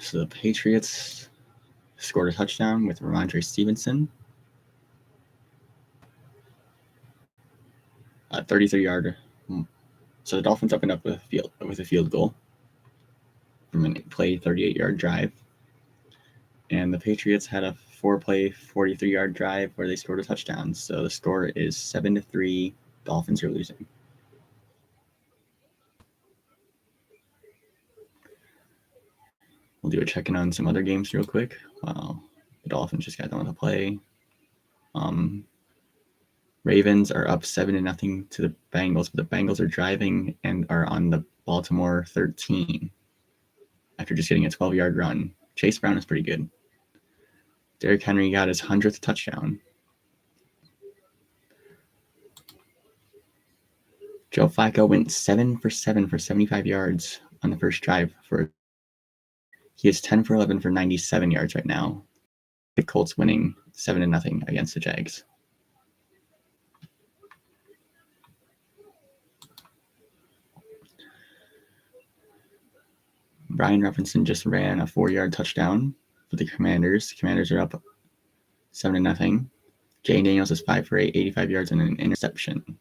So the Patriots scored a touchdown with Ramondre Stevenson. A 33-yard. So the Dolphins opened up with a field goal from a play 38-yard drive. And the Patriots had a 4-play 43-yard drive where they scored a touchdown. So the score is 7-3. Dolphins are losing. We'll do a check-in on some other games real quick. The Dolphins just got done with a play. Ravens are up 7-0 to the Bengals, but the Bengals are driving and are on the Baltimore 13 after just getting a 12-yard run. Chase Brown is pretty good. Derrick Henry got his 100th touchdown. Joe Flacco went 7 for 7 for 75 yards on the first drive. He is 10 for 11 for 97 yards right now. The Colts winning 7-0 against the Jags. Brian Robinson just ran a 4-yard touchdown for the Commanders. The Commanders are up 7-0. Jay Daniels is 5 for 8, 85 yards and an interception.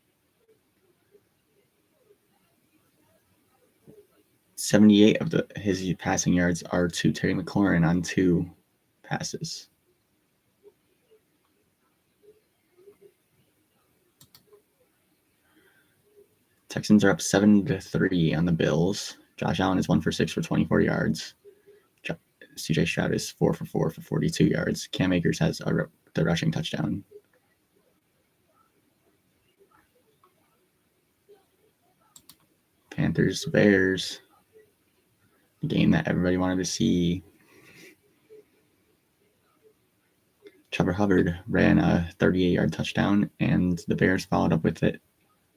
78 of his passing yards are to Terry McLaurin on 2 passes. Texans are up 7-3 on the Bills. Josh Allen is 1 for 6 for 24 yards. CJ Stroud is 4 for 4 for 42 yards. Cam Akers has the rushing touchdown. Panthers, Bears. The game that everybody wanted to see. Trevor Hubbard ran a 38-yard touchdown, and the Bears followed up with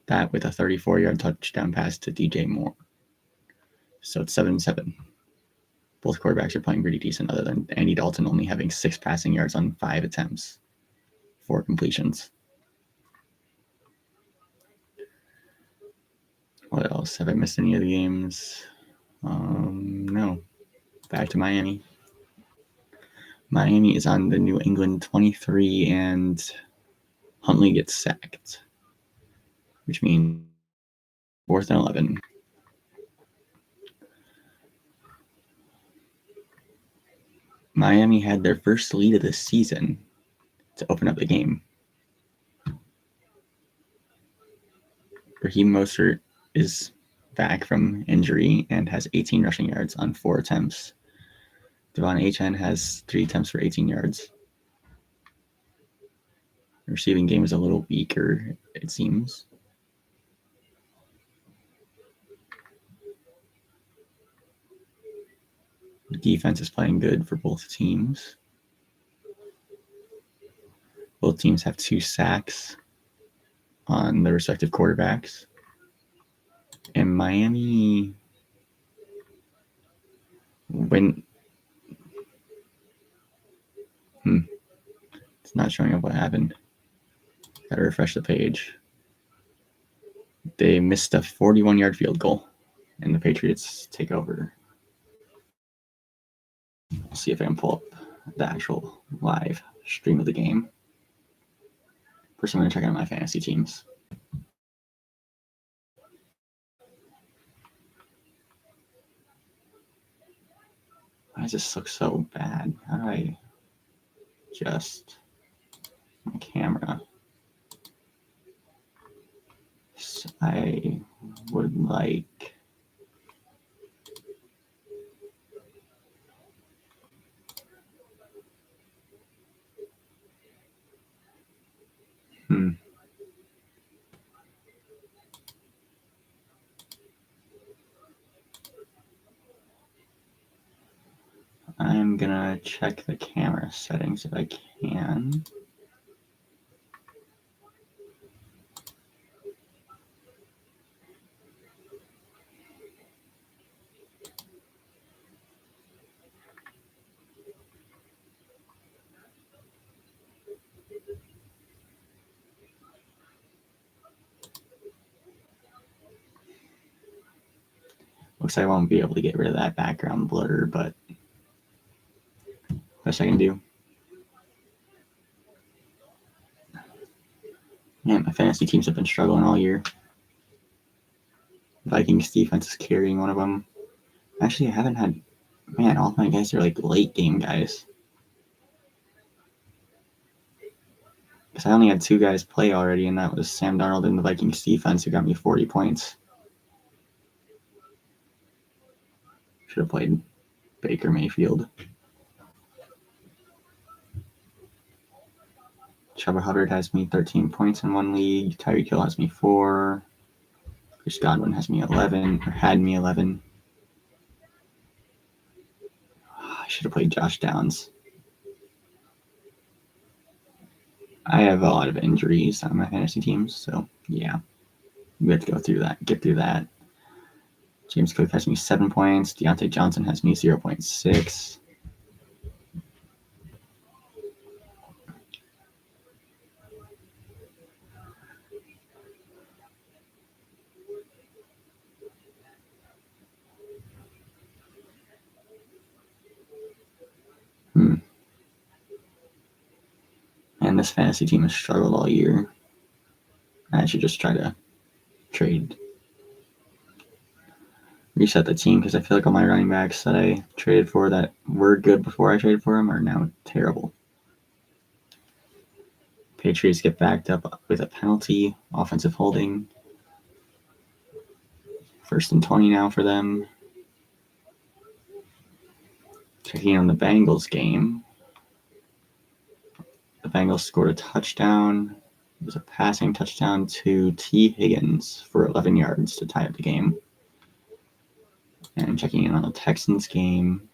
that with a 34-yard touchdown pass to DJ Moore. So it's 7-7. Both quarterbacks are playing pretty decent, other than Andy Dalton only having 6 passing yards on 5 attempts, 4 completions. What else? Have I missed any of the games? No. Back to Miami. Miami is on the New England 23, and Huntley gets sacked, which means 4th and 11. Miami had their first lead of the season to open up the game. Raheem Mostert is back from injury and has 18 rushing yards on 4 attempts. Devon Achane has 3 attempts for 18 yards. The receiving game is a little weaker, it seems. The defense is playing good for both teams. Both teams have 2 sacks on the respective quarterbacks. And Miami went. It's not showing up what happened. Gotta refresh the page. They missed a 41-yard field goal, and the Patriots take over. I'll see if I can pull up the actual live stream of the game. First, I'm going to check out my fantasy teams. Why does this look so bad? How do I adjust my camera? So I would like I'm gonna check the camera settings if I can. Looks like I won't be able to get rid of that background blur, but Best I can do. Man, my fantasy teams have been struggling all year. Vikings defense is carrying one of them. Actually, I haven't had. Man, all my guys are like late game guys. Because I only had 2 guys play already, and that was Sam Darnold and the Vikings defense who got me 40 points. Should have played Baker Mayfield. Chuba Hubbard has me 13 points in one league. Tyreek Hill has me 4. Chris Godwin has me 11, or had me 11. I should have played Josh Downs. I have a lot of injuries on my fantasy teams, so yeah. We have to go through that, get through that. James Cook has me 7 points. Deontay Johnson has me 0.6. And this fantasy team has struggled all year. I should just try to reset the team because I feel like all my running backs that I traded for that were good before I traded for them are now terrible. Patriots get backed up with a penalty, offensive holding. 1st and 20 now for them. Checking on the Bengals game. The Bengals scored a touchdown. It was a passing touchdown to T. Higgins for 11 yards to tie up the game. And checking in on the Texans game.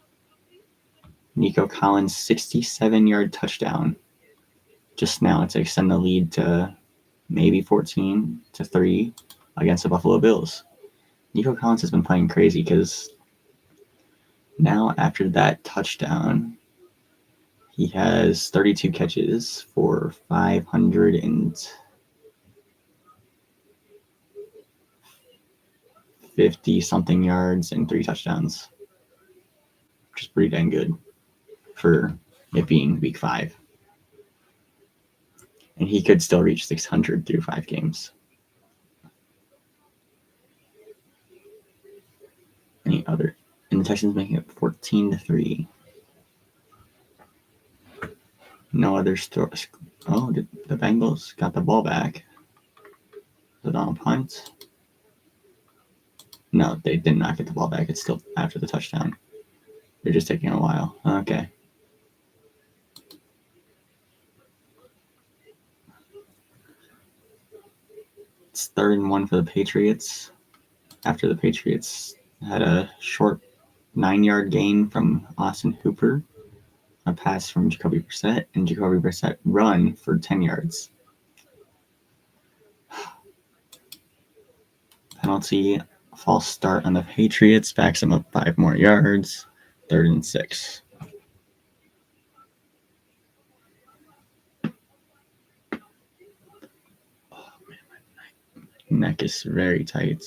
Nico Collins' 67-yard touchdown just now to extend the lead to maybe 14-3 against the Buffalo Bills. Nico Collins has been playing crazy because now after that touchdown, he has 32 catches for 550-something yards and 3 touchdowns, which is pretty dang good for it being week 5. And he could still reach 600 through 5 games. And the Texans making it 14-3. No other stores. Oh, the Bengals got the ball back. Was it on a punt? No, they did not get the ball back. It's still after the touchdown. They're just taking a while. Okay. It's 3rd and 1 for the Patriots. After the Patriots had a short 9-yard gain from Austin Hooper, a pass from Jacoby Brissett, and Jacoby Brissett run for 10 yards. Penalty, false start on the Patriots, backs them up 5 more yards. 3rd and 6. Oh man, my neck is very tight.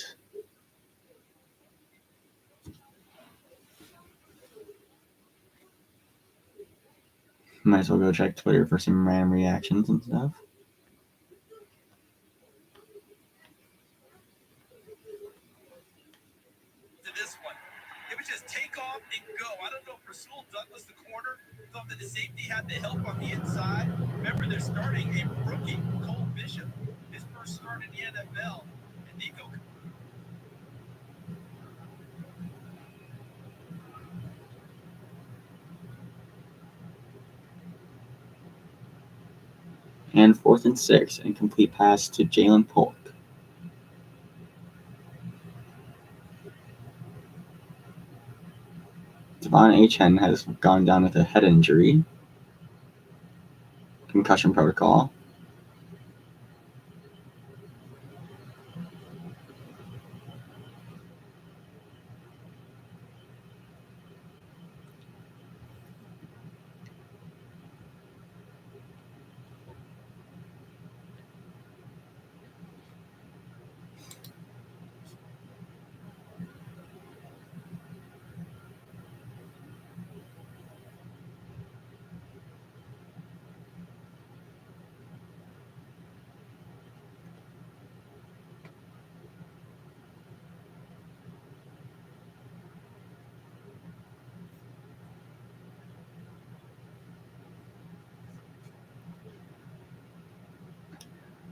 Might as well go check Twitter for some random reactions and stuff. To this one, it was just take off and go. I don't know if Rasul Douglas, the corner, thought that the safety had the help on the inside. Remember, they're starting a rookie, Cole Bishop, his first start in the NFL, and Nico. And 4th and 6, incomplete pass to Jalen Polk. Devon Achane has gone down with a head injury. Concussion protocol.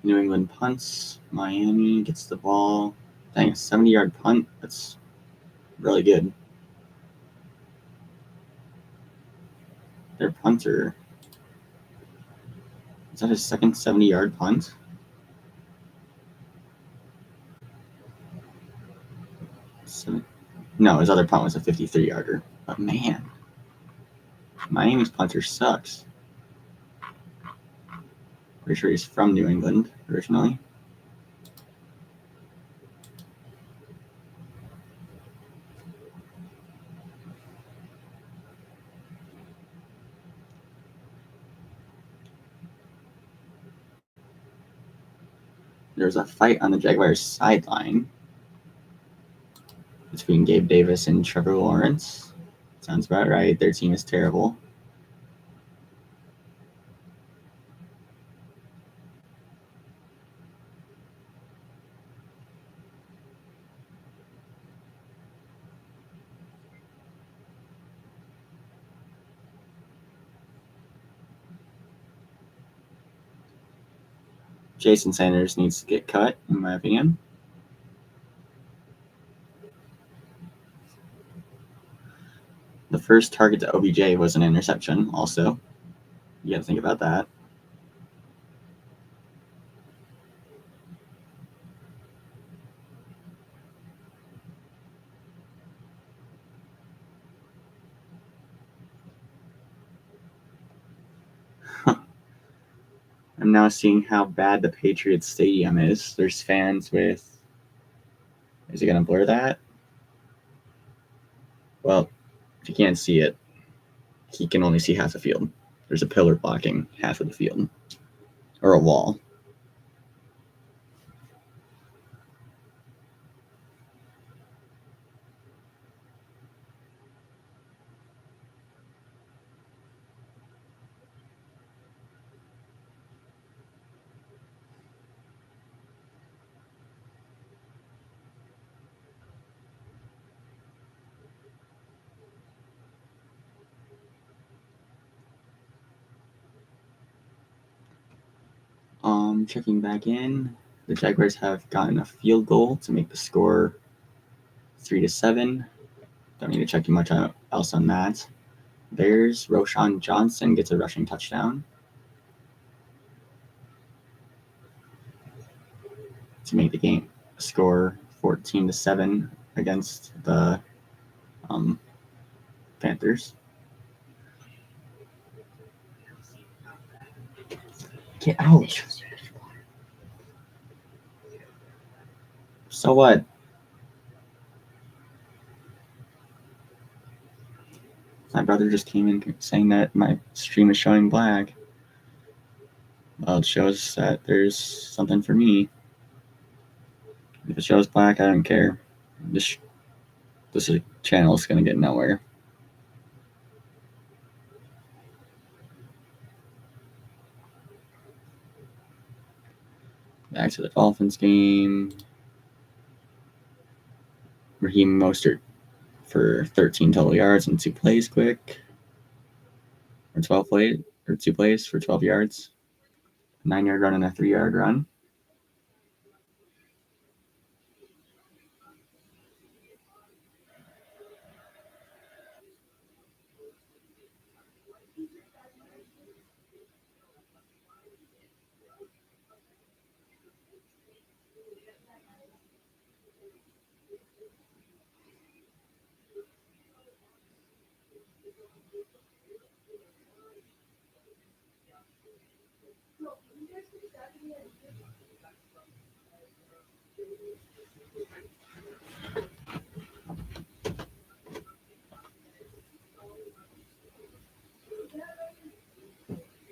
New England punts. Miami gets the ball. Dang, a 70-yard punt. That's really good. Their punter. Is that his second 70-yard punt? No, his other punt was a 53-yarder. But man, Miami's punter sucks. Pretty sure he's from New England originally. There was a fight on the Jaguars sideline between Gabe Davis and Trevor Lawrence. Sounds about right. Their team is terrible. Jason Sanders needs to get cut, in my opinion. The first target to OBJ was an interception, also. You got to think about that. I'm now seeing how bad the Patriots stadium is. There's fans with. Is it going to blur that? Well, if you can't see it, he can only see half the field. There's a pillar blocking half of the field. Or a wall. Checking back in. The Jaguars have gotten a field goal to make the score 3-7. Don't need to check too much else on that. Bears, Roshan Johnson gets a rushing touchdown to make the game score 14-7 against the Panthers. Get out. So what? My brother just came in saying that my stream is showing black. Well, it shows that there's something for me. If it shows black, I don't care. This channel is going to get nowhere. Back to the Dolphins game. Raheem Mostert for 13 total yards and 2 plays quick. Or 12 plays, or 2 plays for 12 yards. 9-yard run and a 3-yard run.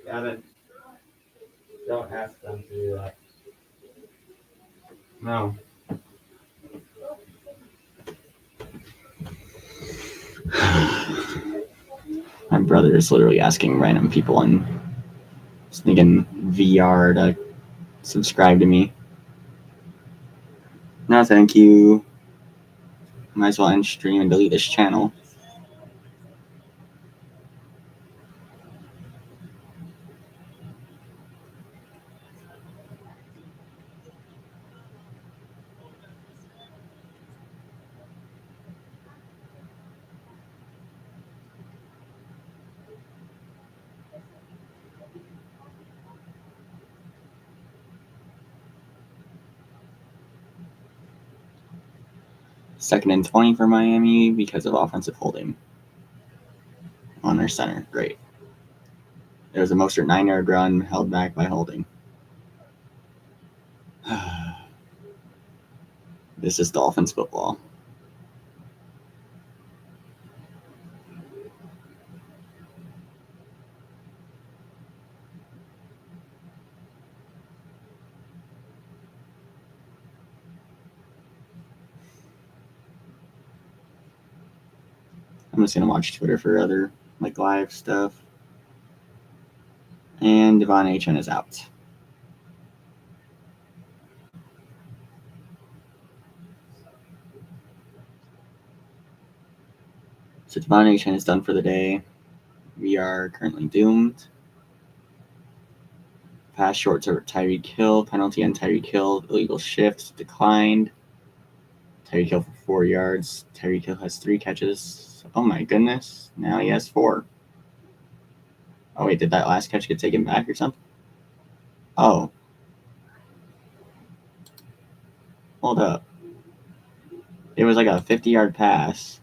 Gavin, don't ask them to do that. No. My brother is literally asking random people on sneaking VR to subscribe to me. No, thank you. Might as well end stream and delete this channel. 2nd and 20 for Miami because of offensive holding on their center. Great. There was a Mostert 9-yard run held back by holding. This is Dolphins football. I'm just gonna watch Twitter for other like live stuff. And Devon Achane is out. So Devon Achane is done for the day. We are currently doomed. Pass short to Tyreek Hill. Penalty on Tyreek Hill. Illegal shift declined. Tyreek Hill for 4 yards. Tyreek Hill has 3 catches. Oh my goodness. Now he has 4. Oh wait, did that last catch get taken back or something? Oh. Hold up. It was like a 50-yard pass.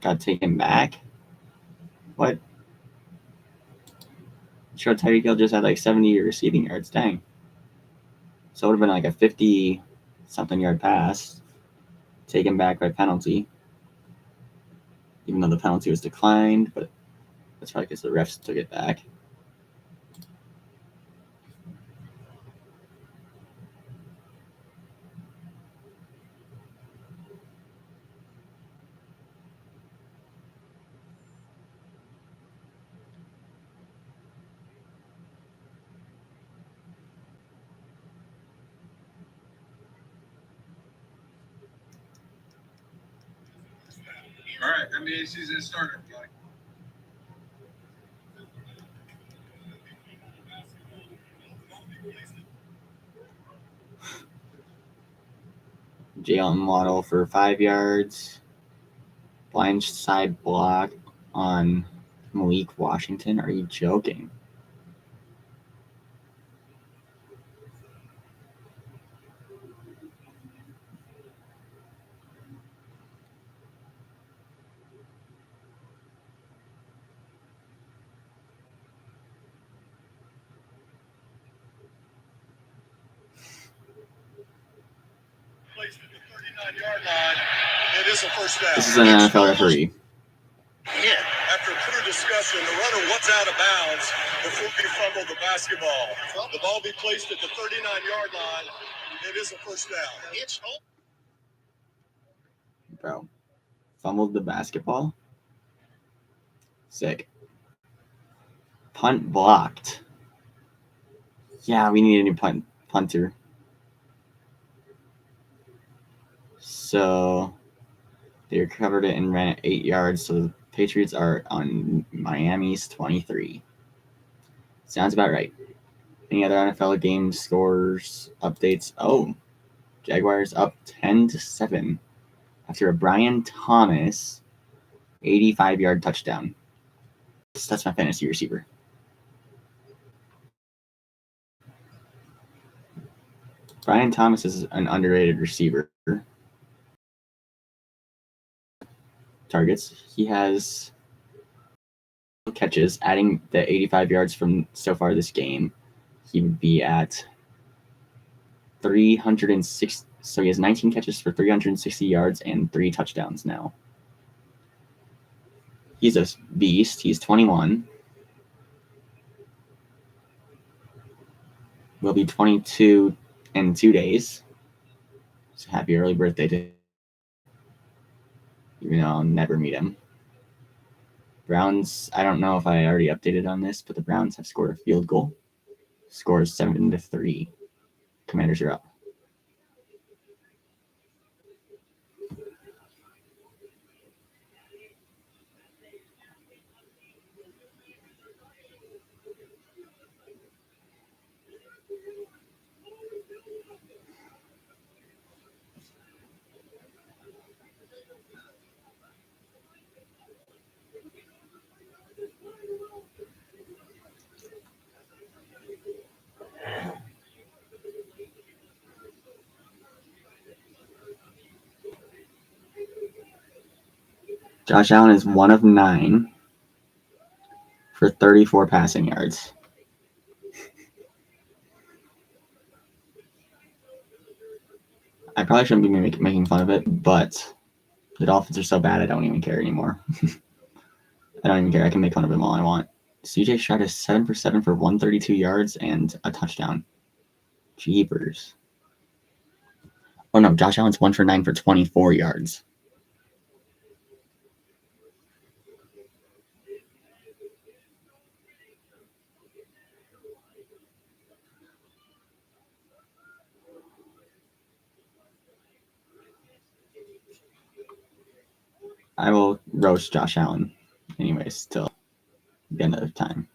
Got taken back? What? Sure, Tyreek Hill just had like 70 receiving yards. Dang. So it would have been like a 50-something yard pass. Taken back by penalty. Even though the penalty was declined, but that's probably because the refs took it back. All right, NBA season started. Jalen Waddle for 5 yards. Blind side block on Malik Washington. Are you joking? Placed at the 39-yard line. It is a first down. This is an NFL referee. Hit. After further discussion, the runner was out of bounds before he fumbled the basketball. The ball be placed at the 39-yard line. It is a first down. It's Bro. Fumbled the basketball? Sick. Punt blocked. Yeah, we need a new punter. So they recovered it and ran it 8 yards. So the Patriots are on Miami's 23. Sounds about right. Any other NFL game scores, updates? Oh, Jaguars up 10-7 after a Brian Thomas 85-yard touchdown. That's my fantasy receiver. Brian Thomas is an underrated receiver. Targets. He has catches, adding the 85 yards from so far this game. He would be at 306. So he has 19 catches for 360 yards and 3 touchdowns now. He's a beast. He's 21. Will be 22 in 2 days. So happy early birthday to him. Even though I'll never meet him. Browns, I don't know if I already updated on this, but the Browns have scored a field goal. Score is 7-3. Commanders are up. Josh Allen is 1 of 9 for 34 passing yards. I probably shouldn't be making fun of it, but the Dolphins are so bad I don't even care anymore. I don't even care. I can make fun of him all I want. CJ Stroud is 7 for 7 for 132 yards and a touchdown. Jeepers. Oh no, Josh Allen's 1 for 9 for 24 yards. I will roast Josh Allen anyways till the end of time.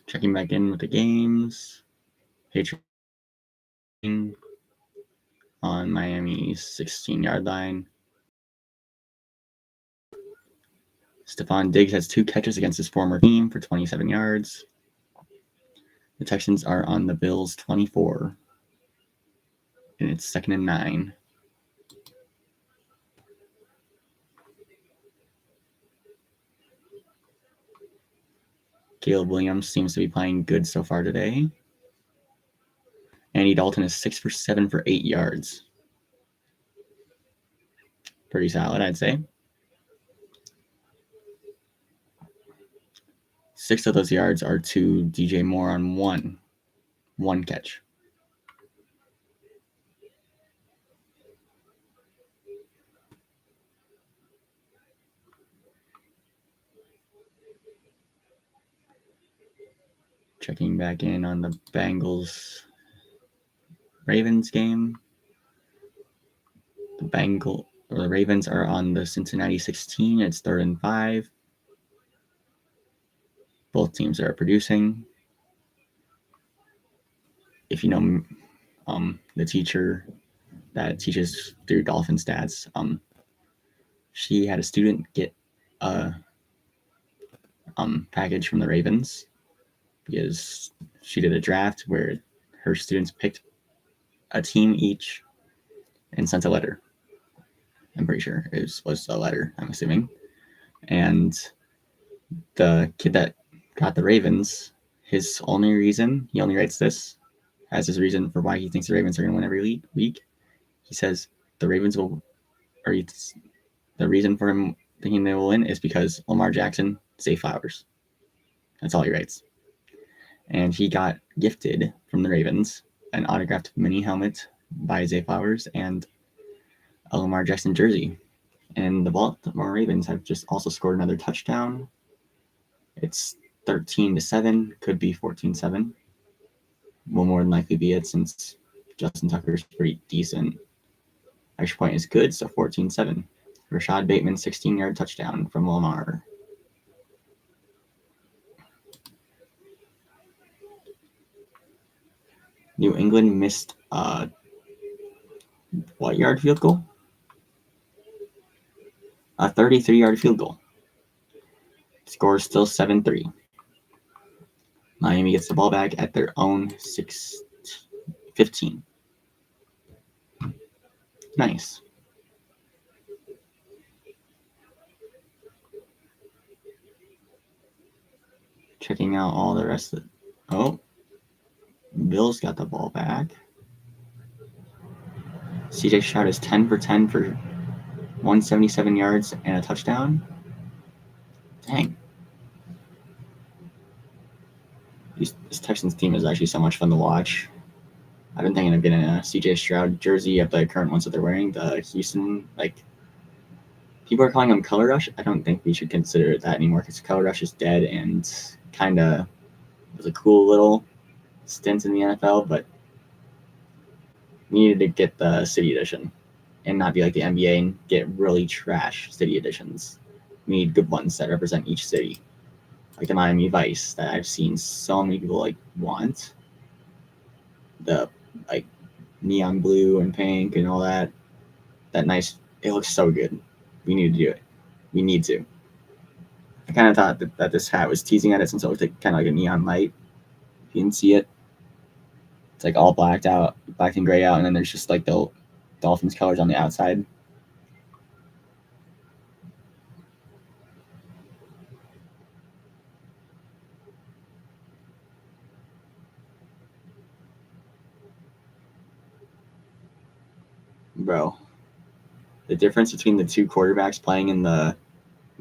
Checking back in with the games. Patriots on Miami's 16-yard line. Stephon Diggs has 2 catches against his former team for 27 yards. The Texans are on the Bills' 24, and it's 2nd and 9. Caleb Williams seems to be playing good so far today. Andy Dalton is 6 for 7 for 8 yards. Pretty solid, I'd say. 6 of those yards are to DJ Moore on one catch. Checking back in on the Bengals-Ravens game. The Ravens are on the Cincinnati 16. It's 3rd and 5. Both teams are producing. If you know the teacher that teaches through Dolphin stats, she had a student get a package from the Ravens because she did a draft where her students picked a team each and sent a letter. I'm pretty sure it was a letter, I'm assuming. And the kid that got the Ravens, his only reason, he only writes this as his reason for why he thinks the Ravens are going to win every week. He says the Ravens will, or the reason for him thinking they will win is because Lamar Jackson, Zay Flowers. That's all he writes. And he got gifted from the Ravens an autographed mini helmet by Zay Flowers and a Lamar Jackson jersey. And the Baltimore Ravens have just also scored another touchdown. It's 13-7, could be 14-7. will more than likely be it since Justin Tucker's pretty decent. Extra point is good, so 14-7. Rashad Bateman, 16-yard touchdown from Lamar. New England missed what yard field goal? A 33-yard field goal. Score is still 7-3. Miami gets the ball back at their own 15. Nice. Checking out all the rest of it. Oh, Bills got the ball back. CJ Stroud is 10 for 10 for 177 yards and a touchdown. Dang. This Texans team is actually so much fun to watch. I've been thinking of getting a CJ Stroud jersey of the current ones that they're wearing, the Houston, people are calling them Color Rush. I don't think we should consider it that anymore because Color Rush is dead and kind of was a cool little stint in the NFL, but we needed to get the City Edition and not be like the NBA and get really trash City Editions. We need good ones that represent each city, like the Miami Vice that I've seen so many people want. The neon blue and pink and all that. That nice. It looks so good. We need to do it. We need to. I kind of thought that this hat was teasing at it since it looked kind of like a neon light. If you can see it, it's all blacked out, black and gray out, and then there's just the Dolphins colors on the outside. Bro, the difference between the two quarterbacks playing in the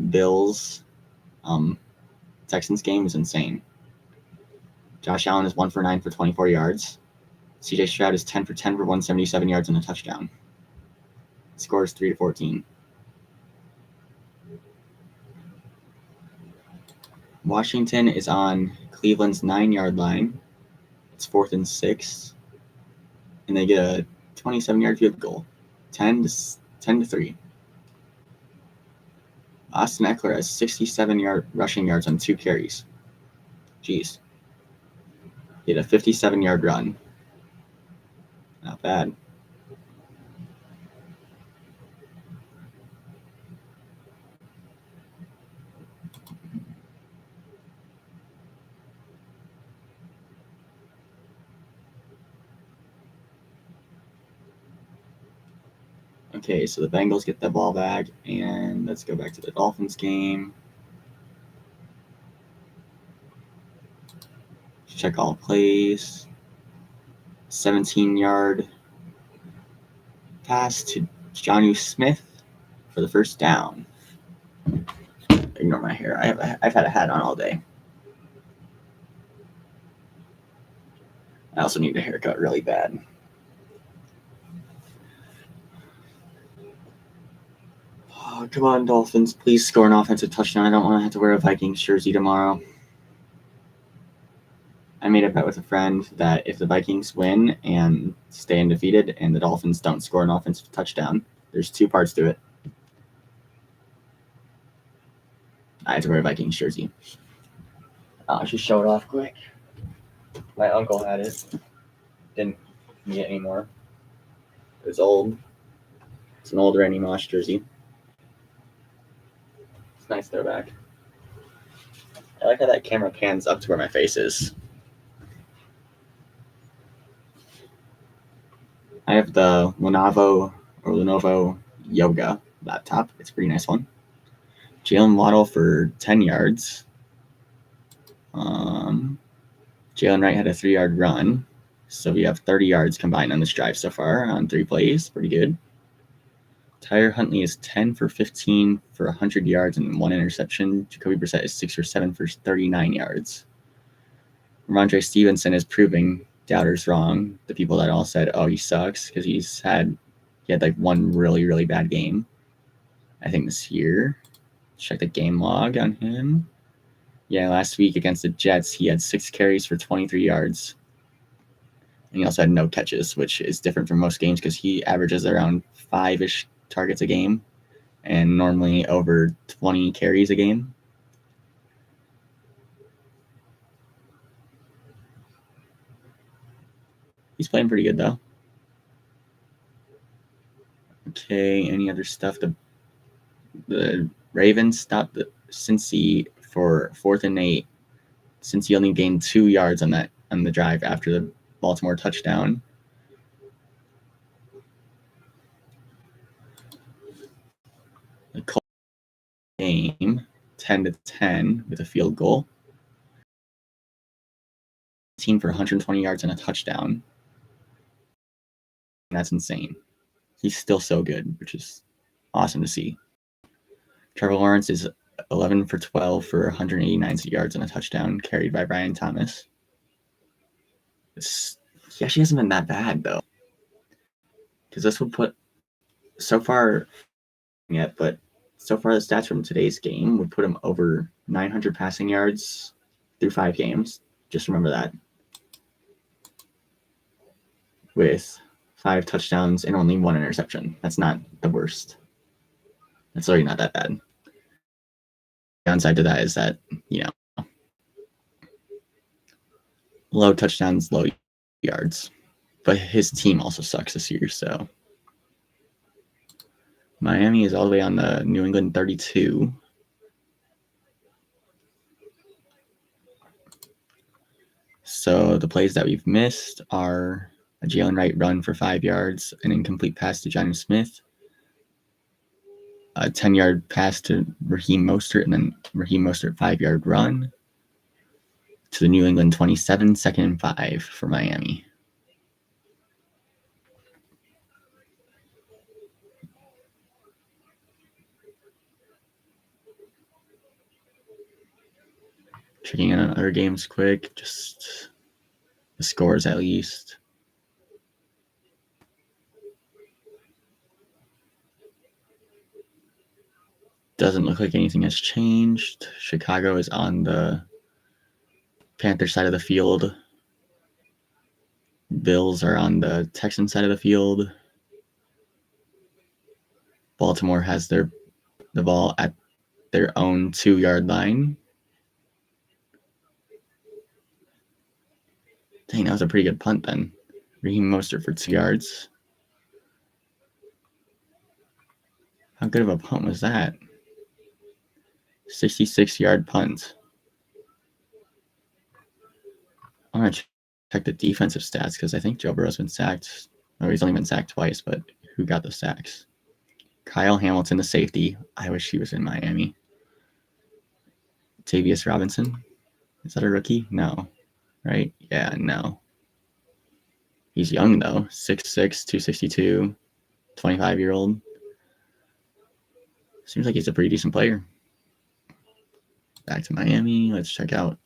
Bills Texans game is insane. Josh Allen is 1 for 9 for 24 yards. CJ Stroud is 10 for 10 for 177 yards and a touchdown. Score is 3-14. Washington is on Cleveland's 9-yard line. It's 4th and 6. And they get a 27-yard field goal. 10-3. Austin Eckler has 67 rushing yards on 2 carries. Jeez. He had a 57-yard run. Not bad. Okay, so the Bengals get the ball back, and let's go back to the Dolphins game. Check all plays. 17-yard pass to Jonnu Smith for the first down. Ignore my hair. I've had a hat on all day. I also need a haircut really bad. Oh, come on, Dolphins. Please score an offensive touchdown. I don't want to have to wear a Vikings jersey tomorrow. I made a bet with a friend that if the Vikings win and stay undefeated and the Dolphins don't score an offensive touchdown, there's 2 parts to it. I had to wear a Vikings jersey. I'll just show it off quick. My uncle had it. Didn't need it anymore. It was old. It's an old Randy Moss jersey. It's a nice throwback. I like how that camera pans up to where my face is. I have the Lenovo Yoga laptop. It's a pretty nice one. Jalen Waddle for 10 yards. Jalen Wright had a 3-yard run. So we have 30 yards combined on this drive so far on 3 plays. Pretty good. Tyler Huntley is 10 for 15 for 100 yards and 1 interception. Jacoby Brissett is 6 for 7 for 39 yards. Ramondre Stevenson is proving doubters wrong. The people that all said, oh, he sucks, because he had 1 really, really bad game, I think, this year. Check the game log on him. Yeah, last week against the Jets, he had 6 carries for 23 yards. And he also had no catches, which is different from most games because he averages around 5-ish targets a game and normally over 20 carries a game. He's playing pretty good, though. Okay, any other stuff? The Ravens stopped Cincy for 4th and 8. Cincy only gained 2 yards on the drive after the Baltimore touchdown. The Colts game 10-10 with a field goal. Team for 120 yards and a touchdown. That's insane. He's still so good, which is awesome to see. Trevor Lawrence is 11 for 12 for 189 yards and a touchdown, carried by Brian Thomas. He actually hasn't been that bad, though. Because this would put, so far, the stats from today's game would put him over 900 passing yards through 5 games. Just remember that. With 5 touchdowns and only 1 interception. That's not the worst. That's already not that bad. The downside to that is that, low touchdowns, low yards. But his team also sucks this year, so. Miami is all the way on the New England 32. So the plays that we've missed are a Jalen Wright run for 5 yards, an incomplete pass to Johnny Smith, a 10-yard pass to Raheem Mostert, and then Raheem Mostert 5-yard run to the New England 27, 2nd and 5 for Miami. Checking in on other games quick, just the scores at least. Doesn't look like anything has changed. Chicago is on the Panther side of the field. Bills are on the Texan side of the field. Baltimore has the ball at their own 2-yard line. Dang, that was a pretty good punt then. Raheem Mostert for 2 yards. How good of a punt was that? 66-yard punt. I'm going to check the defensive stats because I think Joe Burrow's been sacked. Oh, he's only been sacked twice, but who got the sacks? Kyle Hamilton, the safety. I wish he was in Miami. Tavius Robinson. Is that a rookie? No. Right? Yeah, no. He's young, though. 6'6", 262, 25-year-old. Seems like he's a pretty decent player. Back to Miami. Let's check out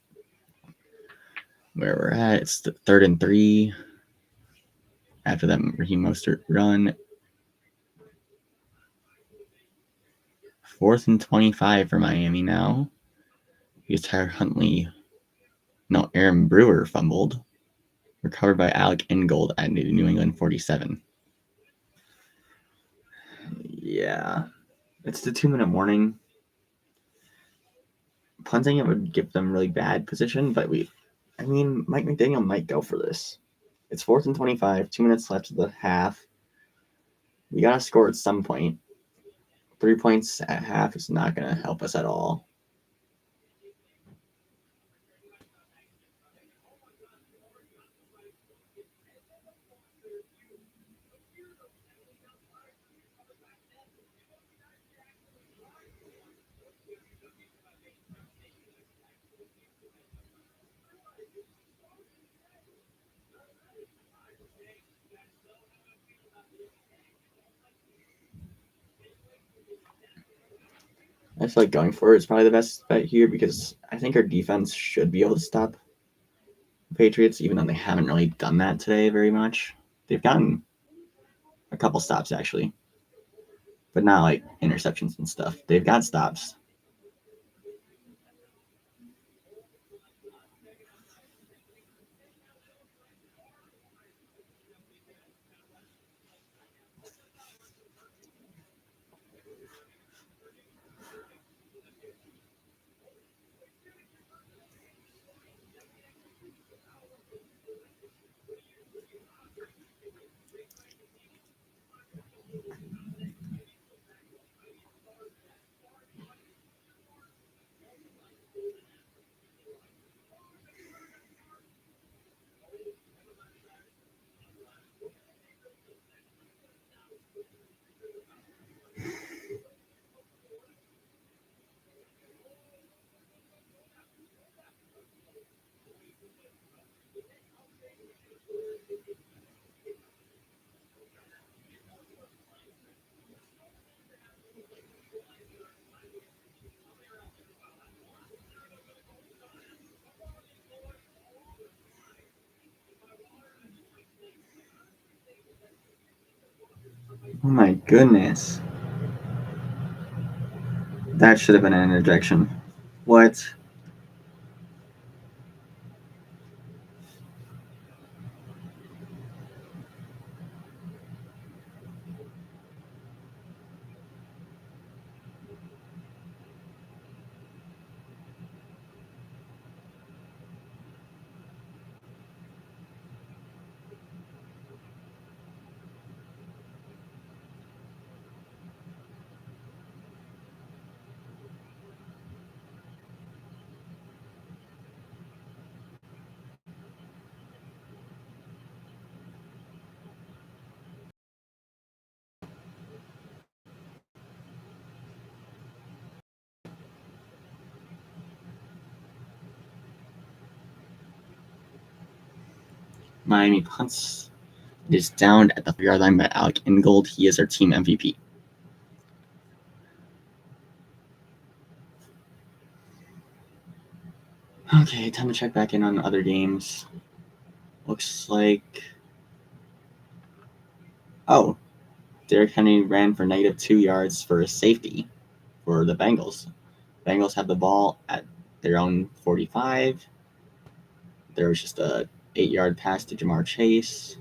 where we're at. It's the 3rd and 3. After that Raheem Mostert run. 4th and 25 for Miami now. Aaron Brewer fumbled. Recovered by Alec Ingold at New England 47. Yeah. It's the 2-minute warning. Punting it would give them really bad position, but Mike McDaniel might go for this. It's 4th and 25, 2 minutes left of the half. We got to score at some point. 3 points at half is not going to help us at all. I feel like going for it is probably the best bet here because I think our defense should be able to stop the Patriots, even though they haven't really done that today very much. They've gotten a couple stops, actually, but not like interceptions and stuff. They've got stops. Oh my goodness. That should have been an interjection. What? Miami punts. It is down at the 5-yard line by Alec Ingold. He is our team MVP. Okay, time to check back in on other games. Looks like... Oh, Derrick Henry ran for -2 yards for a safety for the Bengals. Bengals have the ball at their own 45. There was just a 8-yard pass to Jamar Chase.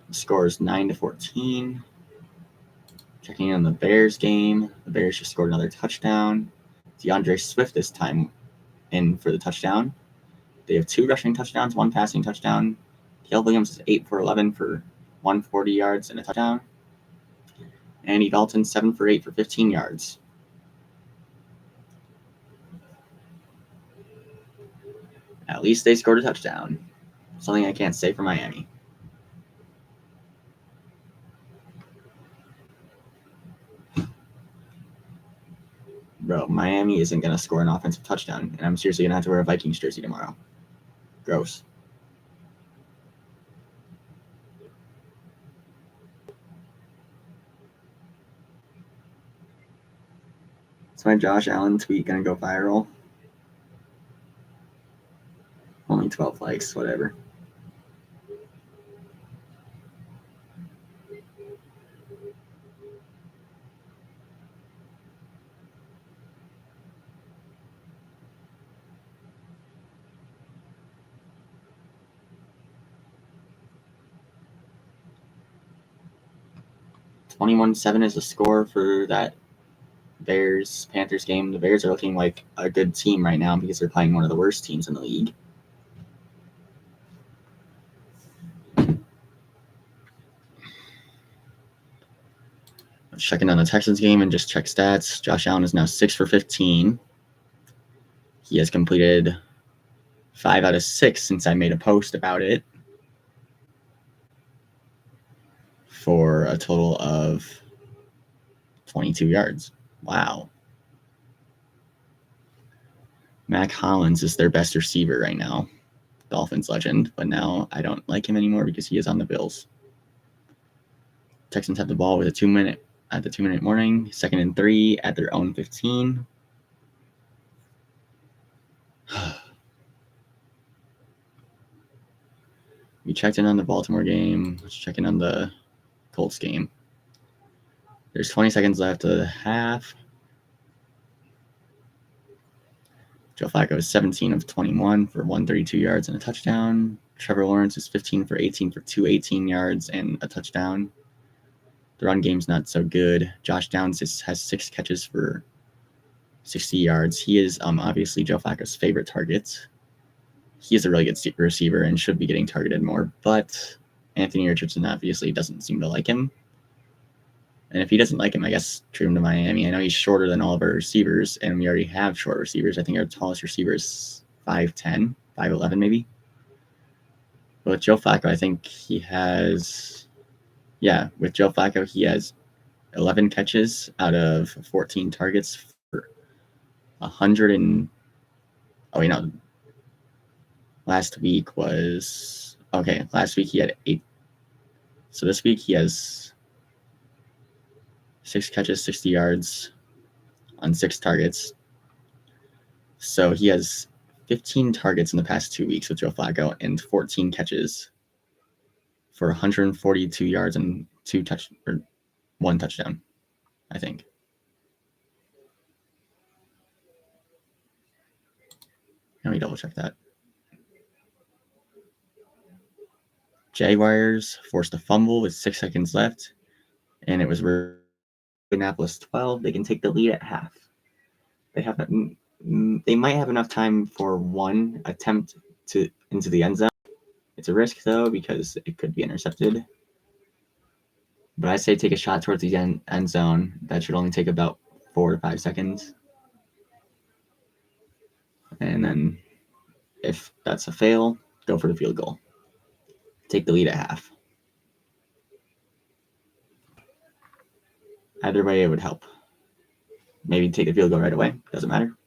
The score is 9-14. Checking in on the Bears game. The Bears just scored another touchdown. DeAndre Swift this time in for the touchdown. They have 2 rushing touchdowns, 1 passing touchdown. Caleb Williams is 8 for 11 for 140 yards and a touchdown. Andy Dalton 7 for 8 for 15 yards. At least they scored a touchdown. Something I can't say for Miami. Bro, Miami isn't going to score an offensive touchdown, and I'm seriously going to have to wear a Vikings jersey tomorrow. Gross. Is my Josh Allen tweet going to go viral? Only 12 likes, whatever. $21-7 is the score for that Bears-Panthers game. The Bears are looking like a good team right now because they're playing one of the worst teams in the league. Let's check in on the Texans game and just check stats. Josh Allen is now 6 for 15. He has completed 5 out of 6 since I made a post about it, for a total of 22 yards. Wow. Mac Hollins is their best receiver right now. Dolphins legend, but now I don't like him anymore because he is on the Bills. Texans have the ball with a 2-minute at the 2-minute warning, 2nd and 3 at their own 15. We checked in on the Baltimore game. Let's check in on the Colts game. There's 20 seconds left of the half. Joe Flacco is 17 of 21 for 132 yards and a touchdown. Trevor Lawrence is 15 for 18 for 218 yards and a touchdown. The run game's not so good. Josh Downs has 6 catches for 60 yards. He is obviously Joe Flacco's favorite target. He is a really good receiver and should be getting targeted more, but Anthony Richardson obviously doesn't seem to like him. And if he doesn't like him, I guess trade him to Miami. I know he's shorter than all of our receivers, and we already have short receivers. I think our tallest receiver is 5'10", 5'11", maybe. But with Joe Flacco, I think he has... Yeah, with Joe Flacco, he has 11 catches out of 14 targets for 100 and... Oh, wait, no. Last week was... Okay, last week he had 8. So this week he has 6 catches, 60 yards on 6 targets. So he has 15 targets in the past 2 weeks with Joe Flacco and 14 catches for 142 yards and 1 touchdown, I think. Let me double check that. Jaguars forced a fumble with 6 seconds left, and it was Indianapolis 12. They can take the lead at half. They might have enough time for one attempt into the end zone. It's a risk though because it could be intercepted. But I say take a shot towards the end zone. That should only take about 4 to 5 seconds. And then if that's a fail, go for the field goal. Take the lead at half. Either way, it would help. Maybe take the field goal right away. Doesn't matter.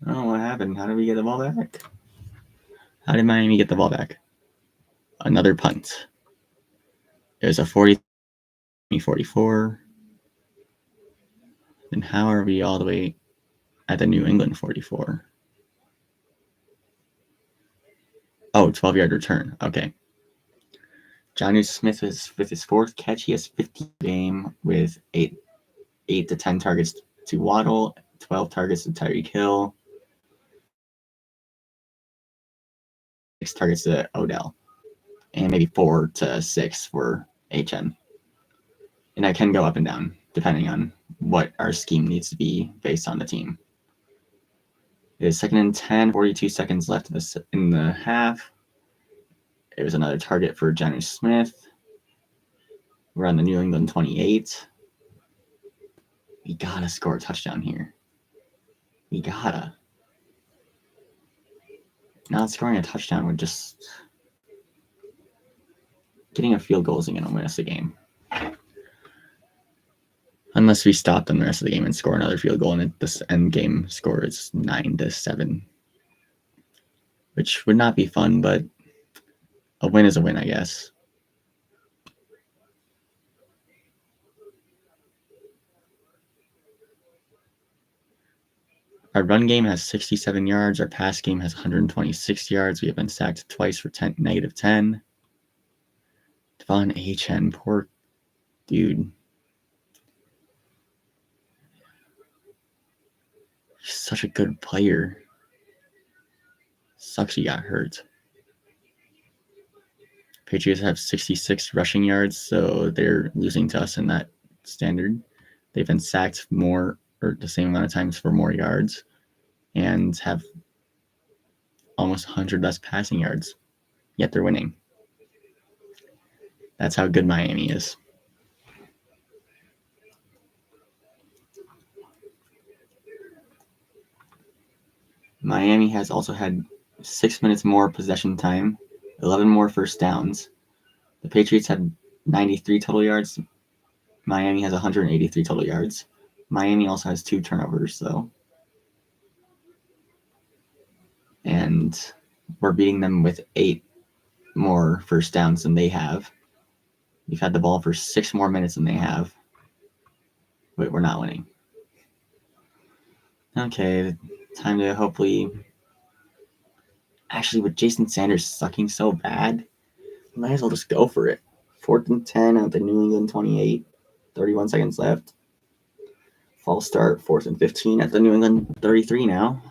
Oh, what happened? How did we get the ball back? How did Miami get the ball back? Another punt. It was a 44. Then how are we all the way at the New England 44? Oh, 12-yard return. Okay. Jonnu Smith is with his 4th catch. He has 50 game with 8 to 10 targets to Waddle, 12 targets to Tyreek Hill, 6 targets to Odell, and maybe 4 to 6 for HN. And that can go up and down depending on what our scheme needs to be based on the team. It is 2nd and 10, 42 seconds left in the half. It was another target for Jonnu Smith. We're on the New England 28. We gotta score a touchdown here. We gotta. Not scoring a touchdown would just... Getting a field goal isn't going to win us the game. Unless we stop them the rest of the game and score another field goal, and this end game score is 9-7. Which would not be fun, but a win is a win, I guess. Our run game has 67 yards. Our pass game has 126 yards. We have been sacked twice for -10. Devon HN, poor dude. He's such a good player. Sucks he got hurt. Patriots have 66 rushing yards, so they're losing to us in that standard. They've been sacked more or the same amount of times for more yards and have almost 100 less passing yards, yet they're winning. That's how good Miami is. Miami has also had 6 minutes more possession time, 11 more first downs. The Patriots had 93 total yards. Miami has 183 total yards. Miami also has 2 turnovers, though. And we're beating them with 8 more first downs than they have. We've had the ball for 6 more minutes than they have. But we're not winning. Okay, time to hopefully... Actually, with Jason Sanders sucking so bad, might as well just go for it. 4th and 10 at the New England 28. 31 seconds left. False start. 4th and 15 at the New England 33 now.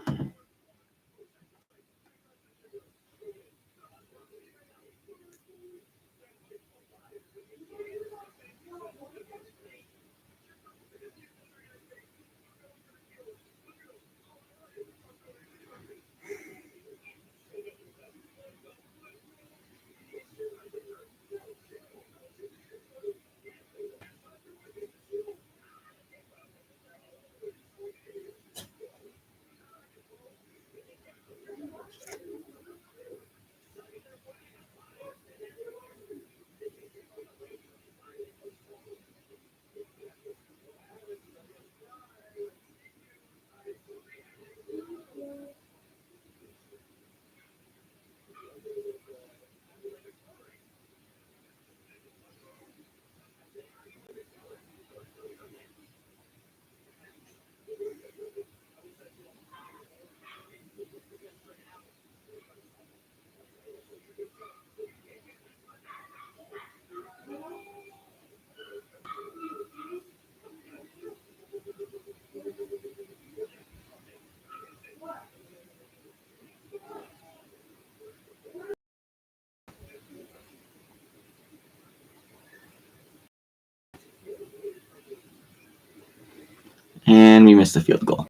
And we missed the field goal.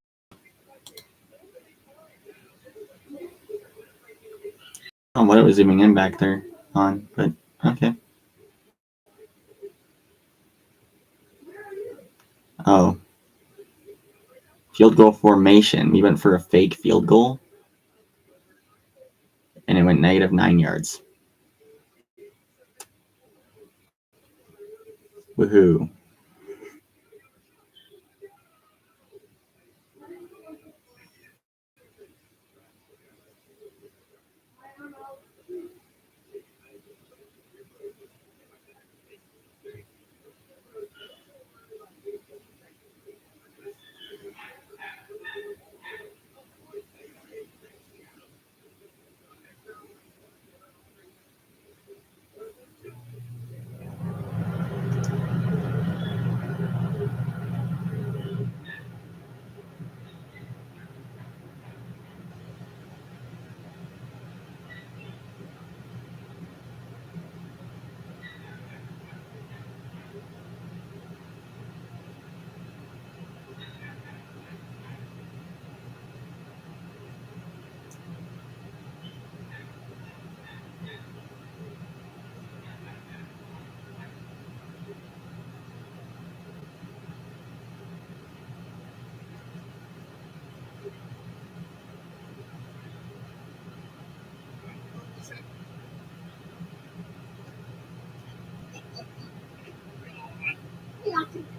Oh, what it was zooming in back there on, but okay. Oh. Field goal formation. We went for a fake field goal, and it went negative 9 yards. Woohoo.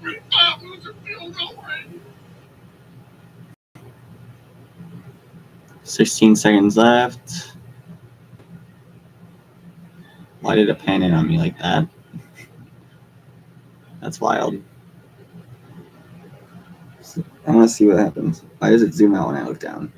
Right. 16 seconds left. Why did it pan in on me like that? That's wild. I want to see what happens. Why does it zoom out when I look down?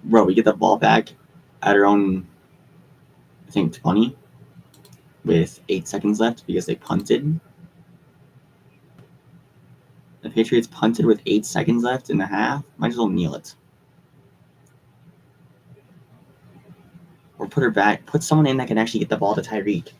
Bro, we get the ball back at our own, I think, 20 with 8 seconds left because they punted. The Patriots punted with 8 seconds left in the half. Might as well kneel it. Or put her back. Put someone in that can actually get the ball to Tyreek.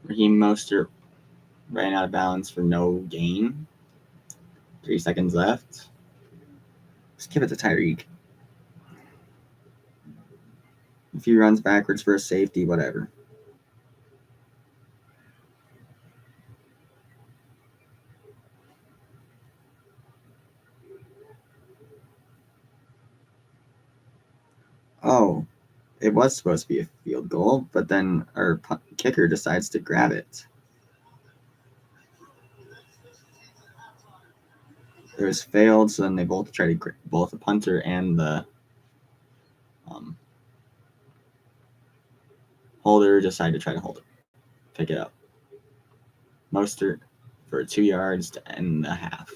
Raheem Mostert ran out of bounds for no gain. 3 seconds left. Just give it to Tyreek. If he runs backwards for a safety, whatever. Oh, it was supposed to be a field goal, but then our kicker decides to grab it. It was failed, so then they both tried to both the punter and the holder decided to try to hold it, pick it up. Mostert for 2 yards to end the half.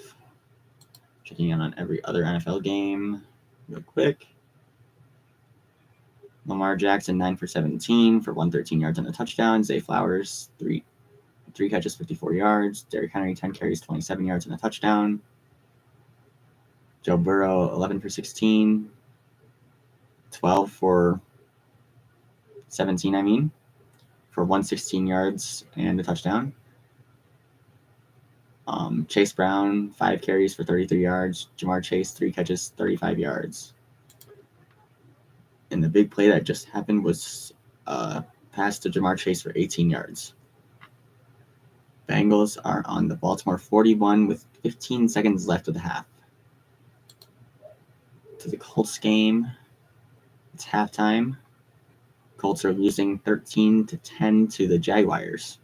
Checking in on every other NFL game real quick. Lamar Jackson 9 for 17 for 113 yards and a touchdown. Zay Flowers 3 catches, 54 yards. Derrick Henry 10 carries, 27 yards and a touchdown. Joe Burrow 11 for 16, 12 for 17. for 116 yards and a touchdown. Chase Brown, 5 carries for 33 yards. Jamar Chase, 3 catches, 35 yards. And the big play that just happened was pass to Jamar Chase for 18 yards. Bengals are on the Baltimore 41 with 15 seconds left of the half. To the Colts game, it's halftime. Colts are losing 13-10 to the Jaguars.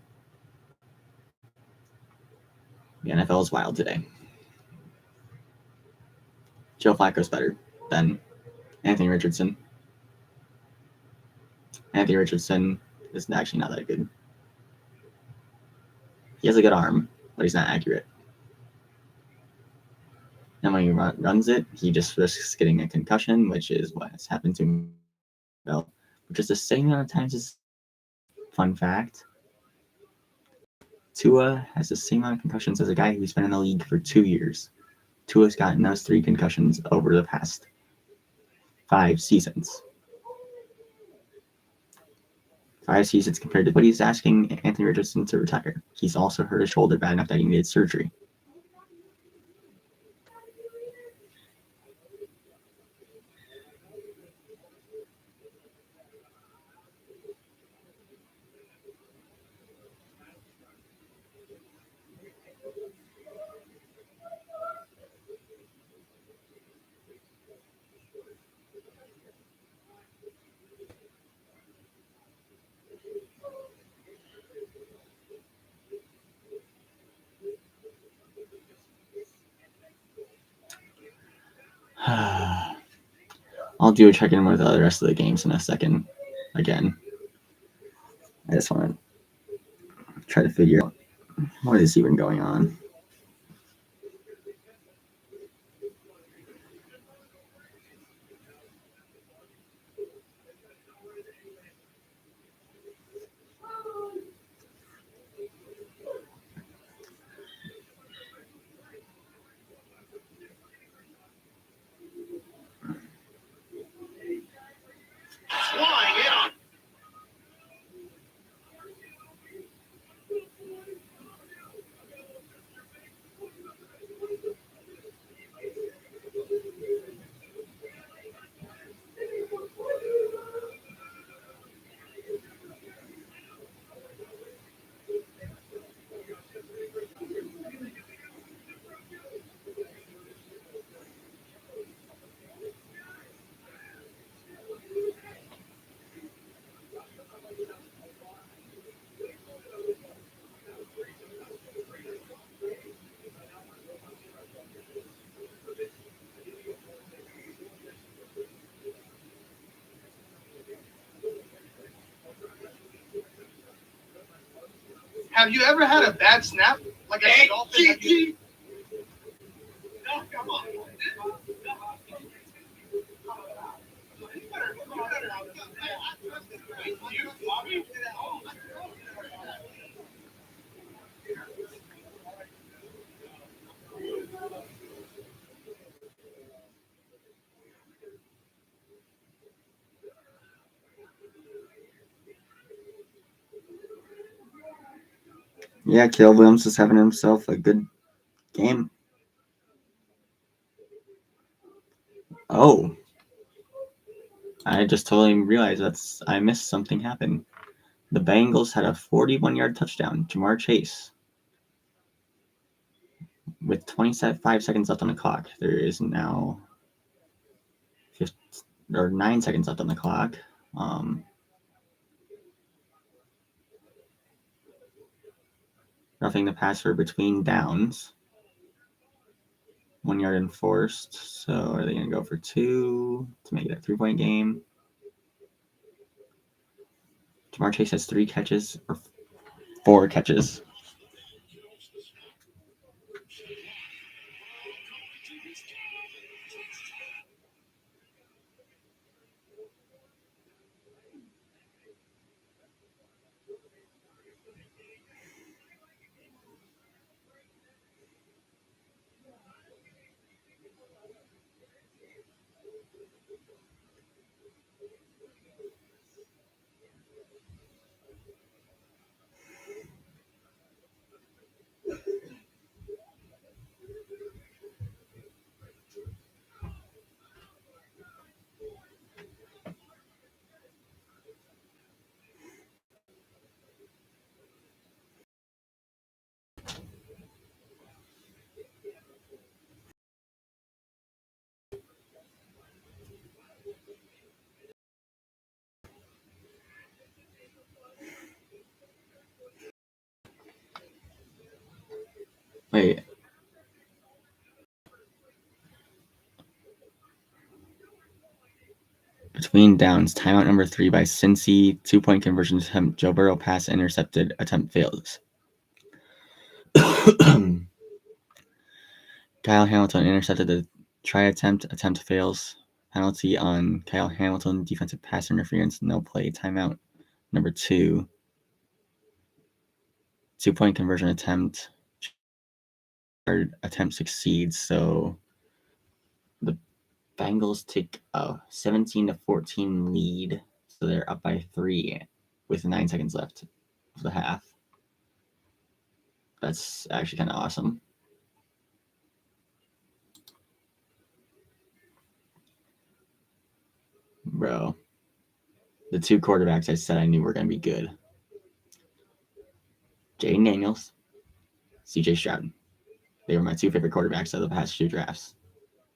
The NFL is wild today. Joe Flacco's better than Anthony Richardson. Anthony Richardson is actually not that good. He has a good arm, but he's not accurate. And when he runs it, he just risks getting a concussion, which is what has happened to him, which is the same amount of times as fun fact. Tua has the same amount of concussions as a guy who's been in the league for 2 years. Tua's gotten those 3 concussions over the past 5 seasons. 5 seasons compared to what he's asking Anthony Richardson to retire. He's also hurt his shoulder bad enough that he needed surgery. I'll do a check-in with the rest of the games in a second. Again, I just want to try to figure out what is even going on. Flying out. Have you ever had a bad snap? Like a dolphin? No, come on. Yeah, Caleb Williams is having himself a good game. Oh, I just totally realized I missed something happen. The Bengals had a 41-yard touchdown. Jamar Chase. With 25 seconds left on the clock. There is now 9 seconds left on the clock. Roughing the passer between downs. 1 yard enforced. So are they going to go for 2 to make it a 3-point game? Jamar Chase has 3 catches or 4 catches. Between downs, timeout number 3 by Cincy, 2-point conversion attempt, Joe Burrow pass intercepted, attempt fails. Kyle Hamilton intercepted the try attempt fails. Penalty on Kyle Hamilton, defensive pass interference, no play, timeout number 2. 2-point conversion attempt succeeds, so the Bengals take a 17-14 lead, so they're up by 3 with 9 seconds left of the half. That's actually kind of awesome. Bro, the 2 quarterbacks I said I knew were going to be good. Jaden Daniels, CJ Stroud. They were my 2 favorite quarterbacks of the past 2 drafts.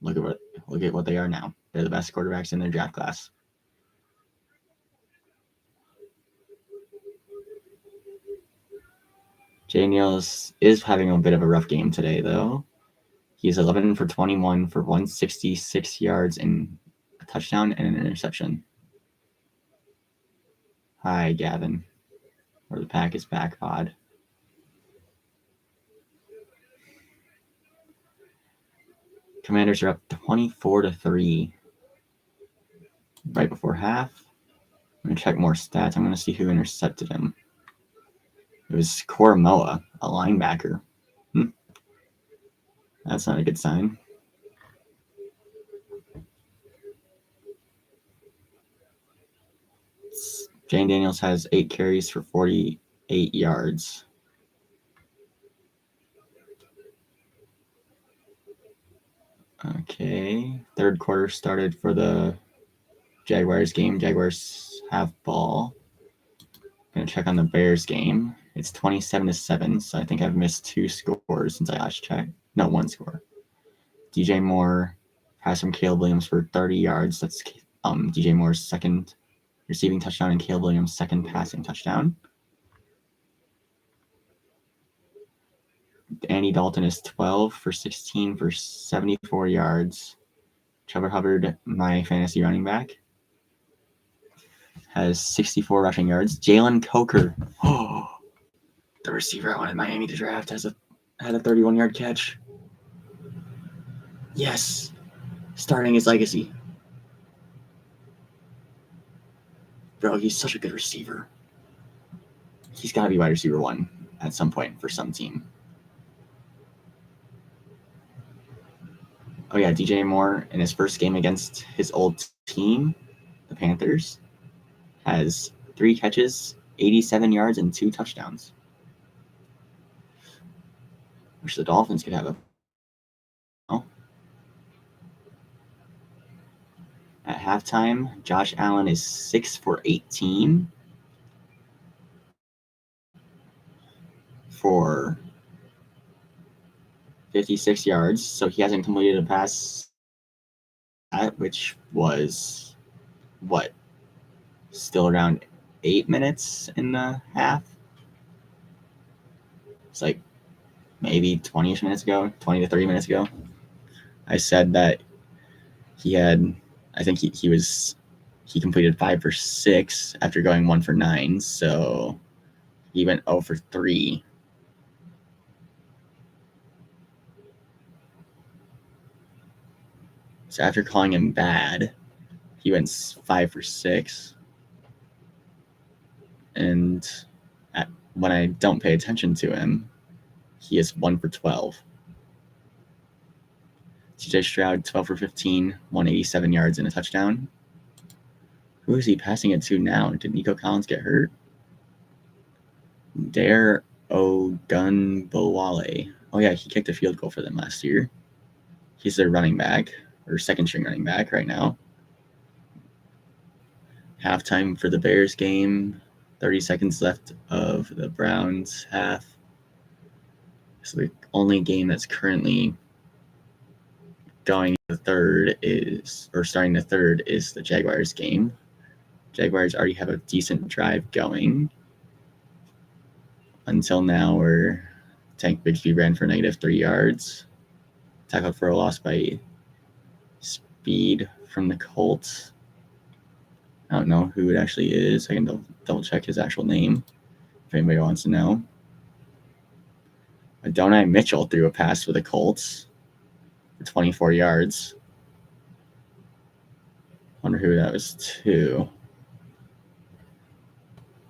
Look at what they are now. They're the best quarterbacks in their draft class. Jaden Daniels is having a bit of a rough game today, though. He's 11 for 21 for 166 yards and a touchdown and an interception. Hi, Gavin. Or the Pack is Back pod. Commanders are up 24-3 right before half. I'm going to check more stats. I'm going to see who intercepted him. It was Koromoa, a linebacker. That's not a good sign. Jane Daniels has 8 carries for 48 yards. Okay. Third quarter started for the Jaguars game. Jaguars have ball. I'm going to check on the Bears game. It's 27-7, so I think I've missed 2 scores since I last checked. No, 1 score. DJ Moore has from Caleb Williams for 30 yards. That's DJ Moore's second receiving touchdown and Caleb Williams' second passing touchdown. Andy Dalton is 12 for 16 for 74 yards. Trevor Hubbard, my fantasy running back, has 64 rushing yards. Jalen Coker, the receiver I wanted Miami to draft, had a 31-yard catch. Yes, starting his legacy. Bro, he's such a good receiver. He's got to be wide receiver 1 at some point for some team. Oh yeah, DJ Moore in his first game against his old team, the Panthers, has 3 catches, 87 yards, and 2 touchdowns. Wish the Dolphins could have a. Oh. At halftime, Josh Allen is 6 for 18 for 56 yards, so he hasn't completed a pass, which was, still around 8 minutes in the half? It's like maybe 20-ish minutes ago, 20 to 30 minutes ago. I said that he had, I think he completed 5 for 6 after going 1 for 9, so he went 0 for 3. So after calling him bad, he went 5 for 6. And when I don't pay attention to him, he is 1 for 12. CJ Stroud, 12 for 15, 187 yards and a touchdown. Who is he passing it to now? Did Nico Collins get hurt? Dare Ogunbowale. Oh, yeah, he kicked a field goal for them last year. He's their running back, or second-string running back right now. Halftime for the Bears game. 30 seconds left of the Browns half. So the only game that's currently starting the third is the Jaguars game. Jaguars already have a decent drive going. Until now, where Tank Bigsby ran for -3 yards. Tackled for a loss by Speed from the Colts. I don't know who it actually is. I can double check his actual name if anybody wants to know. Adonai Mitchell threw a pass for the Colts for 24 yards. Wonder who that was to.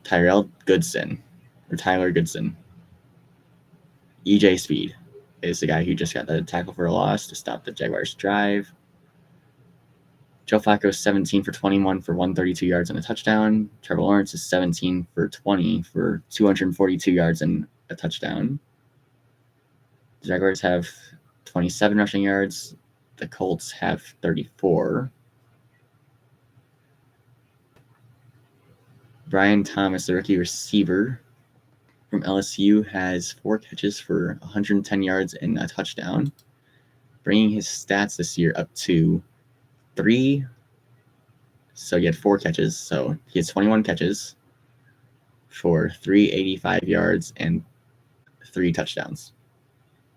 Tyler Goodson. EJ Speed is the guy who just got the tackle for a loss to stop the Jaguars' drive. Joe Flacco is 17 for 21 for 132 yards and a touchdown. Trevor Lawrence is 17 for 20 for 242 yards and a touchdown. The Jaguars have 27 rushing yards. The Colts have 34. Brian Thomas, the rookie receiver from LSU, has 4 catches for 110 yards and a touchdown, bringing his stats this year up to 3. So he had 4 catches. So he has 21 catches for 385 yards and 3 touchdowns.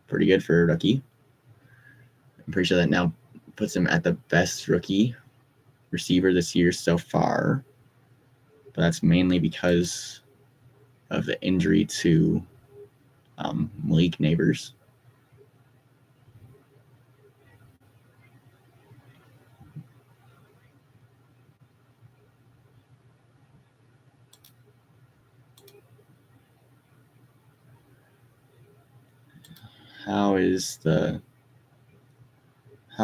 Pretty good for a rookie. I'm pretty sure that now puts him at the best rookie receiver this year so far. But that's mainly because of the injury to Malik Neighbors. How are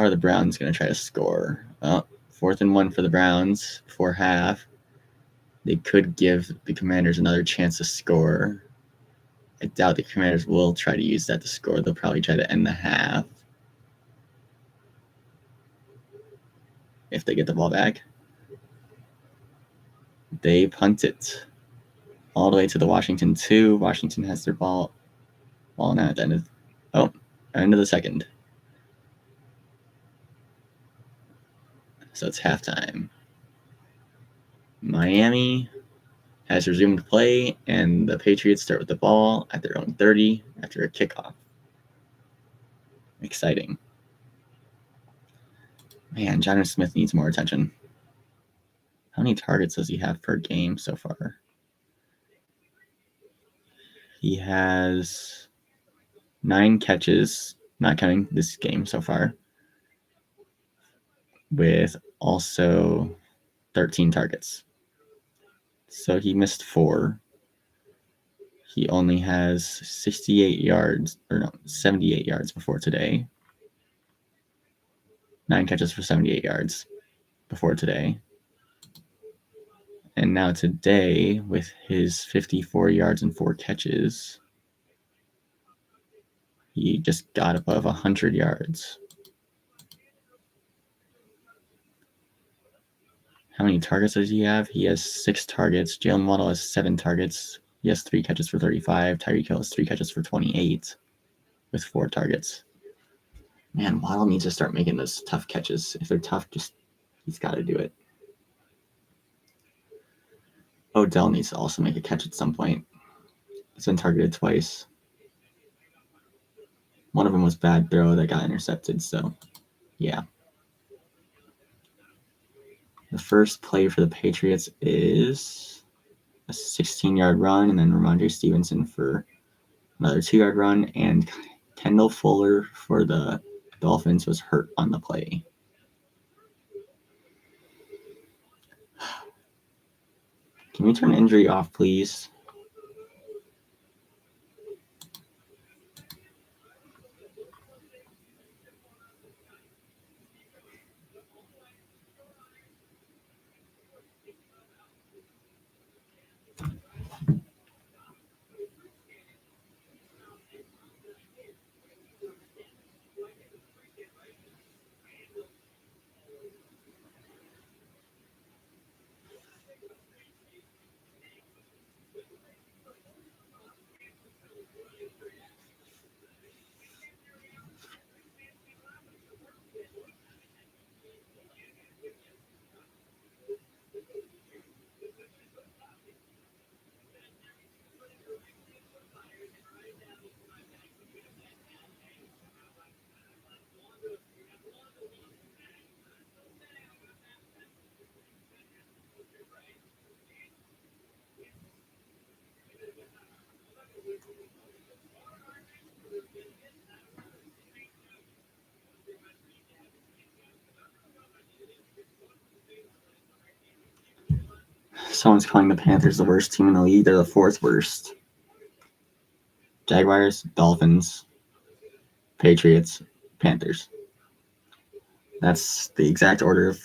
the Browns going to try to score? 4th and 1 for the Browns before half. They could give the Commanders another chance to score. I doubt the Commanders will try to use that to score. They'll probably try to end the half if they get the ball back. They punt it all the way to the Washington 2. Washington has their ball now at the end of the second. So it's halftime. Miami has resumed play, and the Patriots start with the ball at their own 30 after a kickoff. Exciting. Man, Jonnu Smith needs more attention. How many targets does he have per game so far? He has 9 catches, not counting this game so far, with also 13 targets. So he missed 4. He only has 78 yards before today. 9 catches for 78 yards before today. And now today, with his 54 yards and 4 catches, he just got above 100 yards. How many targets does he have? He has 6 targets. Jalen Waddle has 7 targets. He has 3 catches for 35. Tyreek Hill has 3 catches for 28 with 4 targets. Man, Waddle needs to start making those tough catches. If they're tough, he's got to do it. Odell needs to also make a catch at some point. He's been targeted twice. One of them was bad throw that got intercepted, so yeah. The first play for the Patriots is a 16-yard run, and then Ramondre Stevenson for another 2-yard run, and Kendall Fuller for the Dolphins was hurt on the play. Can we turn injury off, please? Someone's calling the Panthers the worst team in the league. They're the fourth worst. Jaguars, Dolphins, Patriots, Panthers. That's the exact order of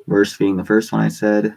worst being the first one I said.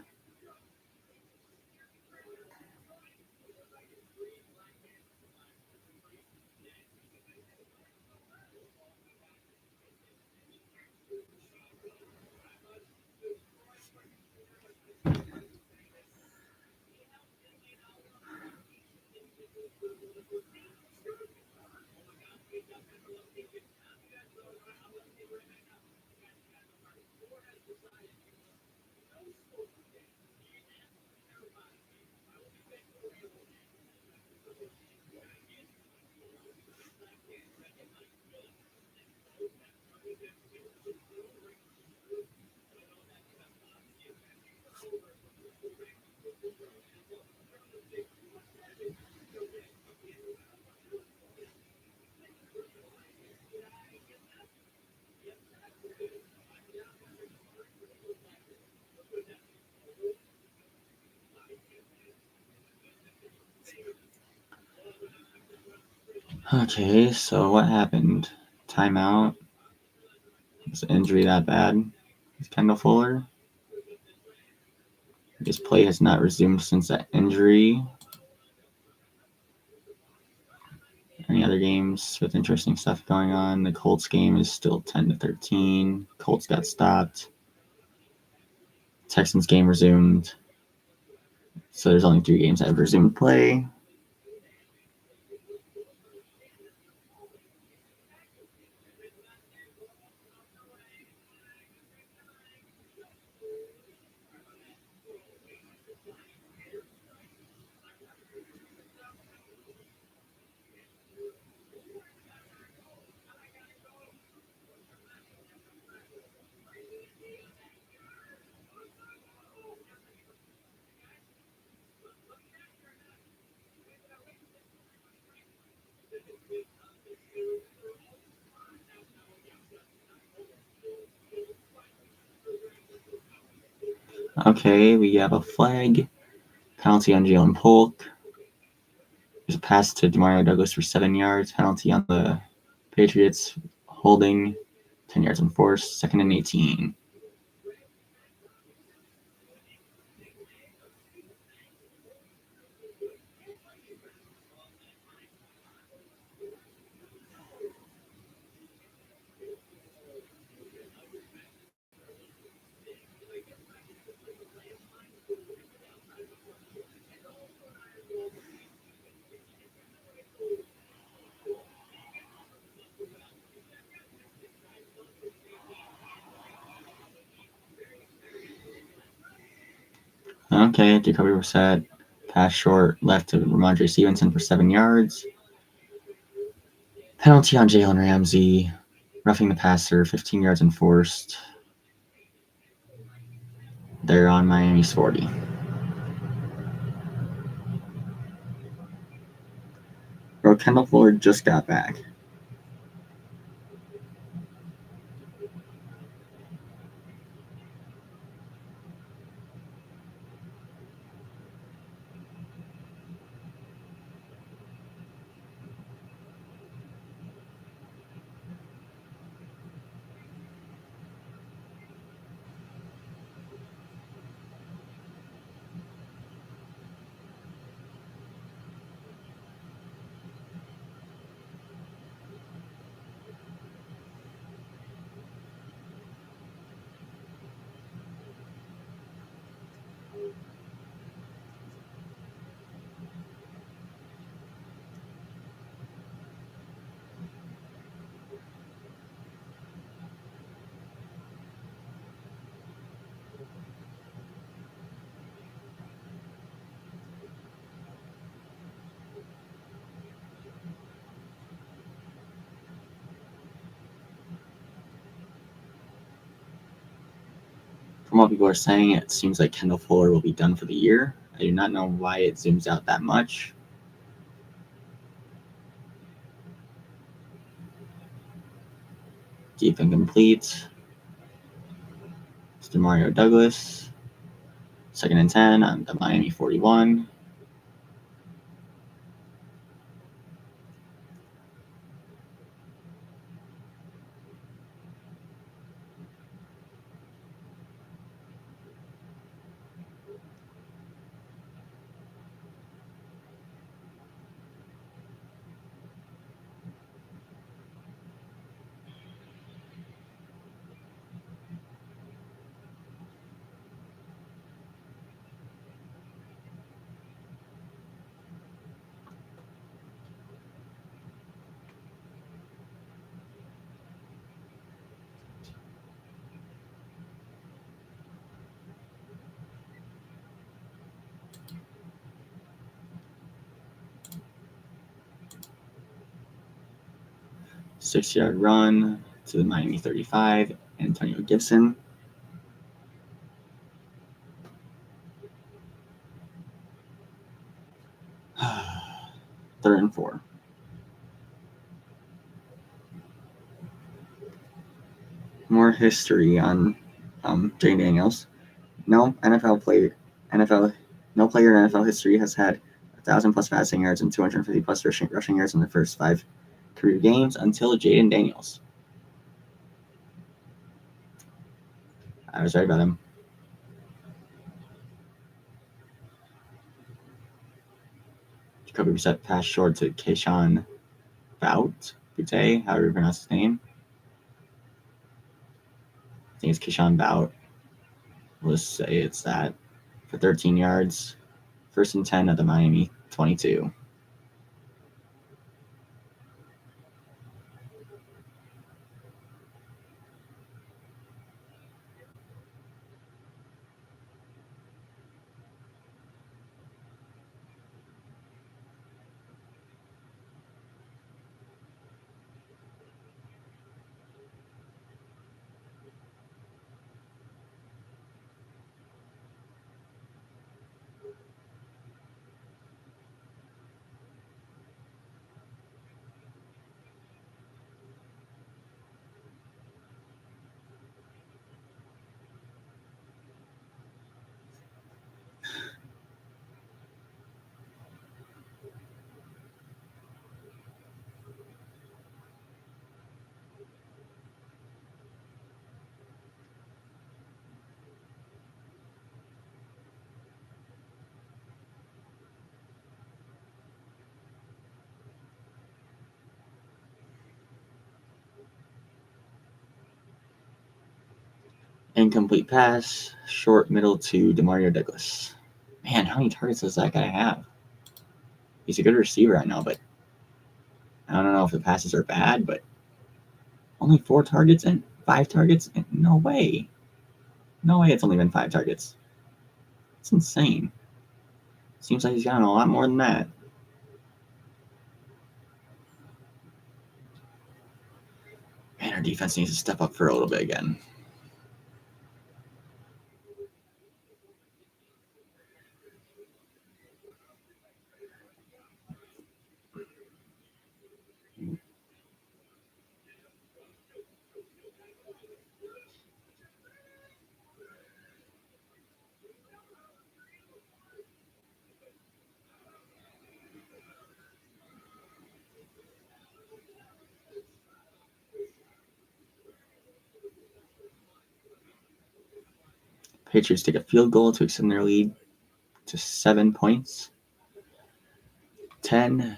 Okay, so what happened? Timeout? Was the injury that bad? Is Kendall Fuller? His play has not resumed since that injury. Any other games with interesting stuff going on? The Colts game is still 10-13. Colts got stopped. Texans game resumed. So there's only 3 games that have resumed play. Okay, we have a flag. Penalty on Jalen Polk. There's a pass to Demario Douglas for 7 yards. Penalty on the Patriots. Holding. 10 yards enforced. 2nd and 18. Okay, Jacoby Brissett. Pass short left to Ramondre Stevenson for 7 yards. Penalty on Jalen Ramsey. Roughing the passer. 15 yards enforced. They're on Miami's 40. Bro, Kendall Fuller just got back. From what people are saying, it seems like Kendall Fuller will be done for the year. I do not know why it zooms out that much. Deep and complete. It's Demario Douglas. 2nd and 10 on the Miami 41. Six-yard run to the Miami 35, Antonio Gibson. Third and 4. More history on Jay Daniels. No player in NFL history has had 1,000+ passing yards and 250+ rushing yards in the first 5 career games until Jaden Daniels. I was right about him. Jacoby Brissett passed short to Keyshawn Butte, however you pronounce his name. I think it's Keyshawn Bout. We'll just say it's that. For 13 yards. 1st and 10 at the Miami 22. Incomplete pass, short middle to Demario Douglas. Man, how many targets does that guy have? He's a good receiver, I know, but I don't know if the passes are bad, but only 4 targets and 5 targets? No way. No way it's only been 5 targets. It's insane. Seems like he's gotten a lot more than that. Man, our defense needs to step up for a little bit again. Patriots take a field goal to extend their lead to 7 points. 10-3.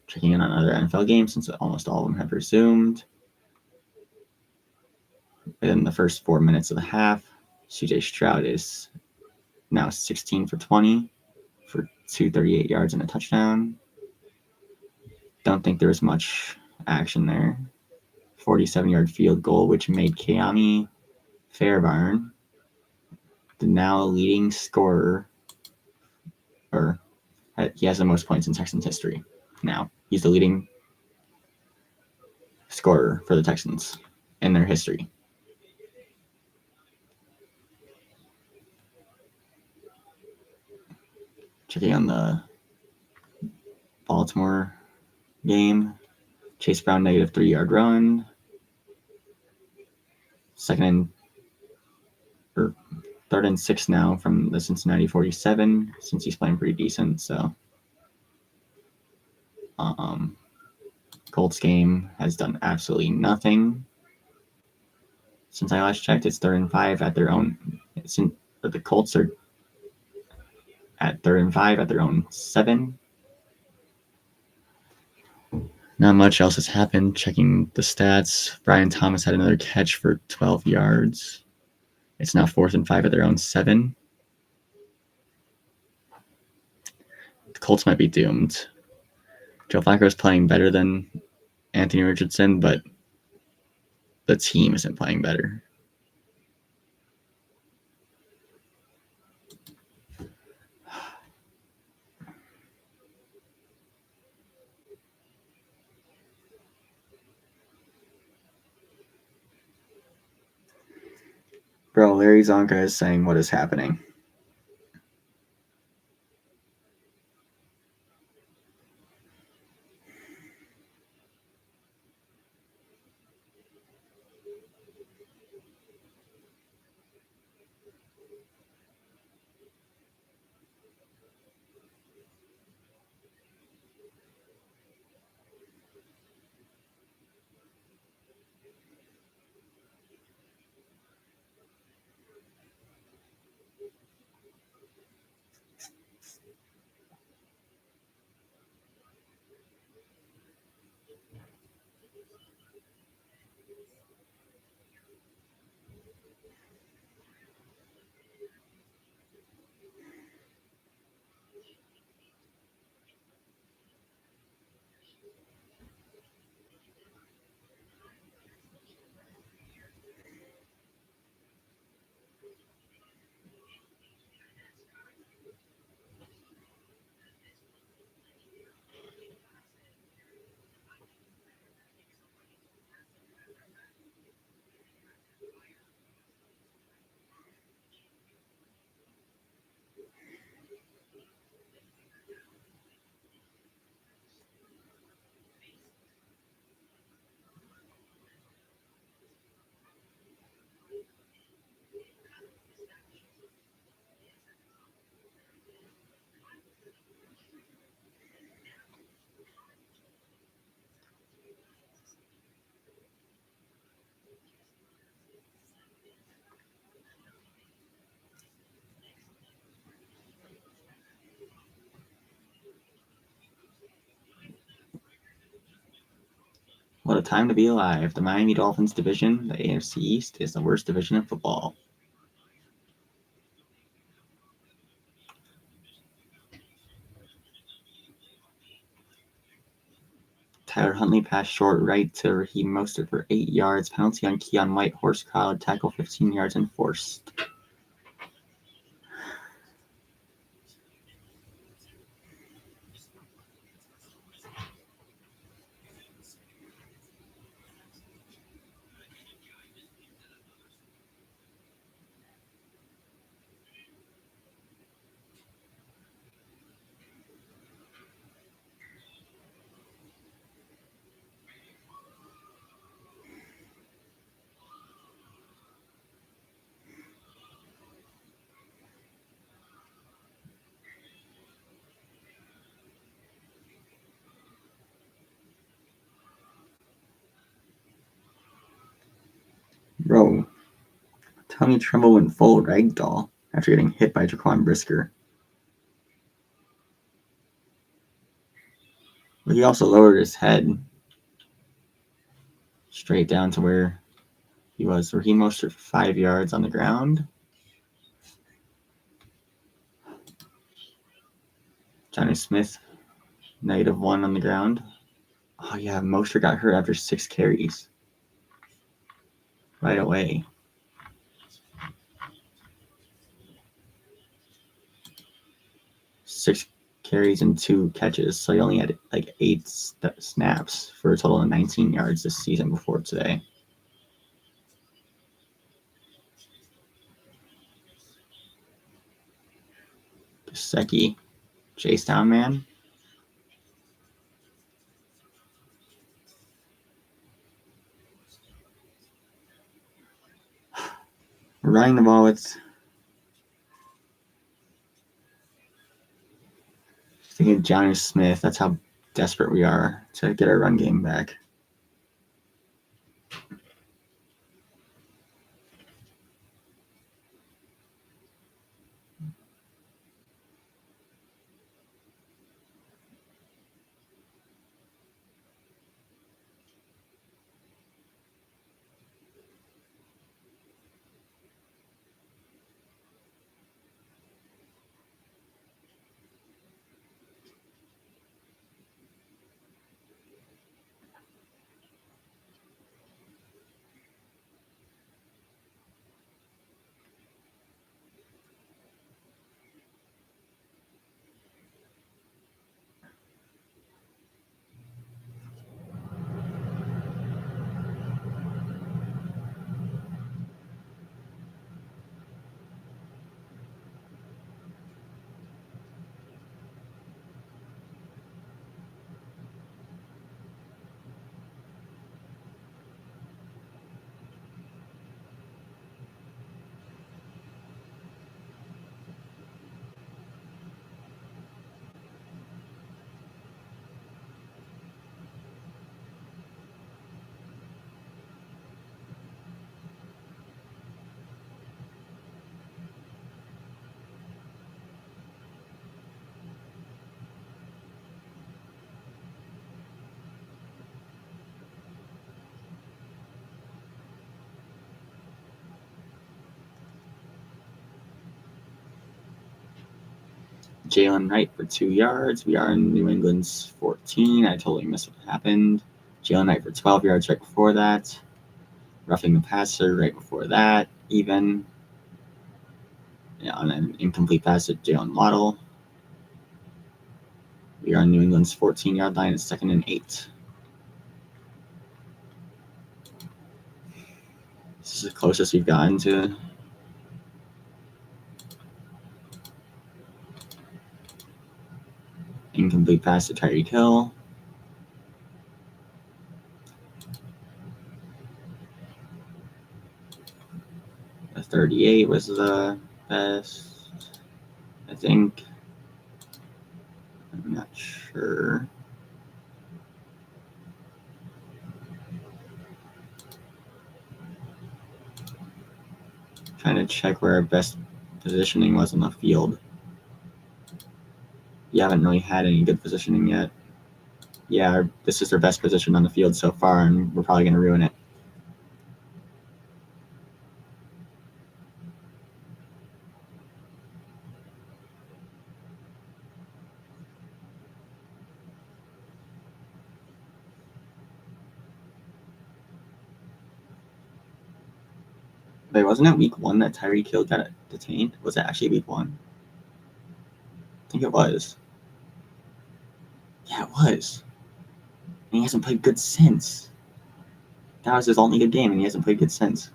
Checking in on other NFL games since almost all of them have resumed. Within the first 4 minutes of the half, CJ Stroud is now 16 for 20 for 238 yards and a touchdown. Don't think there was much action there. 47-yard field goal, which made Keami Fairbairn the now leading scorer, or he has the most points in Texans history. Now he's the leading scorer for the Texans in their history. Checking on the Baltimore game. Chase Brown negative 3-yard run. 3rd and 6 now from the Cincinnati 47, since he's playing pretty decent. So, Colts game has done absolutely nothing. Since I last checked, it's 3rd and 5 at their own. The Colts are at 3rd and 5 at their own 7. Not much else has happened. Checking the stats, Brian Thomas had another catch for 12 yards. It's now 4th and 5 at their own 7. The Colts might be doomed. Joe Flacco is playing better than Anthony Richardson, but the team isn't playing better. Bro, Larry Zonka is saying what is happening. What a time to be alive. The Miami Dolphins division, the AFC East, is the worst division in football. Tyler Huntley passed short right to Raheem Mostert for 8 yards. Penalty on Keon White. Horse crowd. Tackle 15 yards and forced. Bro, Tommy Tremble went full ragdoll after getting hit by Jaquan Brisker. But he also lowered his head straight down to where he was. Raheem Mostert for 5 yards on the ground. Johnny Smith, -1 on the ground. Oh yeah, Mostert got hurt after 6 carries. Right away. 6 carries and 2 catches, so he only had like 8 snaps for a total of 19 yards this season before today. Gesicki, chase down man. We're running the ball with Thinking Johnny Smith. That's how desperate we are to get our run game back. Jalen Knight for 2 yards. We are in New England's 14. I totally missed what happened. Jalen Knight for 12 yards right before that. Roughing the passer right before that. Even. Yeah, on an incomplete pass at Jalen Waddle. We are on New England's 14-yard line. It's 2nd and 8. This is the closest we've gotten to incomplete pass to Tyreek Hill. The 38 was the best, I think. I'm not sure. Trying to check where our best positioning was on the field. We haven't really had any good positioning yet. Yeah, this is our best position on the field so far, and we're probably going to ruin it. Wait, wasn't it week 1 that Tyreek Hill got detained? Was it actually week 1? I think it was. Yeah, it was. And he hasn't played good since. That was his only good game, and he hasn't played good since.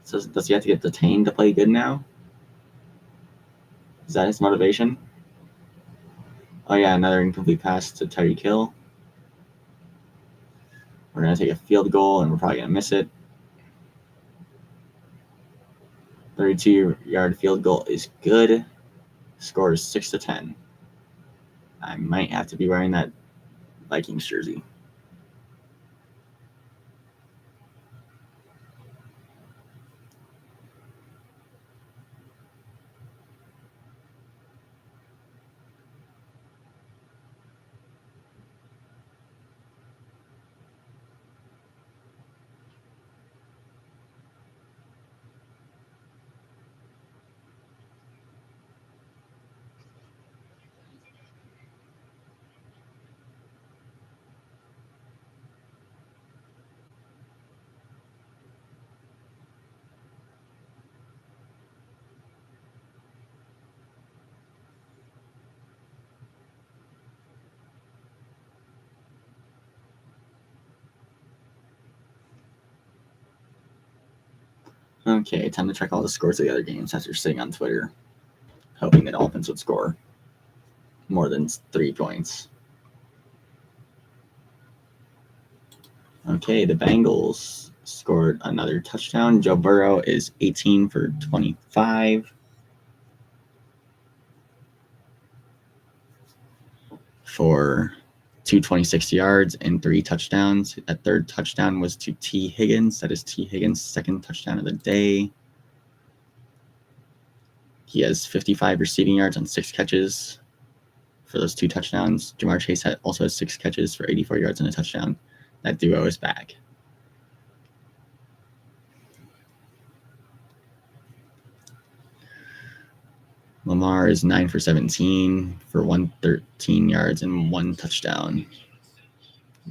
So does he have to get detained to play good now? Is that his motivation? Oh yeah, another incomplete pass to Tyreek Hill. We're going to take a field goal, and we're probably going to miss it. 32-yard field goal is good. Score is 6-10. I might have to be wearing that Vikings jersey. Okay, time to check all the scores of the other games after sitting on Twitter, hoping the Dolphins would score more than 3 points. Okay, the Bengals scored another touchdown. Joe Burrow is 18 for 25. for 226 yards and 3 touchdowns. That third touchdown was to T. Higgins. That is T. Higgins' second touchdown of the day. He has 55 receiving yards on 6 catches for those 2 touchdowns. Jamar Chase also has 6 catches for 84 yards and a touchdown. That duo is back. Lamar is 9 for 17 for 113 yards and 1 touchdown.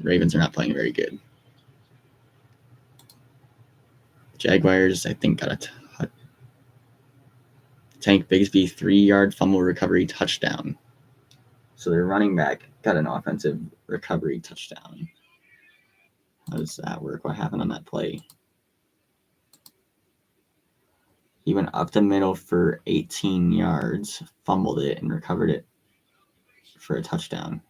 Ravens are not playing very good. Jaguars, I think, got a Tank Bigsby 3-yard fumble recovery touchdown. So their running back got an offensive recovery touchdown. How does that work? What happened on that play? He went up the middle for 18 yards, fumbled it, and recovered it for a touchdown.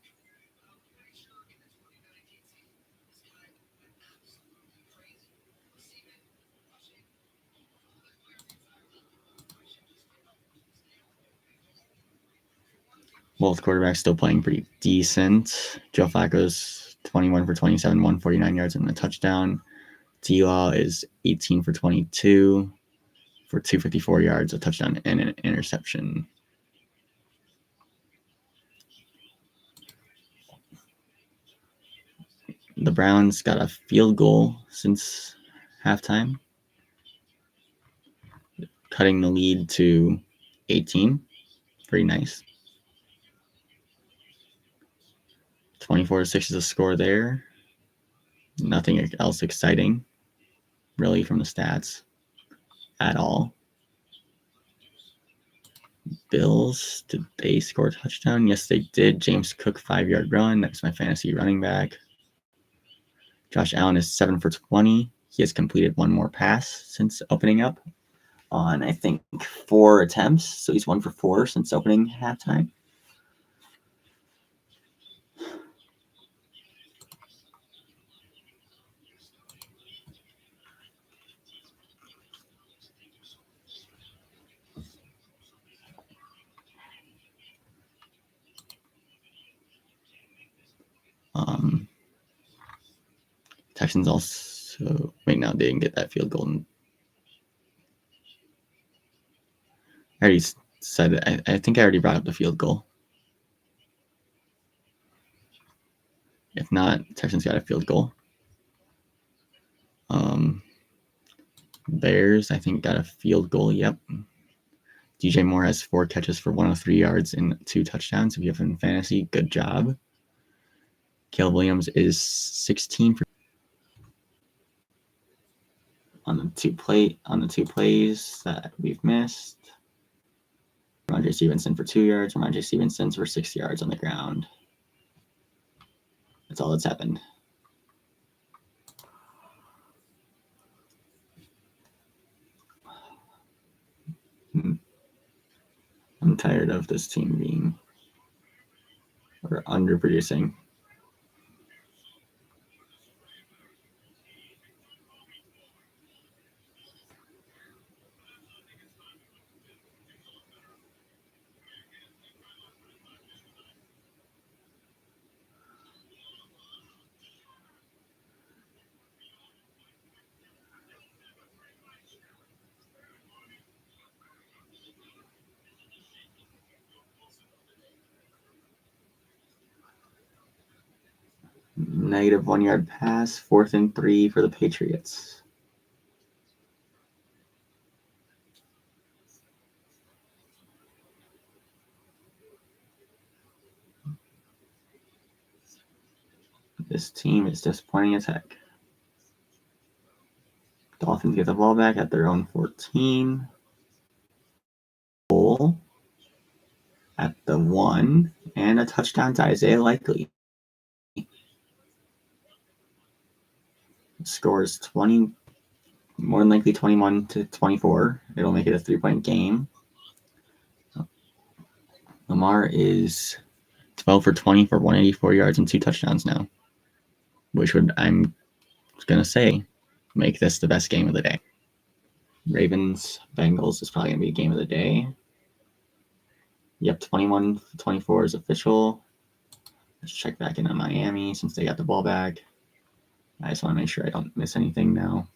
Both quarterbacks still playing pretty decent. Joe Flacco's 21 for 27, 149 yards and a touchdown. T-Law is 18 for 22 for 254 yards, a touchdown, and an interception. The Browns got a field goal since halftime, cutting the lead to 18. Pretty nice. 24-6 is a score there. Nothing else exciting, really, from the stats at all. Bills, did they score a touchdown? Yes, they did. James Cook, 5-yard run. That's my fantasy running back. Josh Allen is 7 for 20. He has completed 1 more pass since opening up on, I think, 4 attempts. So he's 1 for 4 since opening halftime. Texans also, wait, no, they didn't get that field goal. I already said it. I think I already brought up the field goal. If not, Texans got a field goal. Bears, I think, got a field goal. Yep. DJ Moore has 4 catches for 103 yards and 2 touchdowns. If you have him in fantasy, good job. Caleb Williams is 16 for on the two plays that we've missed. Ramondre Stevenson for 2 yards. Ramondre Stevenson for 6 yards on the ground. That's all that's happened. I'm tired of this team being or underproducing. Negative 1 yard pass, 4th and 3 for the Patriots. This team is disappointing as heck. Dolphins get the ball back at their own 14. Goal at the 1, and a touchdown to Isaiah Likely. Scores 20, more than likely 21-24. It'll make it a 3-point game. Lamar is 12 for 20 for 184 yards and 2 touchdowns now, which would, I'm going to say, make this the best game of the day. Ravens Bengals is probably going to be a game of the day. Yep, 21-24 is official. Let's check back in on Miami since they got the ball back. I just want to make sure I don't miss anything now.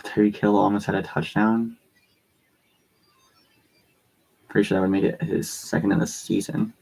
Tyreek Hill almost had a touchdown. Pretty sure that would make it his second of the season.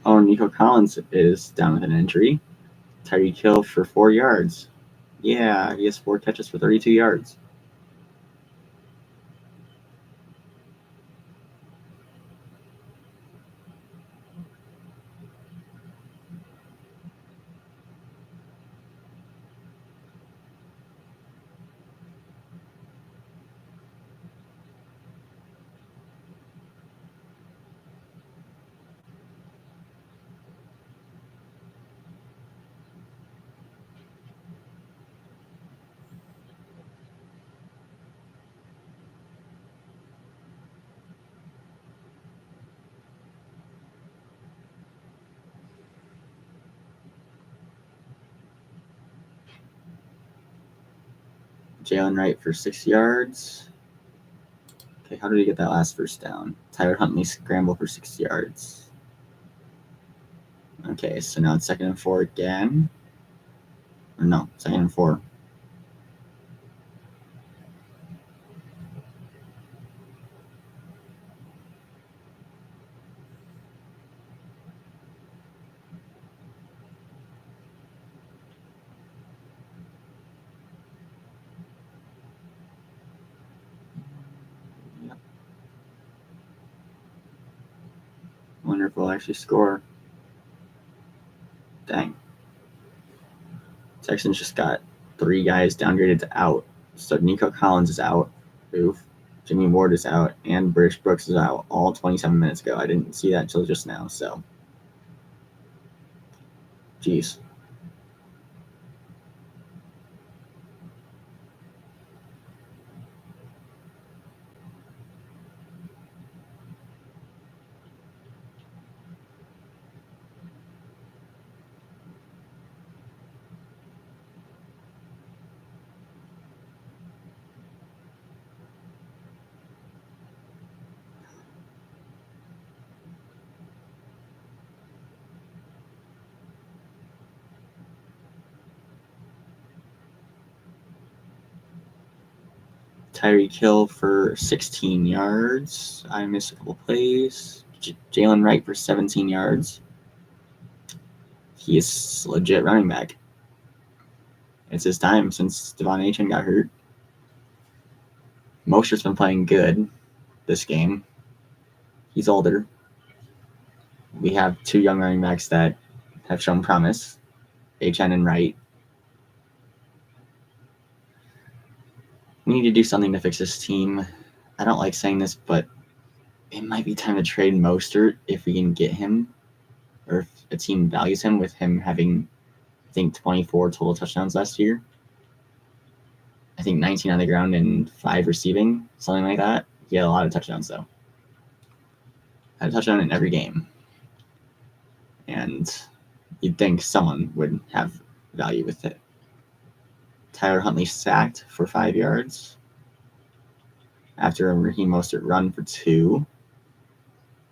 Oh, Nico Collins is down with an injury. Tyreek Hill for 4 yards. Yeah, he has 4 catches for 32 yards. Jalen Wright for 6 yards. Okay, how did he get that last first down? Tyler Huntley scramble for 6 yards. Okay, so now it's 2nd and 4 again. Or no, 2nd and 4. Yep. Wonder if we'll actually score. Dang. Texans just got 3 guys downgraded to out. So Nico Collins is out. Oof. Jimmy Ward is out. And British Brooks is out all 27 minutes ago. I didn't see that until just now, so. Jeez. Tyreek Hill for 16 yards. I missed a couple plays. Jalen Wright for 17 yards. He's legit running back. It's his time since Devon Achane got hurt. Mostert's been playing good this game. He's older. We have two young running backs that have shown promise, Achane and Wright. We need to do something to fix this team. I don't like saying this, but it might be time to trade Mostert if we can get him, or if a team values him with him having, I think, 24 total touchdowns last year. I think 19 on the ground and 5 receiving, something like that. He had a lot of touchdowns, though. Had a touchdown in every game. And you'd think someone would have value with it. Tyler Huntley sacked for 5 yards after a Raheem Mostert run for 2.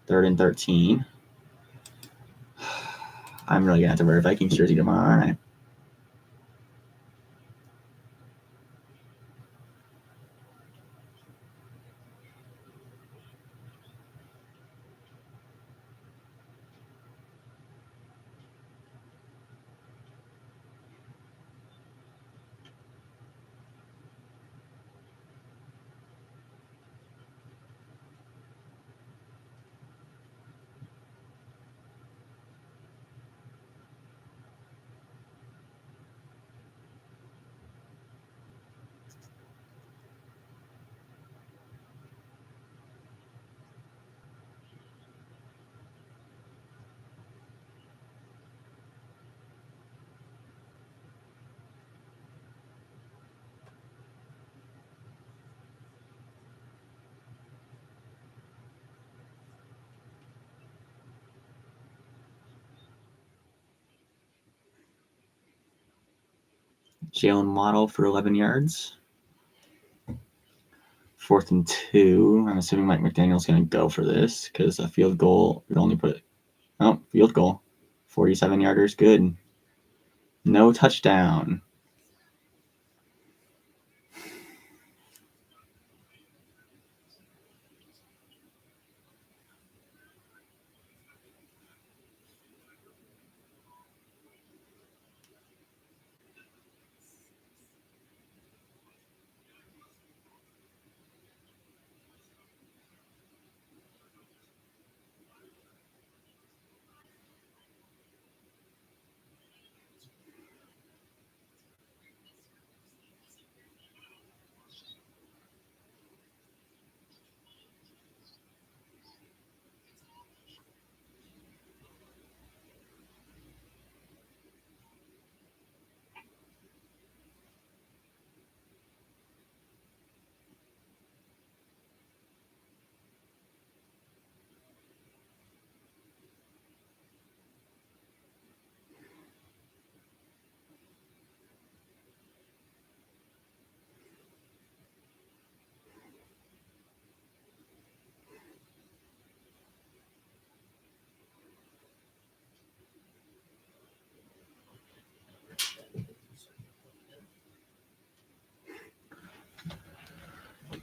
3rd and 13. I'm really going to have to wear a Vikings jersey tomorrow, aren't I? Jalen Waddle for 11 yards. 4th and 2. I'm assuming Mike McDaniel's going to go for this because a field goal would only put... Oh, field goal. 47-yarders, good. No touchdown.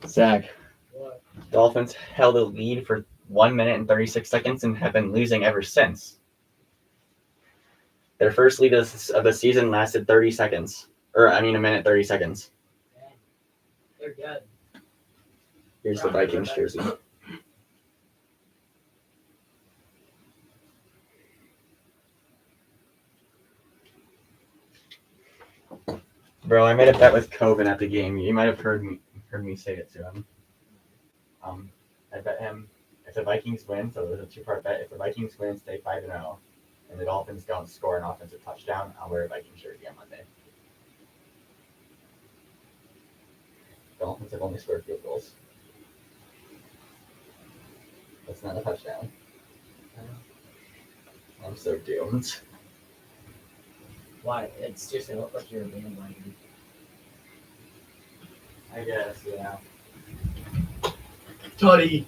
Zach, What? Dolphins held a lead for 1 minute and 36 seconds and have been losing ever since. Their first lead of the season lasted 30 seconds. A minute 30 seconds. They're good. Here's the Vikings jersey. Bro, I made a bet with Coven at the game. You might have heard me say it to him. I bet him if the Vikings win, so it was a 2-part bet. If the Vikings win, stay 5-0, and the Dolphins don't score an offensive touchdown, I'll wear a Vikings jersey on Monday. The Dolphins have only scored field goals. That's not a touchdown. I'm so doomed. Why? It's just, it looks like you're a bandwagon. I guess, yeah. Tutty!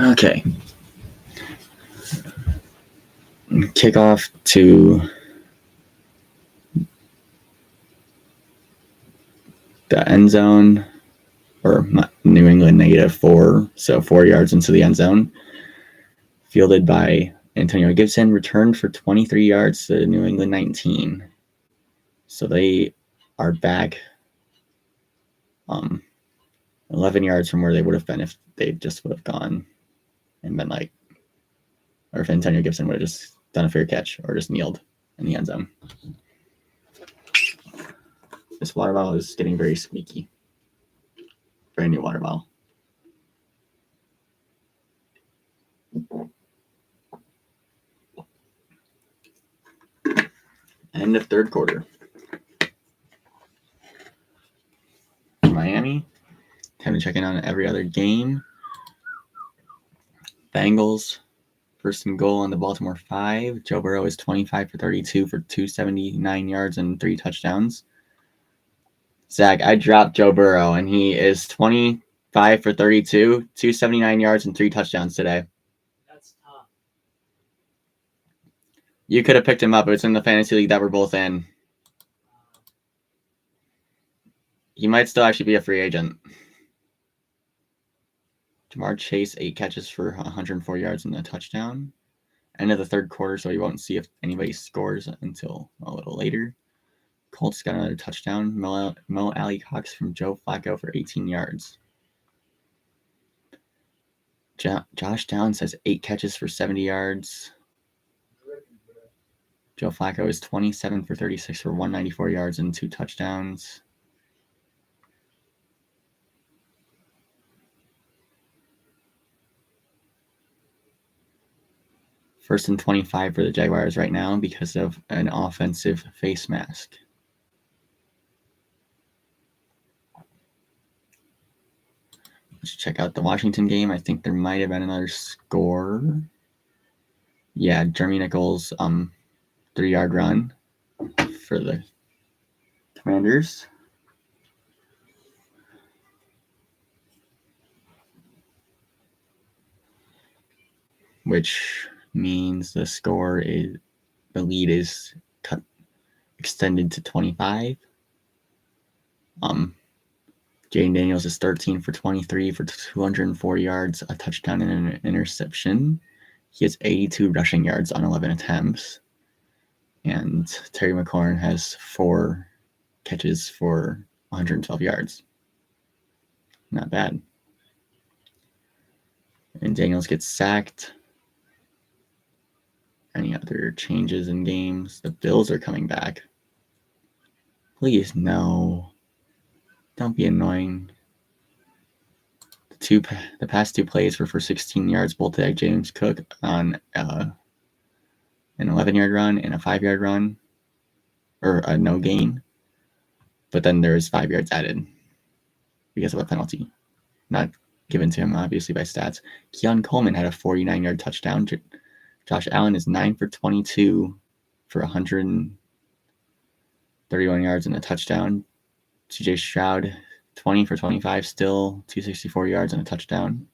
Okay. Kickoff to the end zone, or New England -4, so 4 yards into the end zone. Fielded by Antonio Gibson, returned for 23 yards to New England 19. So they are back 11 yards from where they would have been if they just would have gone and been like, or if Antonio Gibson would have just done a fair catch or just kneeled in the end zone. This water bottle is getting very squeaky. Brand new water bottle. End of third quarter. Miami. Time to check in on every other game. Bengals. First and goal on the Baltimore 5. Joe Burrow is 25 for 32 for 279 yards and 3 touchdowns. Zach, I dropped Joe Burrow, and he is 25 for 32, 279 yards and 3 touchdowns today. That's tough. You could have picked him up. It's in the fantasy league that we're both in. He might still actually be a free agent. Jamar Chase, 8 catches for 104 yards and a touchdown. End of the third quarter, so you won't see if anybody scores until a little later. Colts got another touchdown. Mo Alley Cox from Joe Flacco for 18 yards. Josh Downs has 8 catches for 70 yards. Joe Flacco is 27 for 36 for 194 yards and 2 touchdowns. First and 25 for the Jaguars right now because of an offensive face mask. Let's check out the Washington game. I think there might have been another score. Yeah, Jeremy Nichols, 3-yard run for the Commanders. Which means the lead is extended to 25. Jaden Daniels is 13 for 23 for 204 yards, a touchdown and an interception. He has 82 rushing yards on 11 attempts. And Terry McLaurin has 4 catches for 112 yards. Not bad. And Daniels gets sacked. Any other changes in games? The Bills are coming back. Please, no. Don't be annoying. The past 2 plays were for 16 yards, both to James Cook on an 11-yard run and a 5-yard run, or a no gain. But then there's 5 yards added because of a penalty, not given to him, obviously, by stats. Keon Coleman had a 49-yard touchdown. Josh Allen is 9 for 22 for 131 yards and a touchdown. CJ Stroud, 20 for 25 still, 264 yards and a touchdown.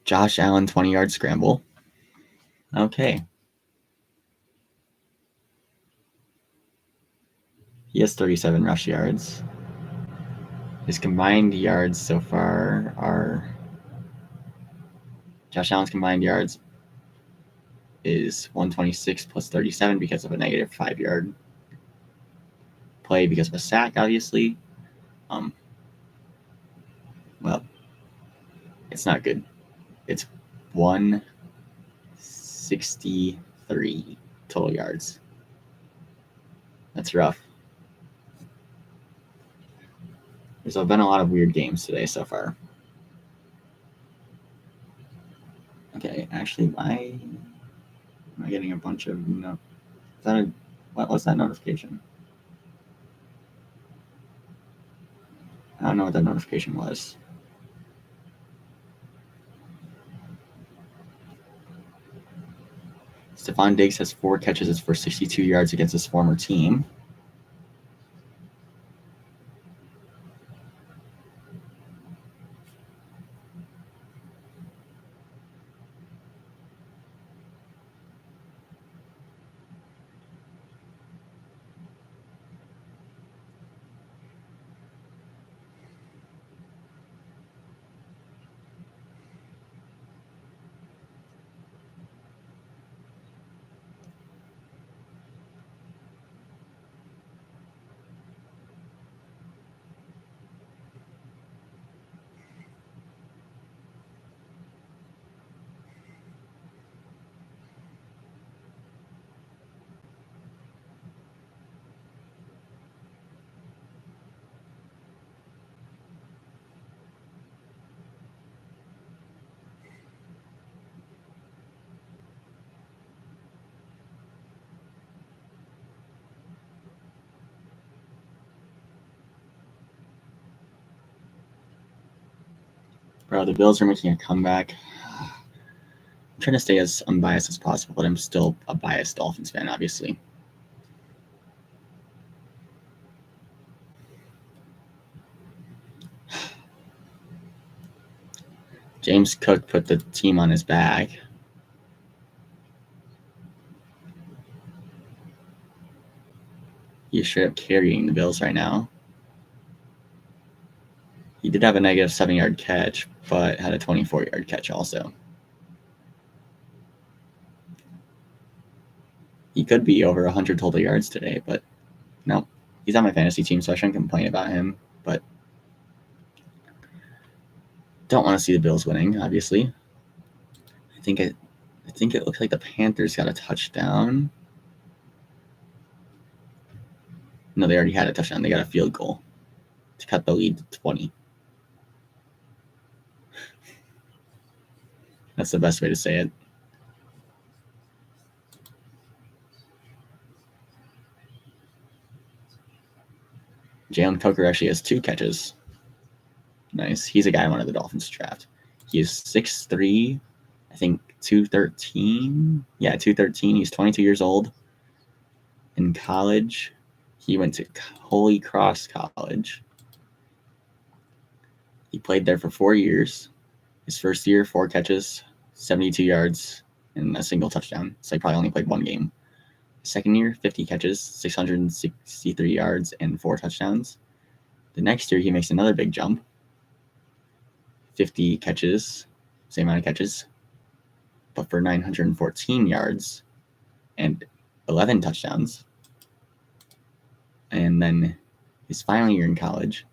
Josh Allen, 20-yard scramble. Okay. He has 37 rush yards. His combined yards so far are... Josh Allen's combined yards is 126 plus 37 because of a negative 5-yard play because of a sack, obviously. Well, it's not good. It's 163 total yards. That's rough. There's been a lot of weird games today so far. Okay, actually, why am I getting a bunch of what's that notification? I don't know what that notification was. Stephon Diggs has 4 catches for 62 yards against his former team. Bro, the Bills are making a comeback. I'm trying to stay as unbiased as possible, but I'm still a biased Dolphins fan, obviously. James Cook put the team on his back. He's straight up carrying the Bills right now. He did have a negative 7-yard catch, but had a 24-yard catch also. He could be over 100 total yards today, but no. He's on my fantasy team, so I shouldn't complain about him. But don't want to see the Bills winning, obviously. I think it looks like the Panthers got a touchdown. No, they already had a touchdown. They got a field goal to cut the lead to 20. That's the best way to say it. Jalen Coker actually has 2 catches. Nice. He's a guy I wanted the Dolphins to draft. He is 6'3", I think 213. Yeah, 213. He's 22 years old. In college, he went to Holy Cross College. He played there for 4 years. His first year, 4 catches, 72 yards, and a single touchdown. So he probably only played 1 game. Second year, 50 catches, 663 yards, and 4 touchdowns. The next year, he makes another big jump. 50 catches, same amount of catches, but for 914 yards and 11 touchdowns. And then his final year in college,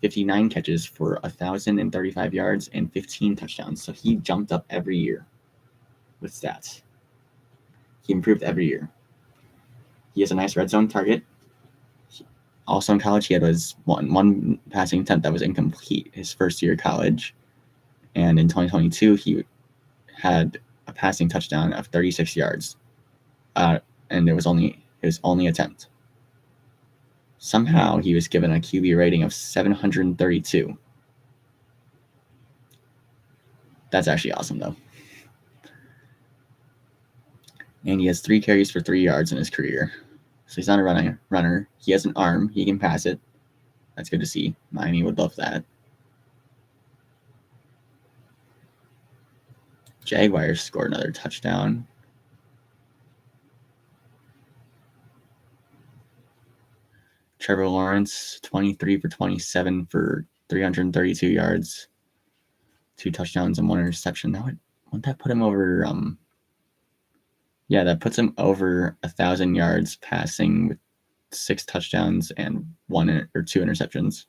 59 catches for 1,035 yards and 15 touchdowns. So he jumped up every year with stats. He improved every year. He has a nice red zone target. Also in college, he had his one passing attempt that was incomplete his first year of college. And in 2022, he had a passing touchdown of 36 yards. And it was only his only attempt. Somehow, he was given a QB rating of 732. That's actually awesome, though. And he has 3 carries for 3 yards in his career. So he's not a runner. He has an arm. He can pass it. That's good to see. Miami would love that. Jaguars scored another touchdown. Trevor Lawrence, 23 for 27 for 332 yards, 2 touchdowns and 1 interception. Wouldn't that put him over? Yeah, that puts him over 1,000 yards passing with 6 touchdowns and 1 or 2 interceptions.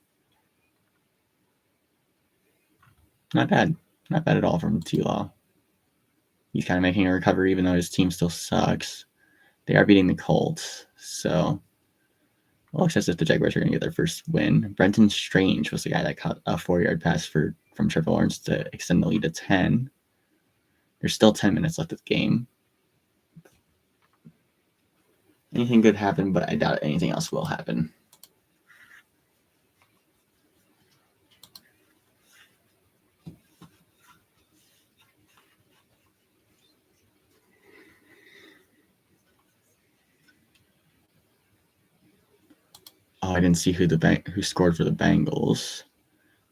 Not bad. Not bad at all from T-Law. He's kind of making a recovery even though his team still sucks. They are beating the Colts, so it looks as if the Jaguars are going to get their first win. Brenton Strange was the guy that caught a 4-yard pass from Trevor Lawrence to extend the lead to 10. There's still 10 minutes left of the game. Anything could happen, but I doubt anything else will happen. Oh, I didn't see who scored for the Bengals.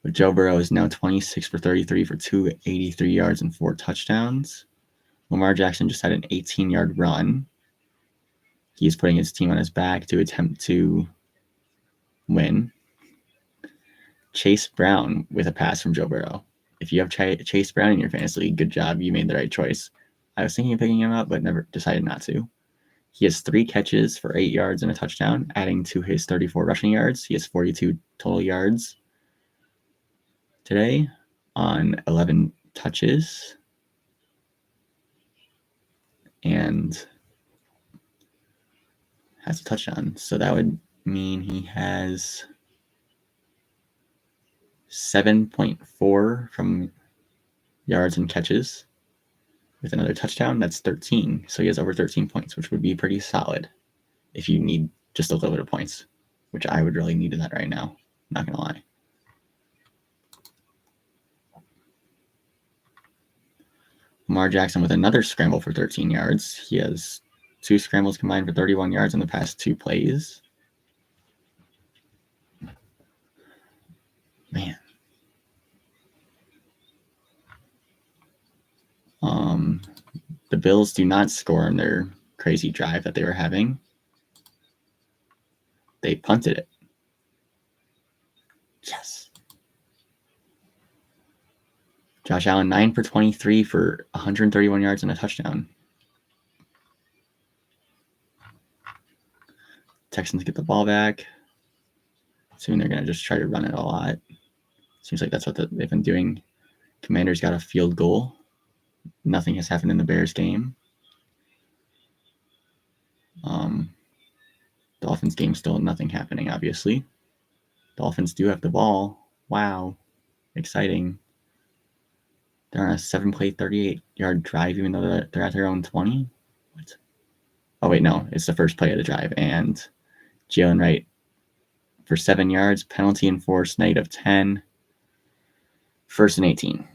But Joe Burrow is now 26 for 33 for 283 yards and 4 touchdowns. Lamar Jackson just had an 18-yard run. He's putting his team on his back to attempt to win. Chase Brown with a pass from Joe Burrow. If you have Chase Brown in your fantasy league, good job. You made the right choice. I was thinking of picking him up, but never decided not to. He has 3 catches for 8 yards and a touchdown, adding to his 34 rushing yards. He has 42 total yards today on 11 touches. And has a touchdown. So that would mean he has 7.4 from yards and catches. With another touchdown, that's 13. So he has over 13 points, which would be pretty solid if you need just a little bit of points, which I would really need that right now. Not going to lie. Lamar Jackson with another scramble for 13 yards. He has 2 scrambles combined for 31 yards in the past 2 plays. Man. The Bills do not score in their crazy drive that they were having. They punted it. Yes. Josh Allen, 9 for 23 for 131 yards and a touchdown. Texans get the ball back. Soon they're going to just try to run it a lot. Seems like that's what they've been doing. Commanders got a field goal. Nothing has happened in the Bears game. Dolphins game, still nothing happening, obviously. Dolphins do have the ball. Wow. Exciting. They're on a 7-play, 38-yard drive, even though they're at their own 20. What? Oh, wait, no. It's the first play of the drive. And Jalen Wright for 7 yards, penalty enforced, negative 10. 1st and 18.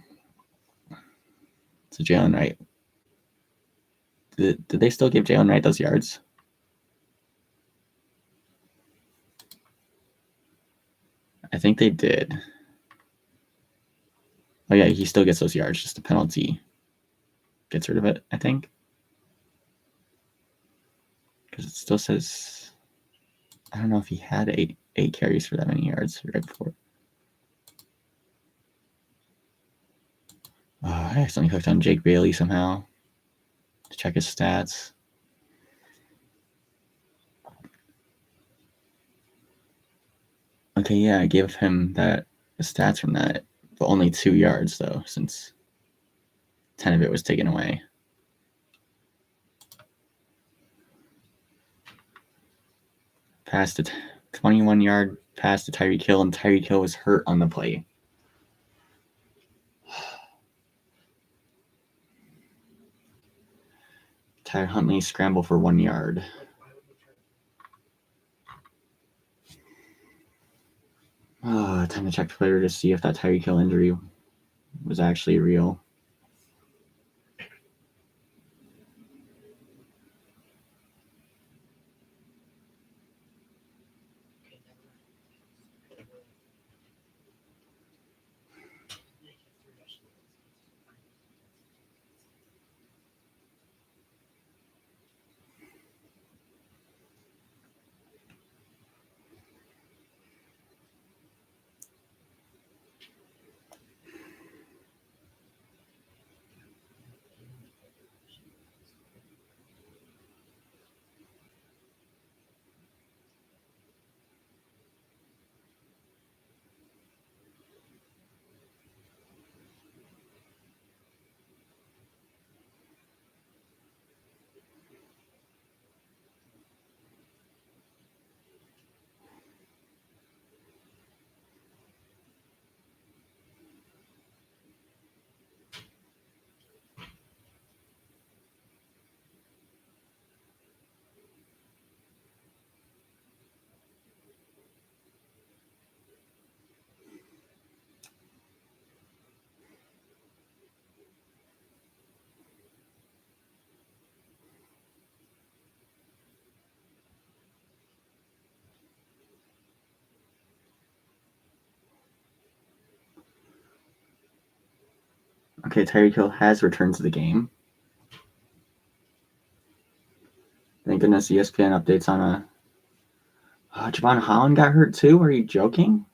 So Jalen Wright. Did they still give Jalen Wright those yards? I think they did. Oh, yeah, he still gets those yards. Just a penalty gets rid of it, I think. Because it still says... I don't know if he had eight carries for that many yards right before. I accidentally clicked on Jake Bailey somehow to check his stats. Okay, yeah, I gave him the stats from that, but only 2 yards, though, since 10 of it was taken away. Passed a 21-yard pass to Tyreek Hill, and Tyreek Hill was hurt on the play. Tyler Huntley scrambled for 1 yard. Time to check Twitter to see if that Tyreek Hill injury was actually real. Okay, Tyreek Hill has returned to the game. Thank goodness ESPN updates on a... Javon Holland got hurt too? Are you joking?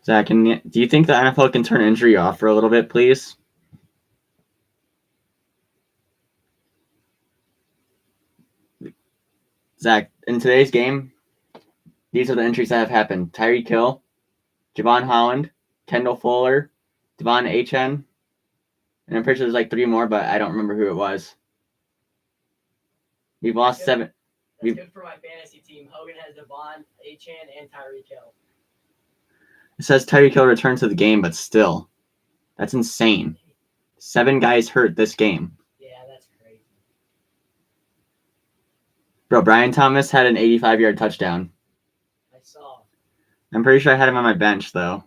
Zach, do you think the NFL can turn injury off for a little bit, please? Zach, in today's game, these are the injuries that have happened. Tyreek Hill, Javon Holland, Kendall Fuller, Devon Achane, and I'm pretty sure there's like 3 more, but I don't remember who it was. We've lost Good. 7. That's We- good for my fantasy team. Hogan has Devon, Achan, and Tyreek Hill. It says Tyreek Hill returned to the game, but still. That's insane. 7 guys hurt this game. Yeah, that's crazy. Bro, Brian Thomas had an 85-yard touchdown. I saw. I'm pretty sure I had him on my bench, though.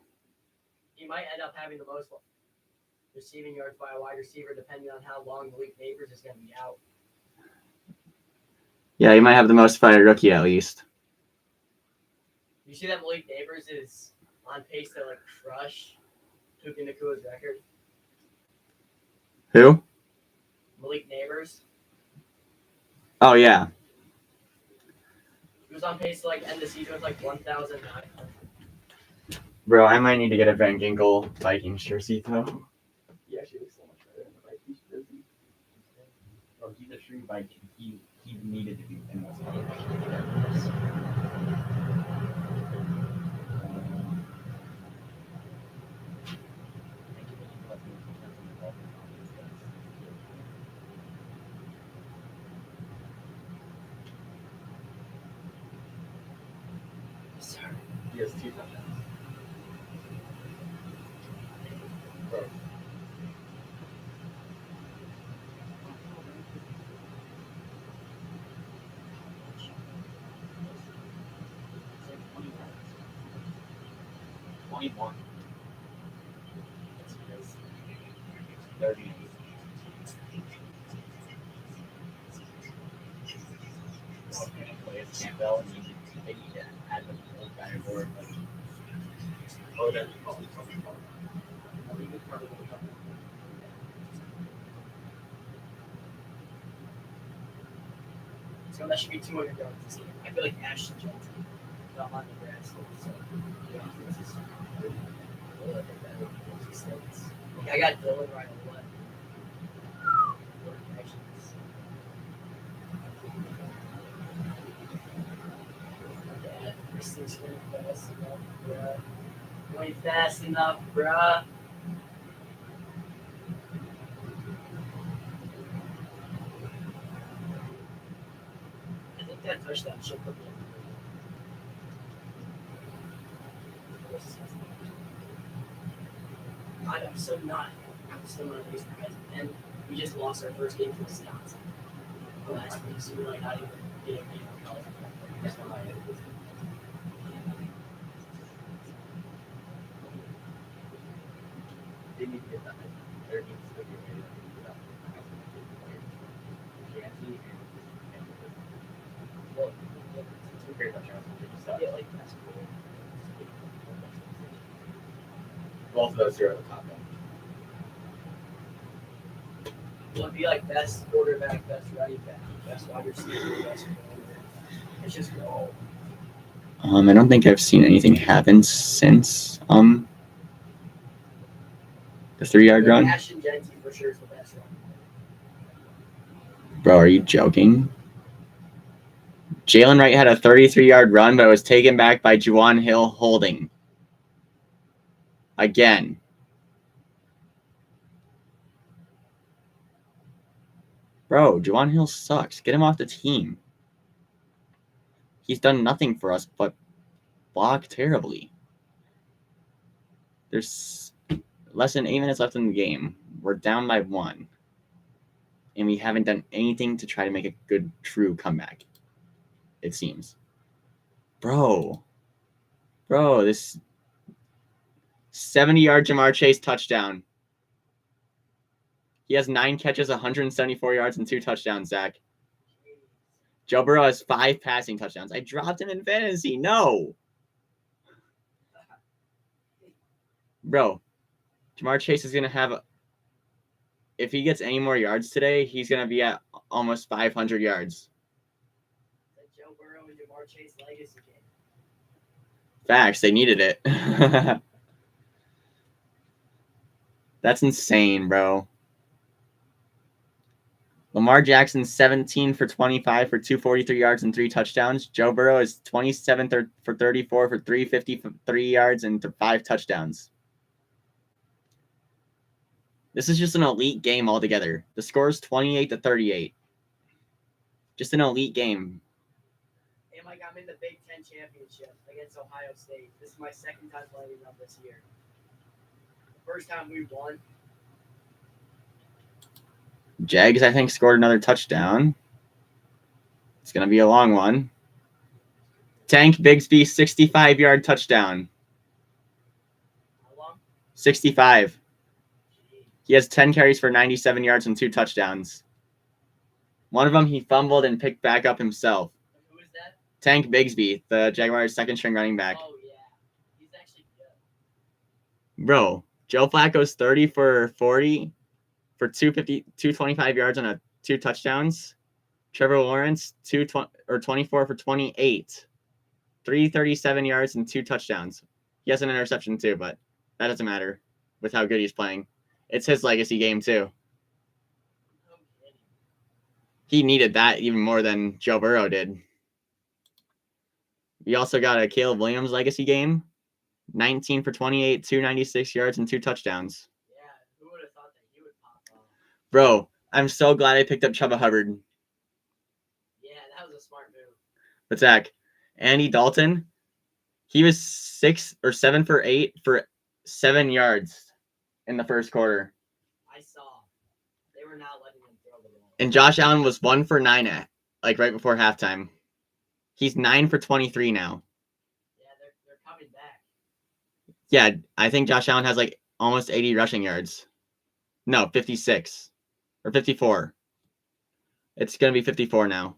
He might end up having the most receiving yards by a wide receiver, depending on how long Malik Neighbors is going to be out. Yeah, he might have the most by a rookie, at least. You see that Malik Neighbors is on pace to like crush Puka Nakua's record? Who? Malik Neighbors. Oh, yeah. He was on pace to like end the season with like 1,009. Bro, I might need to get a Van Ginkel Vikings jersey, though. He actually looks so much better in the Vikings jersey. Bro, he's a true Viking. He needed to be in this. He has 2 touchdowns. Bro. It's like 20 yards. 21. That's crazy. 30. Campbell and they need to add the old guy aboard. Oh, that's probably something. I think it's part of the company. So that should be 200 yards this game. I feel like Ashton Johnson. I'm on the grass. So, yeah, this is really like I got Dylan right on what? Yeah, this thing's going fast enough, bruh. Going fast enough, bruh. I think that touchdown should put me in. I'm still not be surprised. And we just lost our first game to Wisconsin last week, so we're like not even getting a game of college. That's why They need to get that. Their team's still getting ready to get up. Yancey and well, two great touchdowns. I get like that's cool. Both of those are at the top end. Would be like best quarterback, best running back, best wide receiver, best corner. It's just go. I don't think I've seen anything happen since the 3-yard run. Ashton Jensen for sure is the best one. Bro, are you joking? Jalen Wright had a 33-yard run, but it was taken back by Juwan Hill holding. Again. Bro, Juwan Hill sucks. Get him off the team. He's done nothing for us but block terribly. There's less than 8 minutes left in the game. We're down by 1. And we haven't done anything to try to make a good, true comeback. It seems. Bro, this 70-yard Jamar Chase touchdown. He has 9 catches, 174 yards, and 2 touchdowns, Zach. Joe Burrow has 5 passing touchdowns. I dropped him in fantasy. No. Bro, Jamar Chase is going to have... If he gets any more yards today, he's going to be at almost 500 yards. The Joe Burrow and Jamar Chase legacy game. Facts. They needed it. That's insane, bro. Lamar Jackson, 17 for 25 for 243 yards and 3 touchdowns. Joe Burrow is 27 for 34 for 353 yards and 5 touchdowns. This is just an elite game altogether. The score is 28-38. Just an elite game. Hey, Mike, I'm in the Big Ten championship against Ohio State. This is my second time playing them this year. The first time we won. Jags, I think, scored another touchdown. It's going to be a long one. Tank Bigsby, 65-yard touchdown. How long? 65. Gee. He has 10 carries for 97 yards and 2 touchdowns. One of them he fumbled and picked back up himself. Who is that? Tank Bigsby, the Jaguars' second-string running back. Oh, yeah. He's actually good. Bro, Joe Flacco's 30 for 40 for 225 yards on 2 touchdowns. Trevor Lawrence, 24 for 28. 337 yards and 2 touchdowns. He has an interception too, but that doesn't matter with how good he's playing. It's his legacy game too. He needed that even more than Joe Burrow did. We also got a Caleb Williams legacy game. 19 for 28, 296 yards and 2 touchdowns. Yeah, who would have thought that he would pop off? Bro, I'm so glad I picked up Chuba Hubbard. Yeah, that was a smart move. But Zach, Andy Dalton, he was 6 or 7 for 8 for 7 yards in the first quarter. I saw. They were not letting him throw the ball. And Josh Allen was 1 for 9 right before halftime. He's 9 for 23 now. Yeah, they're coming back. Yeah, I think Josh Allen has like almost 80 rushing yards. No, 56 or 54. It's going to be 54 now.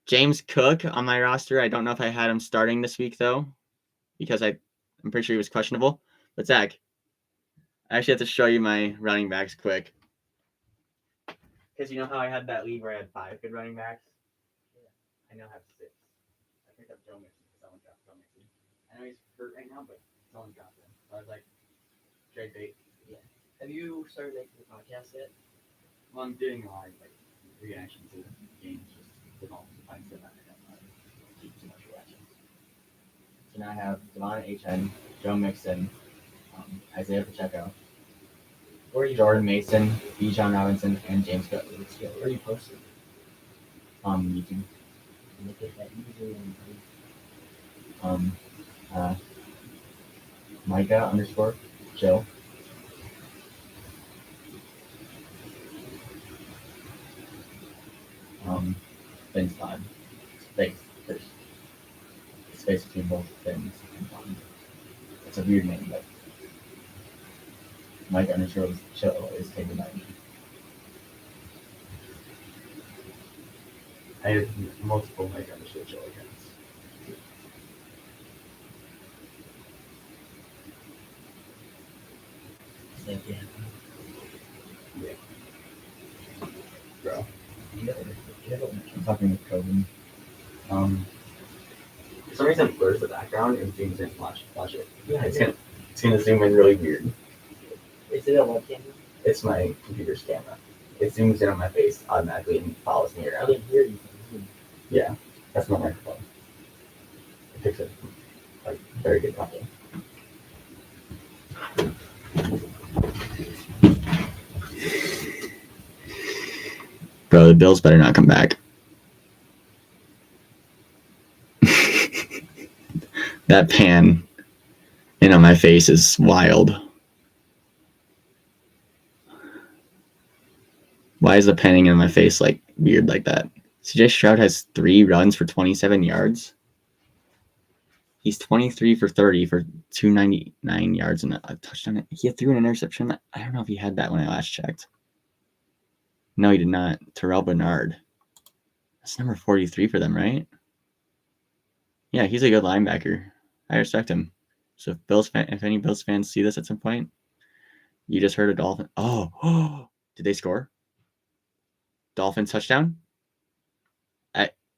James Cook on my roster. I don't know if I had him starting this week, though, because I'm pretty sure he was questionable. But, Zach, I actually have to show you my running backs quick. Because you know how I had that league where I had 5 good running backs? Yeah. I now have 6. I picked up Joe Mixon because someone dropped Joe Mixon. I know he's hurt right now, but someone dropped him. So I was like, trade bait. Have you started making the podcast yet? Well, I'm doing a lot of reactions to games, just with all the fights that I don't keep too much reactions. So now I have Devon H.N., Joe Mixon, Isaiah Pacheco, Jordan Mason, Bijan Robinson, and James Cook. Where are you posted? YouTube. Look at that user Micah_Joe. Finn's Todd. Space first. Space between both Finns and Todd. It's a weird name, but Micah_Joe is taken by me. I have multiple Micah_Joe accounts. Yeah. Bro. I'm talking with Coben. For some reason it blurs the background and zooms in. Watch it. Yeah, It's gonna zoom in really weird. Is it a webcam? It's my computer's camera. It zooms in on my face automatically and follows me I around. didn't hear you. Yeah, that's my microphone. It picks up like very good content. Bro, the Bills better not come back. That pan in on my face is wild. Why is the panning in my face like weird like that? CJ Stroud has 3 runs for 27 yards. He's 23 for 30 for 299 yards and a touchdown. He threw an interception. I don't know if he had that when I last checked. No, he did not. Terrell Bernard. That's number 43 for them, right? Yeah, he's a good linebacker. I respect him. So if any Bills fans see this at some point, you just heard a Dolphin. Oh, did they score? Dolphins touchdown?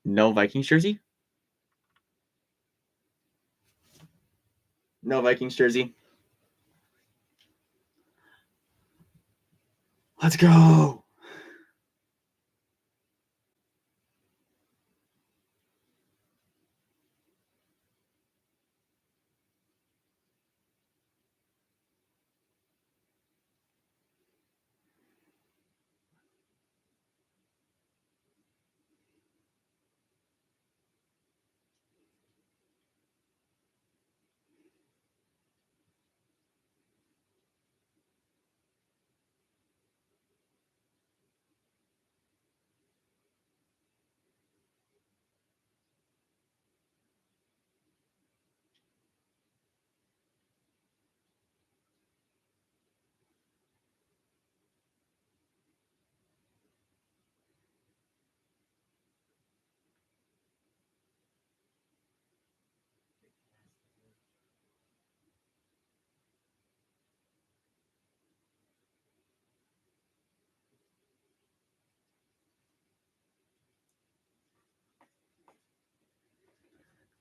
No Vikings jersey? No Vikings jersey. Let's go.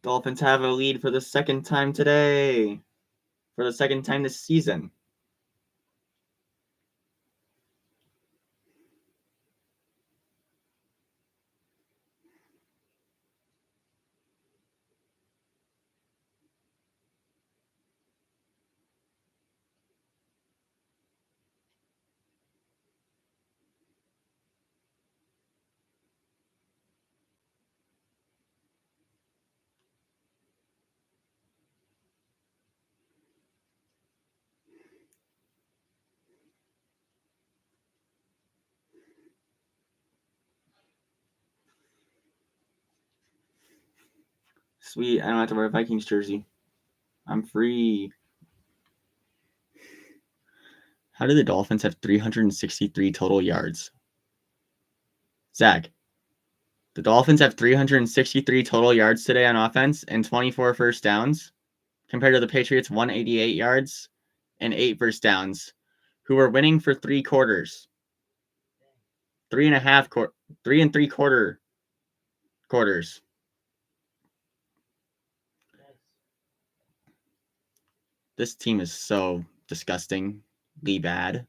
Dolphins have a lead for the second time today. For the second time this season. Sweet, I don't have to wear a Vikings jersey. I'm free. How did the Dolphins have 363 total yards? Zach, the Dolphins have 363 total yards today on offense and 24 first downs, compared to the Patriots' 188 yards and 8 first downs, who were winning for 3 quarters. 3 and 3/4 quarters. This team is so disgustingly bad.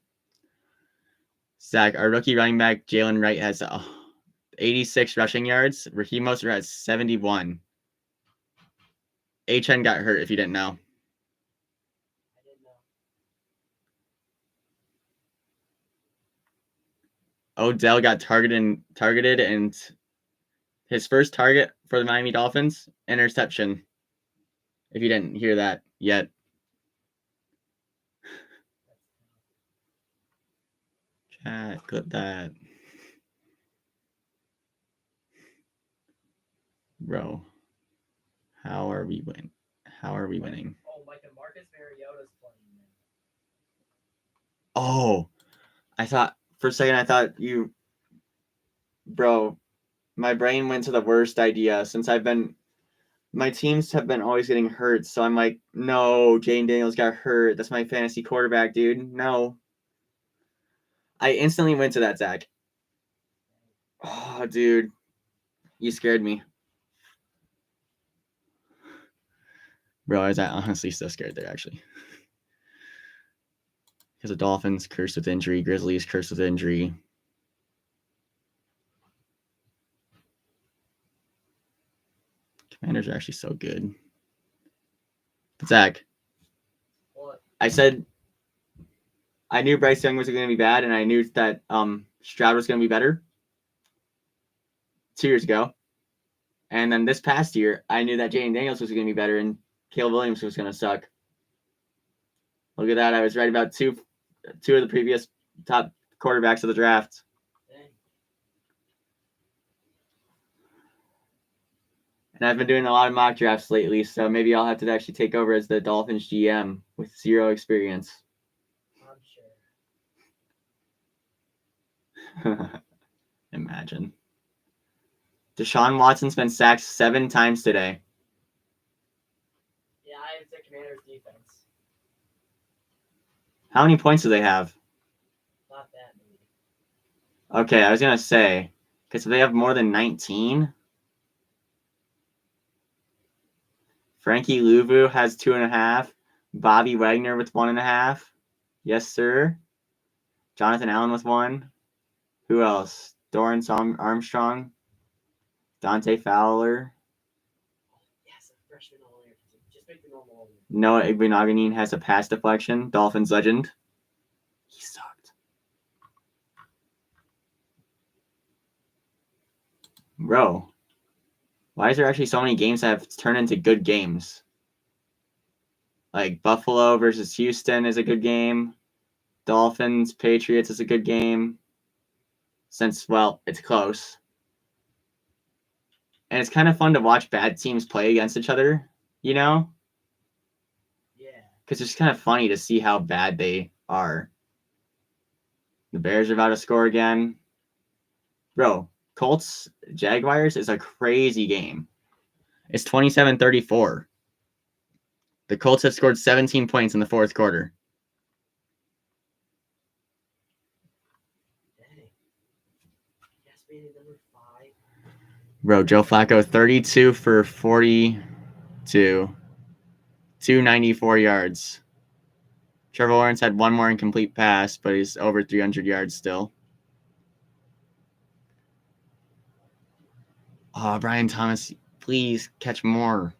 Zach, our rookie running back Jalen Wright has 86 rushing yards. Raheem Mostert has 71. HN got hurt, if you didn't know. I didn't know. Odell got targeted, and his first target for the Miami Dolphins, interception. If you didn't hear that yet. Chat, clip that. Bro, how are we winning? Oh, Mike and Marcus Mariota's playing. Oh, for a second, bro, my brain went to the worst idea since my teams have been always getting hurt. So I'm like, no, Jane Daniels got hurt. That's my fantasy quarterback, dude. No. I instantly went to that, Zach. Oh, dude. You scared me. Bro, I was honestly so scared there, actually. Because the Dolphins cursed with injury, Grizzlies cursed with injury. Commanders are actually so good. But Zach, What? I said I knew Bryce Young was going to be bad, and I knew that Stroud was going to be better 2 years ago. And then this past year, I knew that Jane Daniels was going to be better, and Caleb Williams was going to suck. Look at that. I was right about two of the previous top quarterbacks of the draft. Dang. And I've been doing a lot of mock drafts lately, so maybe I'll have to actually take over as the Dolphins GM with 0 experience. I'm sure. Imagine. Deshaun Watson's been sacked 7 times today. Yeah, I have the Commanders defense. How many points do they have? Not that many. Okay, I was going to say, because if they have more than 19, Frankie Louvu has 2.5. Bobby Wagner with 1.5. Yes, sir. Jonathan Allen with 1. Who else? Dorrance Armstrong. Dante Fowler. Yes, a freshman all year. Just make the normal. Noah Igbinoghene has a pass deflection. Dolphins legend. He sucked. Bro, why is there actually so many games that have turned into good games? Like Buffalo versus Houston is a good game. Dolphins, Patriots is a good game. Since, well, it's close. And it's kind of fun to watch bad teams play against each other, you know? Yeah. Because it's kind of funny to see how bad they are. The Bears are about to score again. Bro, Colts, Jaguars is a crazy game. It's 27-34. The Colts have scored 17 points in the fourth quarter. Dang. Yes, maybe number 5. Bro, Joe Flacco, 32 for 40. to 294 yards. Trevor Lawrence had one more incomplete pass, but he's over 300 yards still. Oh, Brian Thomas, please catch more.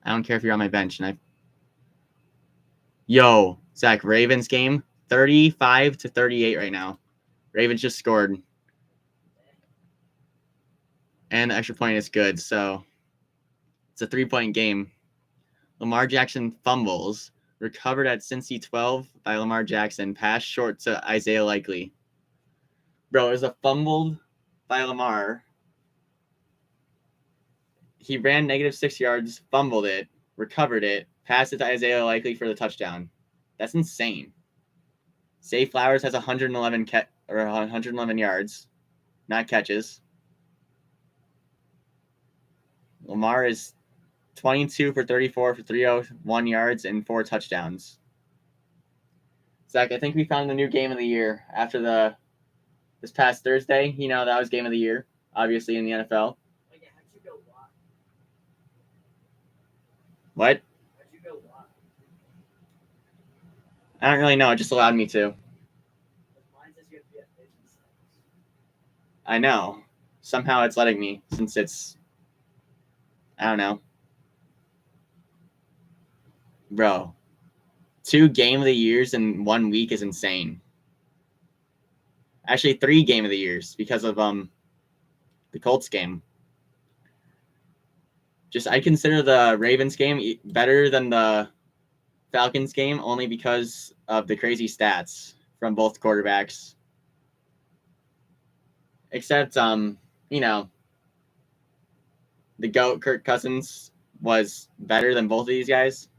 I don't care if you're on my bench. Yo, Zach, Ravens game, 35-38 right now. Ravens just scored. And the extra point is good, so it's a 3-point game. Lamar Jackson fumbles. Recovered at Cincy 12 by Lamar Jackson. Pass short to Isaiah Likely. Bro, it was a fumbled by Lamar. He ran -6 yards, fumbled it, recovered it, passed it to Isaiah Likely for the touchdown. That's insane. Zay Flowers has 111 yards, not catches. Lamar is 22 for 34 for 301 yards and 4 touchdowns. Zach, I think we found the new game of the year after this past Thursday. You know, that was game of the year, obviously, in the NFL. How'd you go walk? What? How'd you go walk? I don't really know. It just allowed me to. Mine says you have to be at 50 seconds. I know. Somehow it's letting me since it's, I don't know. Bro, 2 game of the years in 1 week is insane. Actually, 3 game of the years because of the Colts game. I consider the Ravens game better than the Falcons game only because of the crazy stats from both quarterbacks. Except, you know, the GOAT, Kirk Cousins, was better than both of these guys.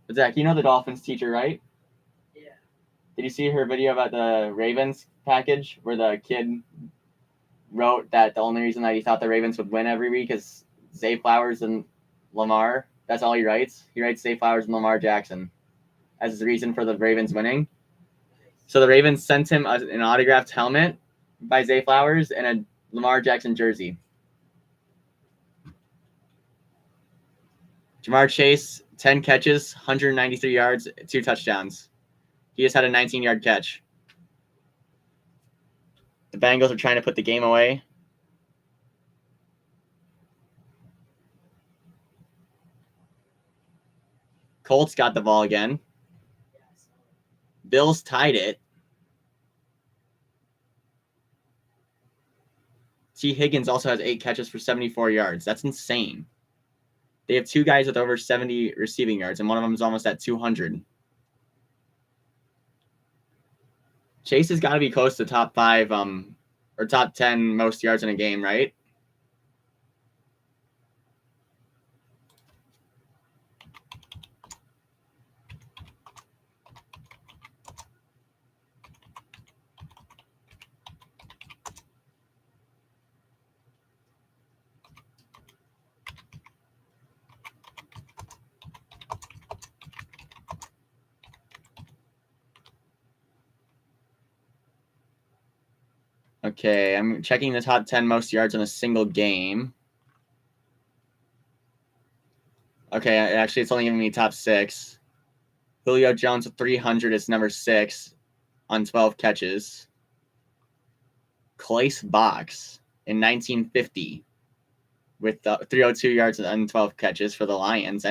But Zach, you know the Dolphins teacher, right? Yeah. Did you see her video about the Ravens package where the kid wrote that the only reason that he thought the Ravens would win every week is Zay Flowers and Lamar? That's all he writes. He writes Zay Flowers and Lamar Jackson as his reason for the Ravens winning. So the Ravens sent him an autographed helmet by Zay Flowers and a Lamar Jackson jersey. Jamar Chase, 10 catches, 193 yards, 2 touchdowns. He just had a 19-yard catch. The Bengals are trying to put the game away. Colts got the ball again. Bills tied it. T. Higgins also has 8 catches for 74 yards. That's insane. They have 2 guys with over 70 receiving yards, and one of them is almost at 200. Chase has got to be close to top 5 or top 10 most yards in a game, right? Okay, I'm checking the top 10 most yards in a single game. Okay, actually, it's only giving me top 6. Julio Jones with 300 is number 6 on 12 catches. Clace Box in 1950 with 302 yards and 12 catches for the Lions.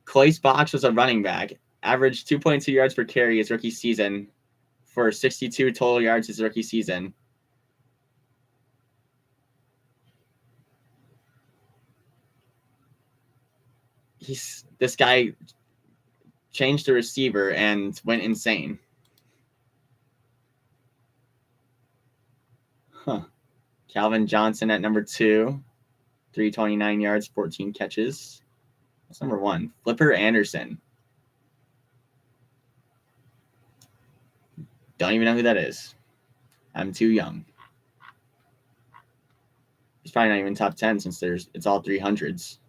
Clace Box was a running back. Averaged 2.2 yards per carry his rookie season for 62 total yards his rookie season. This guy changed the receiver and went insane. Huh. Calvin Johnson at number 2, 329 yards, 14 catches. That's number 1. Flipper Anderson. Don't even know who that is. I'm too young. He's probably not even top 10 since it's all 300s.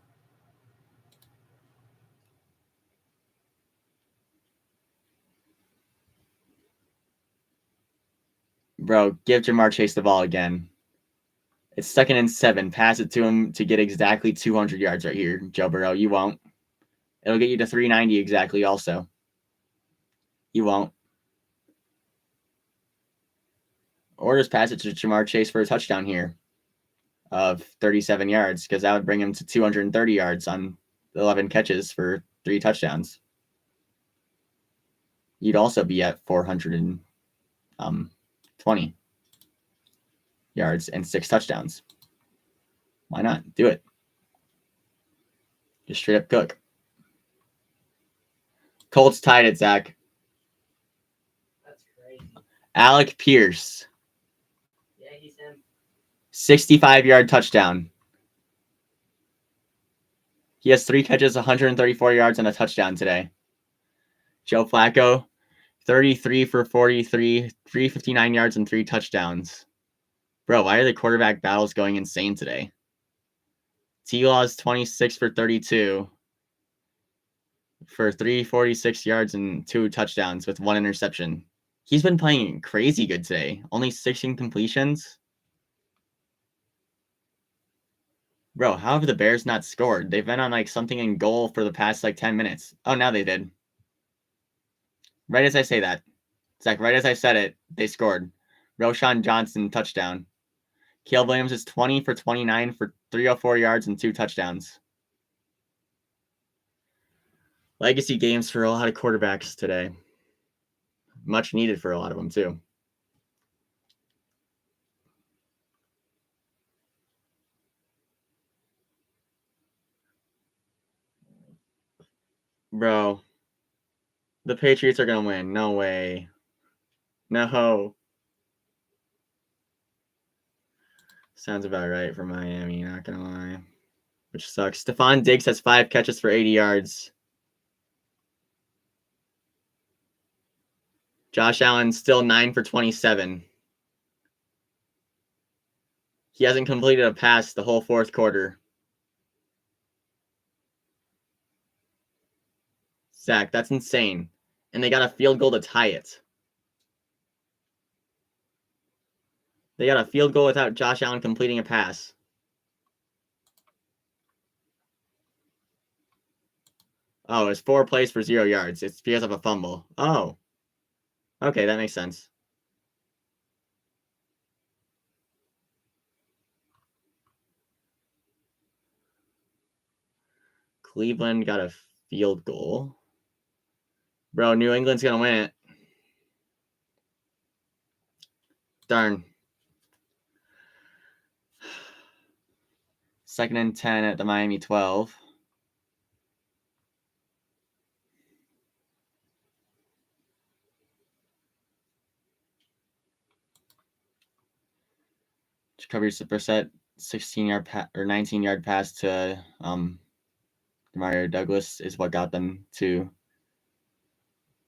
Bro, give Jamar Chase the ball again. It's 2nd and 7. Pass it to him to get exactly 200 yards right here, Joe Burrow. You won't. It'll get you to 390 exactly also. You won't. Or just pass it to Jamar Chase for a touchdown here of 37 yards, because that would bring him to 230 yards on 11 catches for 3 touchdowns. You'd also be at 420 yards and 6 touchdowns. Why not? Do it. Just straight up cook. Colts tied it, Zach. That's crazy. Alec Pierce. Yeah, he's him. 65-yard touchdown. He has 3 catches, 134 yards, and a touchdown today. Joe Flacco, 33 for 43, 359 yards, and 3 touchdowns. Bro, why are the quarterback battles going insane today? T-Law's 26 for 32 for 346 yards and 2 touchdowns with 1 interception. He's been playing crazy good today. Only 6 incompletions. Bro, how have the Bears not scored? They've been on like something in goal for the past like 10 minutes. Oh, now they did. Right as I say that. Zach, right as I said it, they scored. Roshan Johnson touchdown. Caleb Williams is 20 for 29 for 304 yards and 2 touchdowns. Legacy games for a lot of quarterbacks today. Much needed for a lot of them, too. Bro, the Patriots are going to win. No way. No. Sounds about right for Miami, not going to lie. Which sucks. Stephon Diggs has 5 catches for 80 yards. Josh Allen still 9 for 27. He hasn't completed a pass the whole 4th quarter. Zach, that's insane. And they got a field goal to tie it. They got a field goal without Josh Allen completing a pass. Oh, it's 4 plays for 0 yards. It's because of a fumble. Oh. Okay, that makes sense. Cleveland got a field goal. Bro, New England's going to win it. Darn. 2nd and 10 at the Miami 12. Jacoby Brissett, 16-yard or 19-yard pass to Demario Douglas is what got them to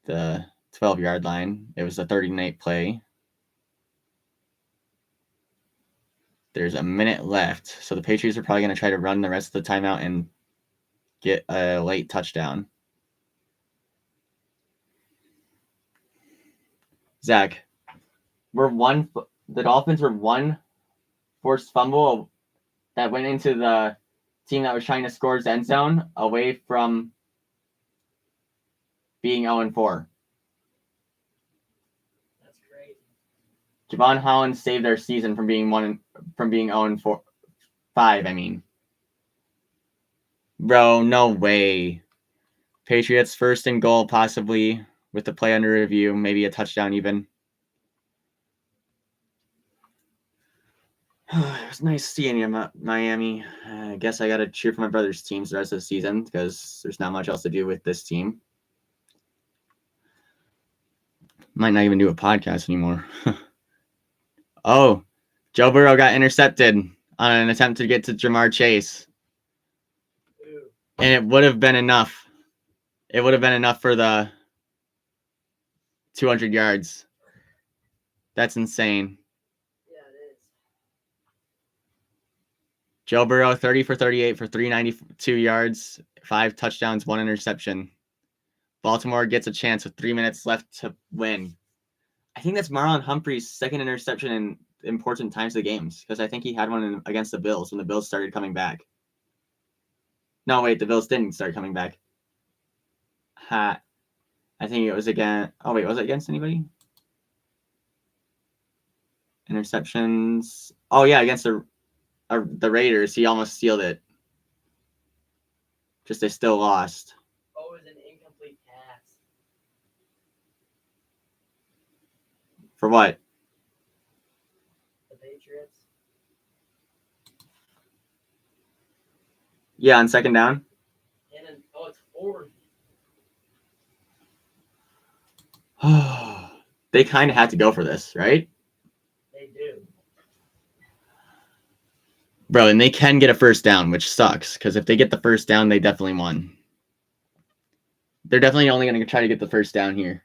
the 12-yard line. It was a 30-minute play. There's a minute left, so the Patriots are probably going to try to run the rest of the timeout and get a late touchdown. Zach, the Dolphins were 1 forced fumble that went into the team that was trying to score his end zone away from being 0-4. That's crazy. Javon Holland saved their season from being 0-5. I mean, bro, no way. Patriots 1st and goal, possibly with the play under review, maybe a touchdown even. It was nice seeing you, Miami. I guess I got to cheer for my brother's teams the rest of the season because there's not much else to do with this team. Might not even do a podcast anymore. Oh, Joe Burrow got intercepted on an attempt to get to Jamar Chase. Ooh. And it would have been enough. It would have been enough for the 200 yards. That's insane. Yeah, it is. Joe Burrow, 30 for 38 for 392 yards, 5 touchdowns, 1 interception. Baltimore gets a chance with 3 minutes left to win. I think that's Marlon Humphrey's second interception in important times of the games because I think he had one against the Bills when the Bills started coming back. No, wait, the Bills didn't start coming back. I think it was against. Oh wait, was it against anybody? Interceptions. Oh yeah, against the Raiders, he almost sealed it. Just they still lost. Oh, it was an incomplete pass. For what? The Patriots. Yeah, on second down. And then, oh, it's forward. They kind of had to go for this, right? They do. Bro, and they can get a first down, which sucks, because if they get the first down, they definitely won. They're definitely only going to try to get the first down here.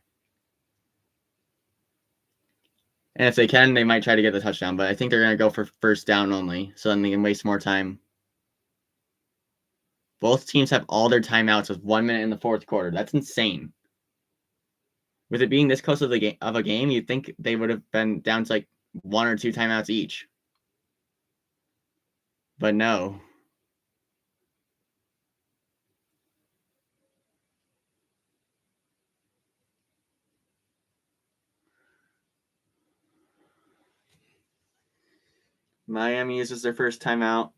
And if they can, they might try to get the touchdown, but I think they're going to go for first down only, so then they can waste more time. Both teams have all their timeouts with 1 minute in the fourth quarter. That's insane. With it being this close of a game, you'd think they would have been down to like 1 or 2 timeouts each. But no. Miami uses their first timeout.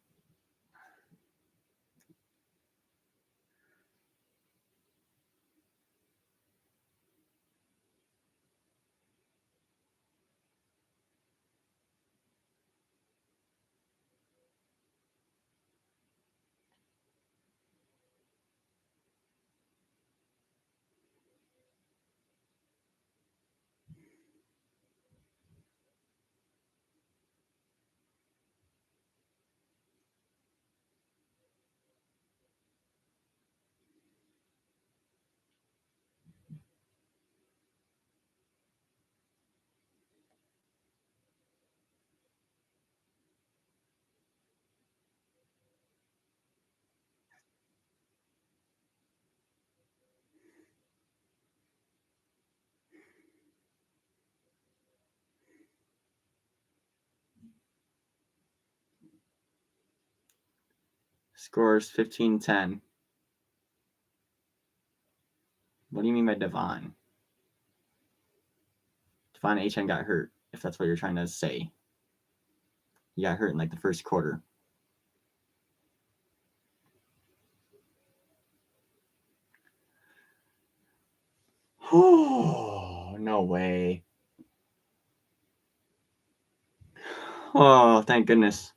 Scores 15-10. What do you mean by Devon? Devon Achane got hurt, if that's what you're trying to say. He got hurt in like the first quarter. Oh, no way. Oh, thank goodness.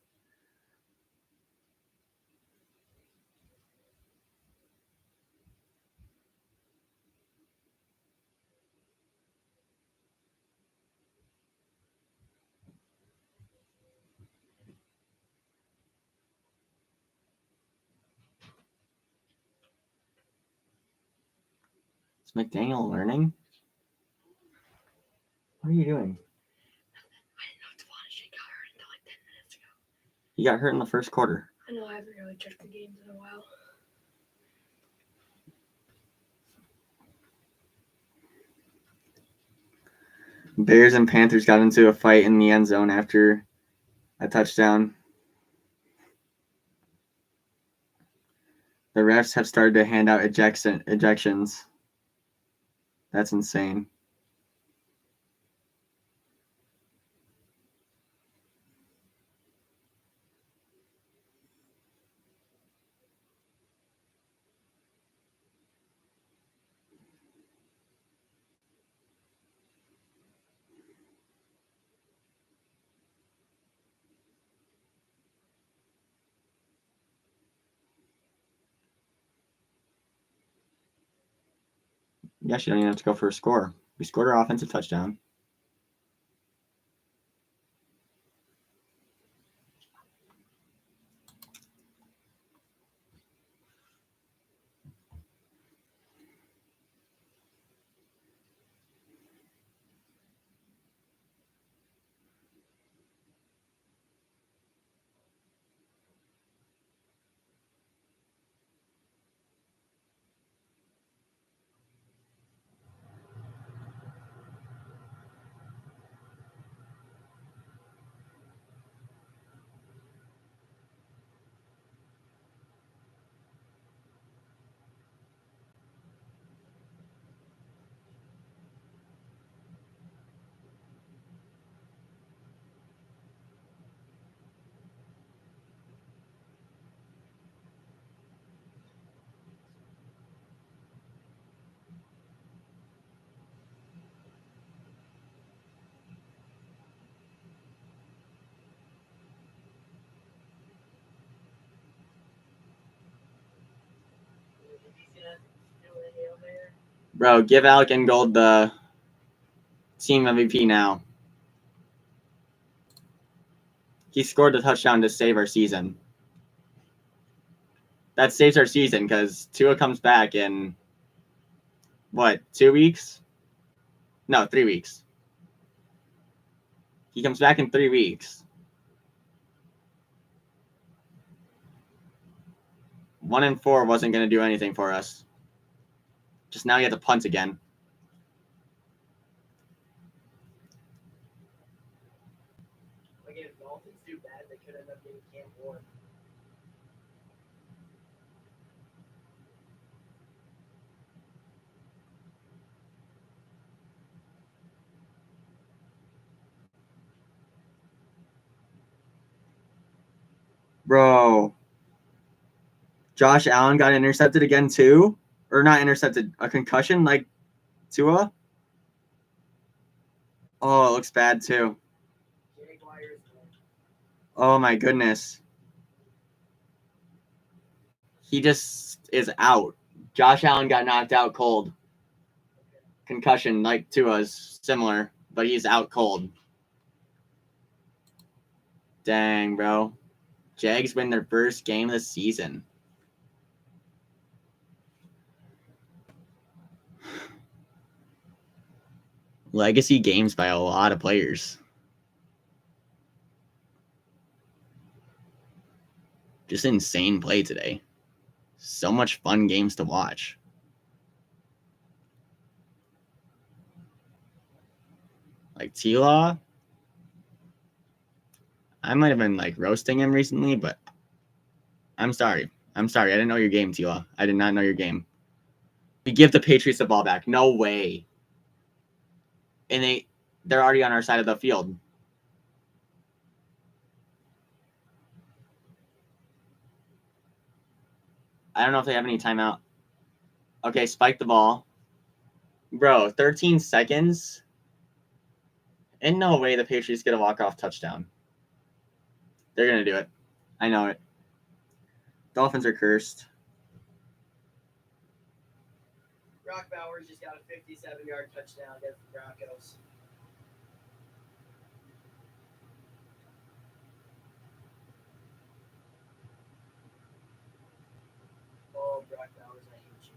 Is McDaniel learning? What are you doing? I didn't know Devon Achane got hurt until like 10 minutes ago. He got hurt in the first quarter. I know, I haven't really checked the games in a while. Bears and Panthers got into a fight in the end zone after a touchdown. The refs have started to hand out ejections. That's insane. Yes, you don't even have to go for a score. We scored our offensive touchdown. Bro, give Alec Ingold the team MVP now. He scored a touchdown to save our season. That saves our season because Tua comes back in, what, 2 weeks? No, 3 weeks. He comes back in 3 weeks. 1-4 wasn't going to do anything for us. Just now you have to punt again. Like if Dolphins do bad, they could end up getting Cam Ward. Bro. Josh Allen got intercepted again too? Or not intercepted, a concussion like Tua? Oh, it looks bad too. Oh my goodness. He just is out. Josh Allen got knocked out cold. Concussion like Tua's, similar, but he's out cold. Dang, bro. Jags win their first game of the season. Legacy games by a lot of players. Just insane play today. So much fun games to watch. Like T-Law, I might have been like roasting him recently, but I'm sorry. I'm sorry. I didn't know your game, T-Law. I did not know your game. We give the Patriots the ball back. No way. And they're already on our side of the field. I don't know if they have any timeout. Okay, spike the ball. Bro, 13 seconds. In no way the Patriots get a walk-off touchdown. They're going to do it. I know it. Dolphins are cursed. Brock Bowers just got a 57-yard touchdown against the Broncos. Oh, Brock Bowers, I hate you.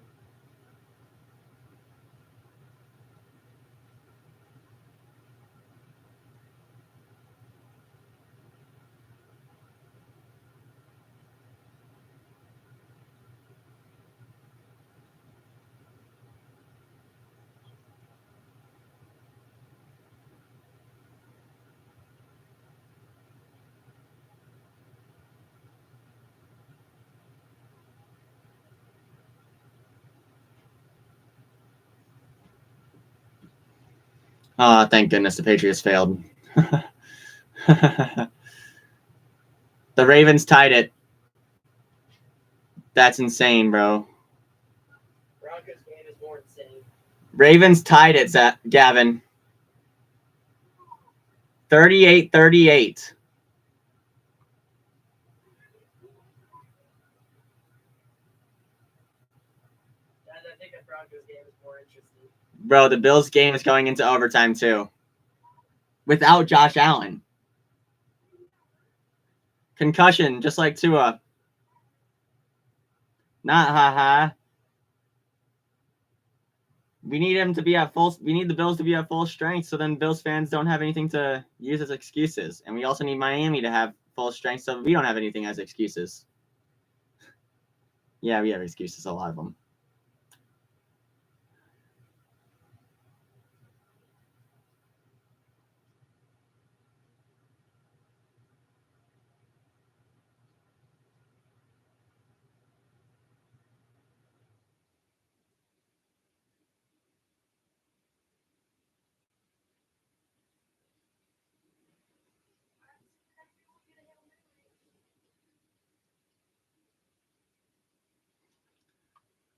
Oh, thank goodness the Patriots failed. The Ravens tied it. That's insane, bro. Broncos game is more insane. Ravens tied it, Gavin. 38-38. I think the Broncos game is more interesting. Bro, the Bills game is going into overtime too. Without Josh Allen. Concussion, just like Tua. Not haha. We need him to be at full. We need the Bills to be at full strength, so then Bills fans don't have anything to use as excuses, and we also need Miami to have full strength, so we don't have anything as excuses. Yeah, we have excuses, a lot of them.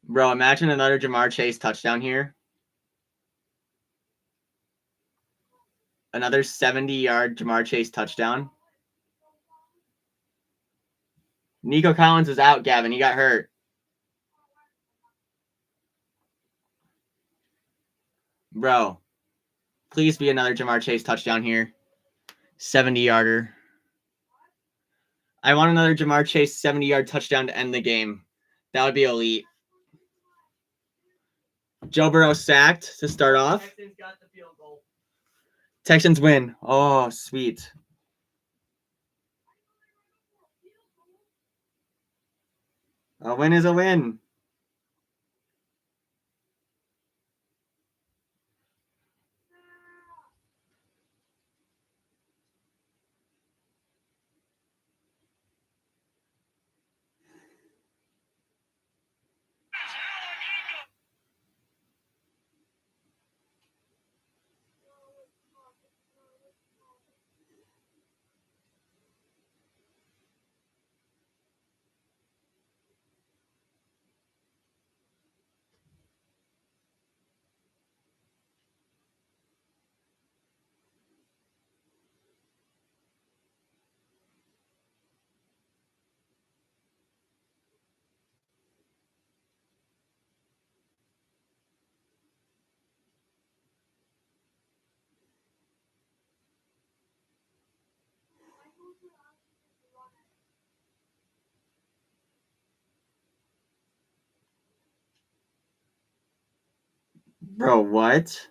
Bro, imagine another Jamar Chase touchdown here. Another 70-yard Jamar Chase touchdown. Nico Collins is out, Gavin. He got hurt. Bro, please be another Jamar Chase touchdown here. 70-yarder. I want another Jamar Chase 70-yard touchdown to end the game. That would be elite. Joe Burrow sacked to start off. Texans got the field goal. Texans win. Oh, sweet. A win is a win. Bro, what?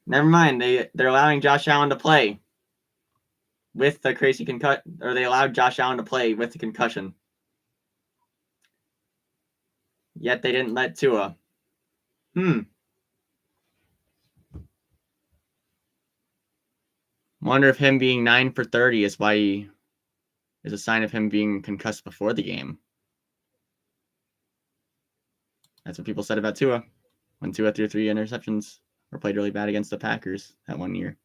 Never mind. They're allowing Josh Allen to play with the crazy concussion, or they allowed Josh Allen to play with the concussion. Yet they didn't let Tua. Wonder if him being 9 for 30 is why is a sign of him being concussed before the game. That's what people said about Tua when Tua threw 3 interceptions or played really bad against the Packers that one year.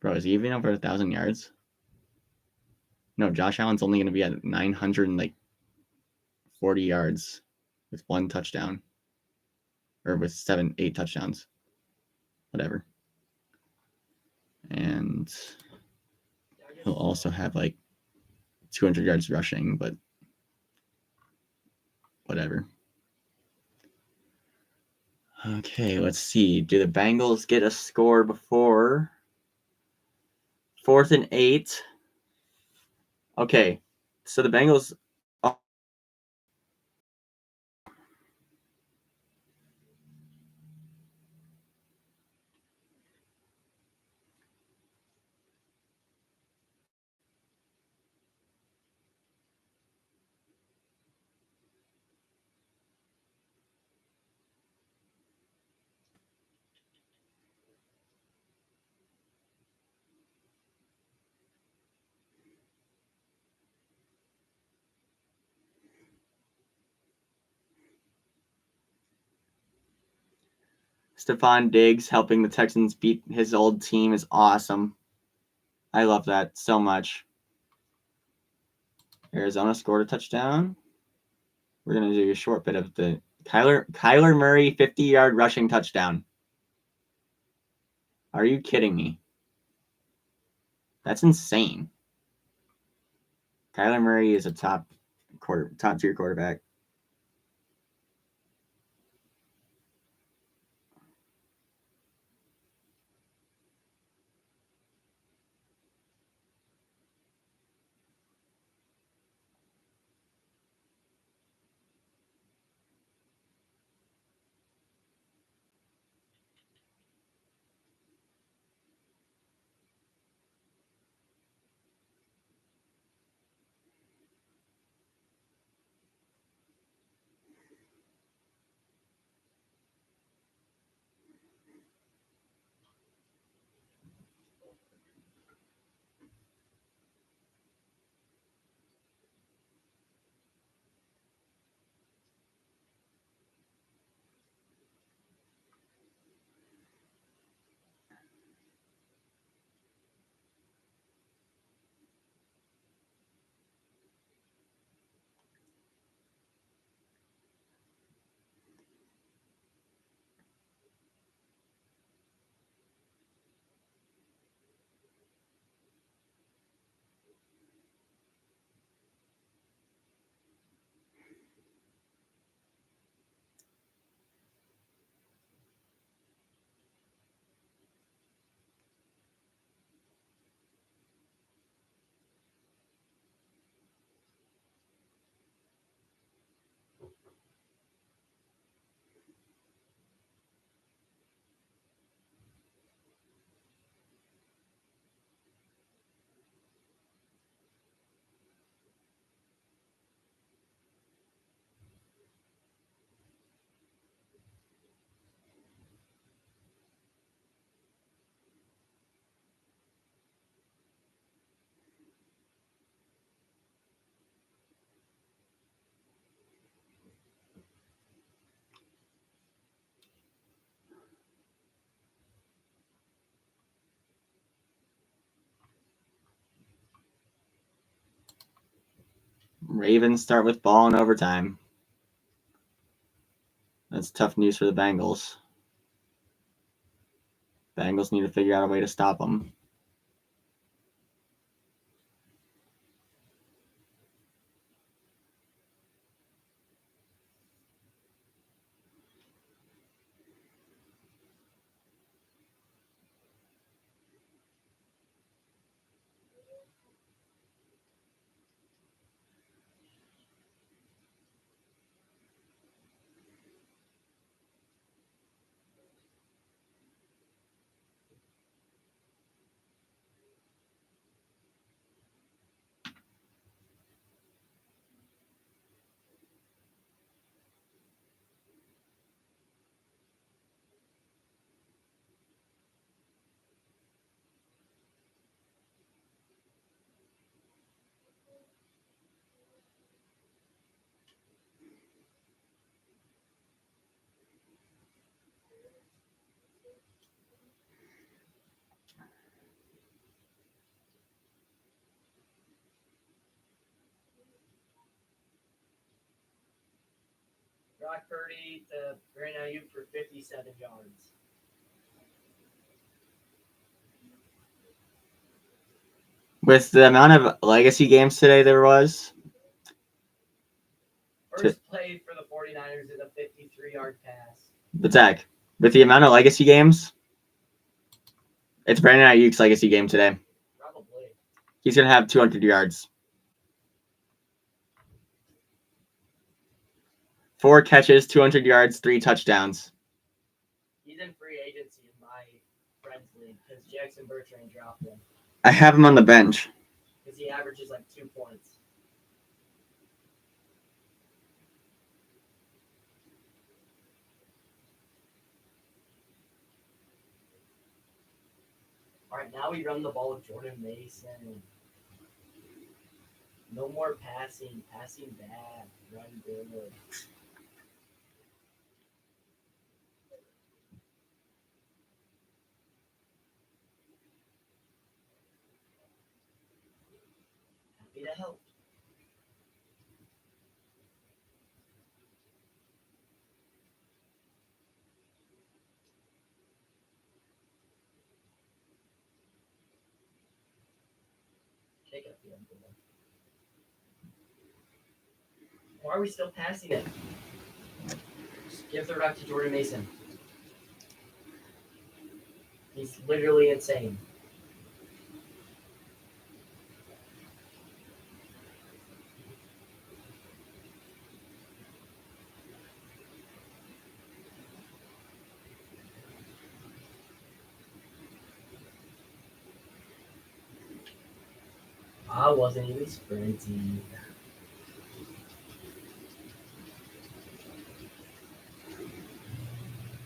Bro, is he even over 1,000 yards? No, Josh Allen's only going to be at 940 yards with 1 touchdown. Or with 8 touchdowns. Whatever. And he'll also have like 200 yards rushing, but whatever. Okay, let's see. Do the Bengals get a score before 4th and 8? Okay, so the Bengals. Stephon Diggs helping the Texans beat his old team is awesome. I love that so much. Arizona scored a touchdown. We're going to do a short bit of the Kyler Murray 50-yard rushing touchdown. Are you kidding me? That's insane. Kyler Murray is a top tier quarterback. Ravens start with ball in overtime. That's tough news for the Bengals. Bengals need to figure out a way to stop them. Brock Purdy to Brandon Ayuk for 57 yards. With the amount of legacy games today there was, First play for the 49ers is a 53-yard pass. but Zach, with the amount of legacy games, it's Brandon Ayuk's legacy game today. Probably. He's going to have 200 yards. 4 catches, 200 yards, 3 touchdowns. He's in free agency in my friends league because Jackson Bertrand dropped him I have him on the bench. because he averages like 2 points. All right, now we run the ball with Jordan Mason. No more passing. Passing bad. Run good. Happy to help. Take up the envelope. Why are we still passing it? Just give the rock to Jordan Mason. He's literally insane. I wasn't even sprinting.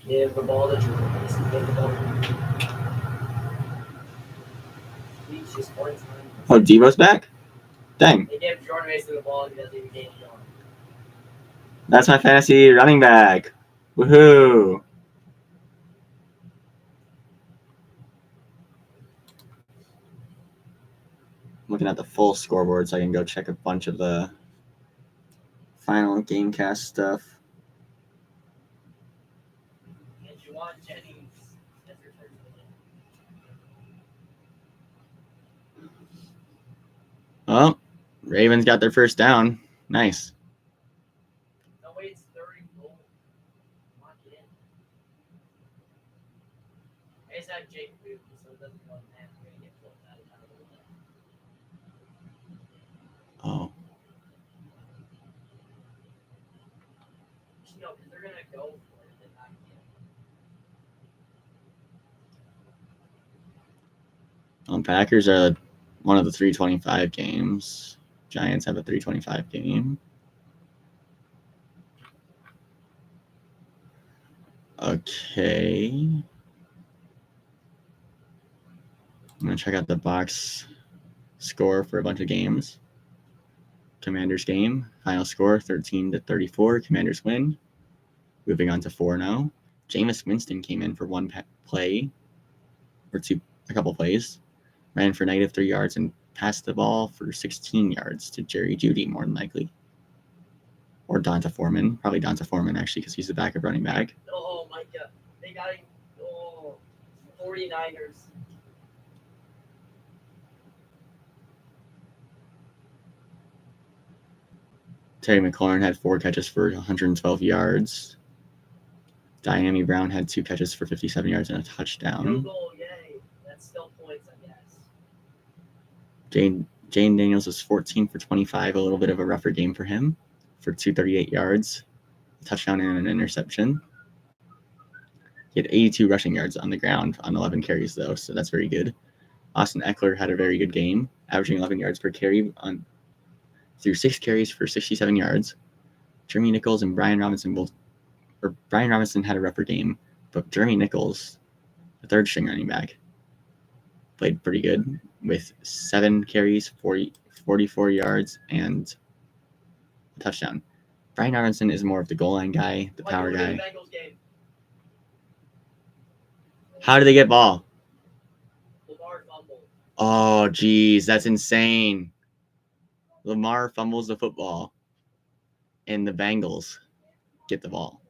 Give the ball to Jordan Mason. Give the ball to He's just one time. Oh, Devo's back? Dang. They give Jordan Mason the ball and he doesn't even gain it on. That's my fantasy running back. Woohoo. Looking at the full scoreboard so I can go check a bunch of the final Gamecast stuff. And Juwan Jennings has returned to the game. Oh, Ravens got their first down. Nice. No way, it's 30 goal. Lock it in. I just have Jake Booth, so it doesn't go in that. We're going to get pulled out of the way. Oh. No, because they're going to go for it and not get it. Packers are one of the 325 games. Giants have a 325 game. Okay. I'm going to check out the box score for a bunch of games. Commanders game, final score 13-34. Commanders win. Moving on to 4-0. Jameis Winston came in for one play, or a couple plays. Ran for -3 yards and passed the ball for 16 yards to Jerry Jeudy, more than likely. Or Donta Foreman. Probably Donta Foreman, actually, because he's the backup running back. Oh, my God. They got him. Oh, 49ers. Terry McLaurin had 4 catches for 112 yards. Diami Brown had 2 catches for 57 yards and a touchdown. Field goal, yay. That's still points, I guess. Jane Daniels was 14 for 25, a little bit of a rougher game for him, for 238 yards, a touchdown and an interception. He had 82 rushing yards on the ground on 11 carries, though, so that's very good. Austin Eckler had a very good game, averaging 11 yards per carry through 6 carries for 67 yards. Jeremy Nichols and Brian Robinson Brian Robinson had a rougher game, but Jeremy Nichols, the third string running back, played pretty good with 7 carries, 44 yards, and a touchdown. Brian Robinson is more of the goal line guy, the power guy. How did they get ball? Lamar fumbled. Oh, geez, that's insane. Lamar fumbles the football, and the Bengals get the ball.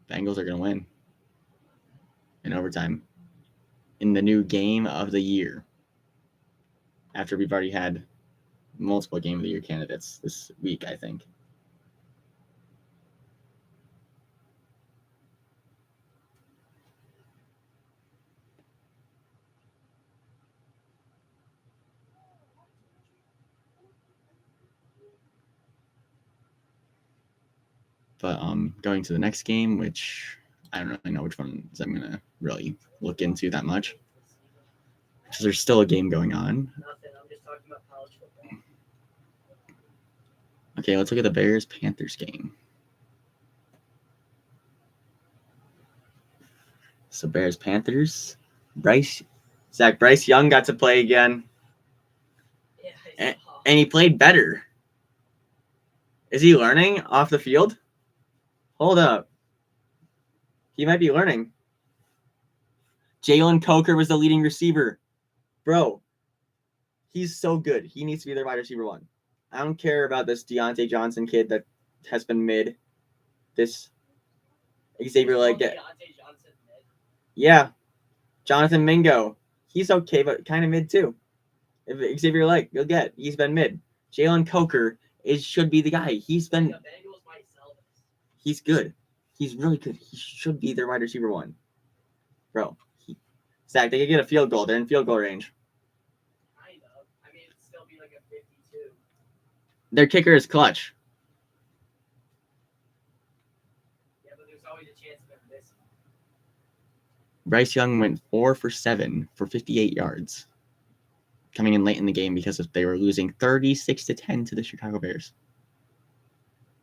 Bengals are going to win in overtime in the new game of the year, after we've already had multiple game of the year candidates this week, I think. But going to the next game, which I don't really know which ones I'm going to really look into that much, because there's still a game going on. Nothing. I'm just talking about college football. Okay, let's look at the Bears-Panthers game. So Bears-Panthers. Bryce Young got to play again. Yeah, And he played better. Is he learning off the field? Hold up. He might be learning. Jalen Coker was the leading receiver. Bro, he's so good. He needs to be their wide receiver 1. I don't care about this Deontay Johnson kid that has been mid. This Xavier Deontay Leggett. Johnson mid. Yeah. Jonathan Mingo. He's okay, but kind of mid too. If Xavier Leggett, you'll get. He's been mid. Jalen Coker should be the guy. He's been. The Bengals might sell this. He's good. He's really good. He should be their wide receiver 1. Bro. Zach, they could get a field goal. They're in field goal range. Kind of. I mean, it'd still be like a 52. Their kicker is clutch. Yeah, but there's always a chance of them missing. Bryce Young went 4 for 7 for 58 yards, coming in late in the game because they were losing 36-10 to the Chicago Bears.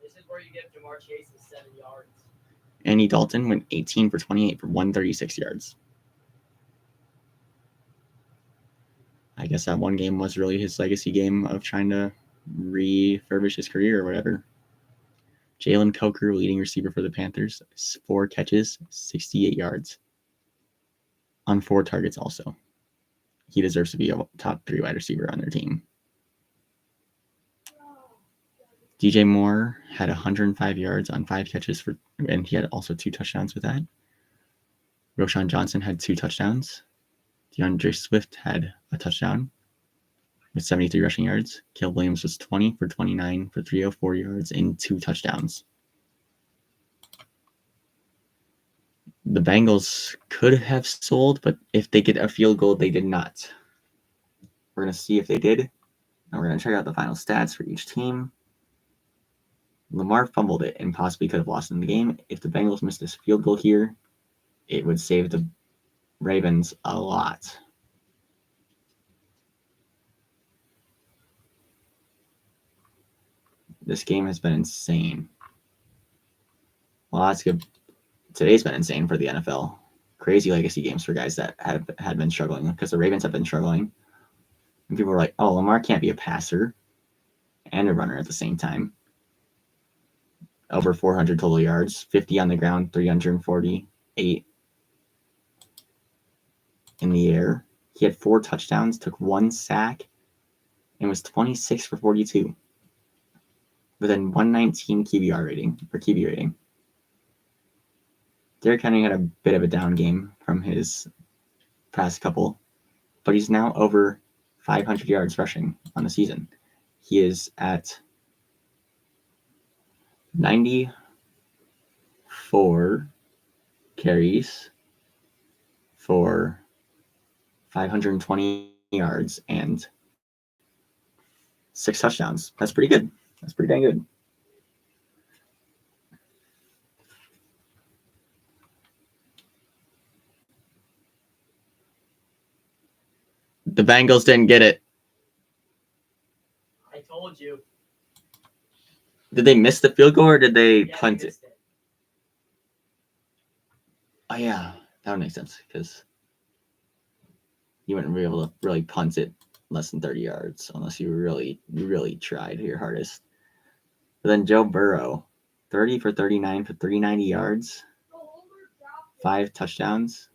This is where you give Jamar Chase his 7 yards. Andy Dalton went 18 for 28 for 136 yards. I guess that one game was really his legacy game of trying to refurbish his career or whatever. Jalen Coker, leading receiver for the Panthers, 4 catches, 68 yards. On 4 targets also. He deserves to be a top 3 wide receiver on their team. DJ Moore had 105 yards on 5 catches, and he had also 2 touchdowns with that. Roshan Johnson had 2 touchdowns. DeAndre Swift had a touchdown with 73 rushing yards. Caleb Williams was 20 for 29 for 304 yards and 2 touchdowns. The Bengals could have sold, but if they get a field goal, they did not. We're going to see if they did. And we're going to check out the final stats for each team. Lamar fumbled it and possibly could have lost in the game. If the Bengals missed this field goal here, it would save the Ravens a lot. This game has been insane. Well, that's good. Today's been insane for the NFL. Crazy legacy games for guys that had been struggling, because the Ravens have been struggling. And people were like, oh, Lamar can't be a passer and a runner at the same time. Over 400 total yards, 50 on the ground, 348 in the air. He had 4 touchdowns, took 1 sack, and was 26 for 42 with a 119 QBR rating or QB rating. Derrick Henry had a bit of a down game from his past couple, but he's now over 500 yards rushing on the season. He is at 94 carries for 520 yards and 6 touchdowns. That's pretty good. That's pretty dang good. The Bengals didn't get it. I told you. Did they miss the field goal or did they Yeah, punt they it? missed it. Oh, yeah. That would make sense because you wouldn't be able to really punt it less than 30 yards unless you really tried your hardest. But then Joe Burrow, 30 for 39 for 390 yards, 5 touchdowns,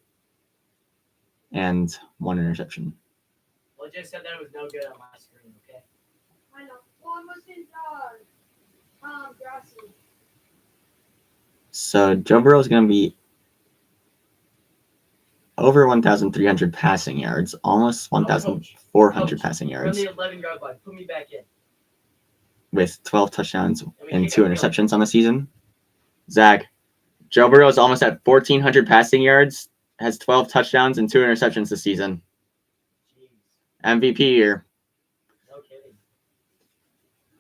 and 1 interception. Well, it just said that it was no good on my screen, okay? I know. Well, it wasn't grassy. So Joe Burrow is going to be over 1,300 passing yards, almost 1,400 passing Run yards, the 11-yard line. Put me back in. with 12 touchdowns and 2 interceptions on the season. Zach, Joe Burrow is almost at 1,400 passing yards, has 12 touchdowns and 2 interceptions this season. Jeez. MVP year. No kidding.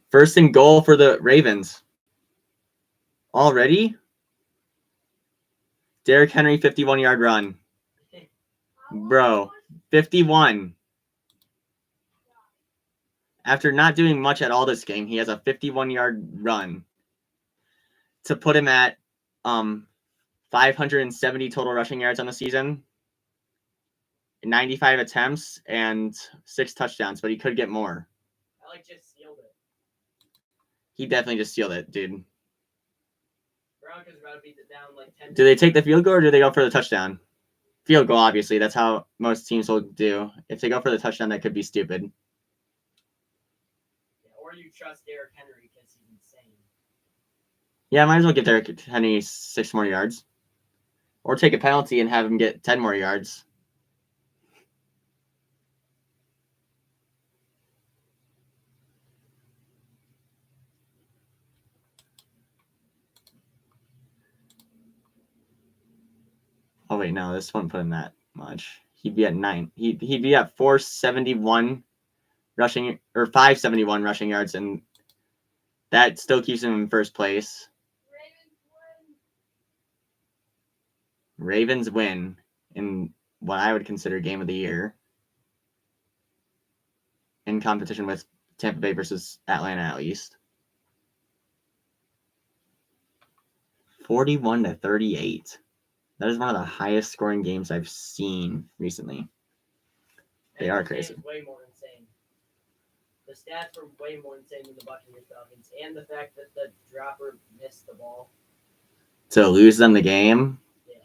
First and goal for the Ravens. Already? Derrick Henry, 51-yard run. Bro, 51. After not doing much at all this game, he has a 51-yard run to put him at 570 total rushing yards on the season, 95 attempts, and 6 touchdowns, but he could get more. I just sealed it. He definitely just sealed it, dude. Broncos are about to beat it down like 10. Do they take the field goal or do they go for the touchdown? Field goal, obviously. That's how most teams will do. If they go for the touchdown, that could be stupid. Yeah, or you trust Derrick Henry because he's insane. Yeah, might as well give Derrick Henry 6 more yards. Or take a penalty and have him get 10 more yards. Oh, wait, no, this won't put him that much. He'd be at 9. He'd be at 471 rushing, or 571 rushing yards, and that still keeps him in first place. Ravens win in what I would consider game of the year, in competition with Tampa Bay versus Atlanta, at least. 41-38. That is one of the highest scoring games I've seen recently. They And are this crazy. game's way more insane. The stats were way more insane than the Buccaneers Falcons, and the fact that the dropper missed the ball. To lose them the game, Yeah.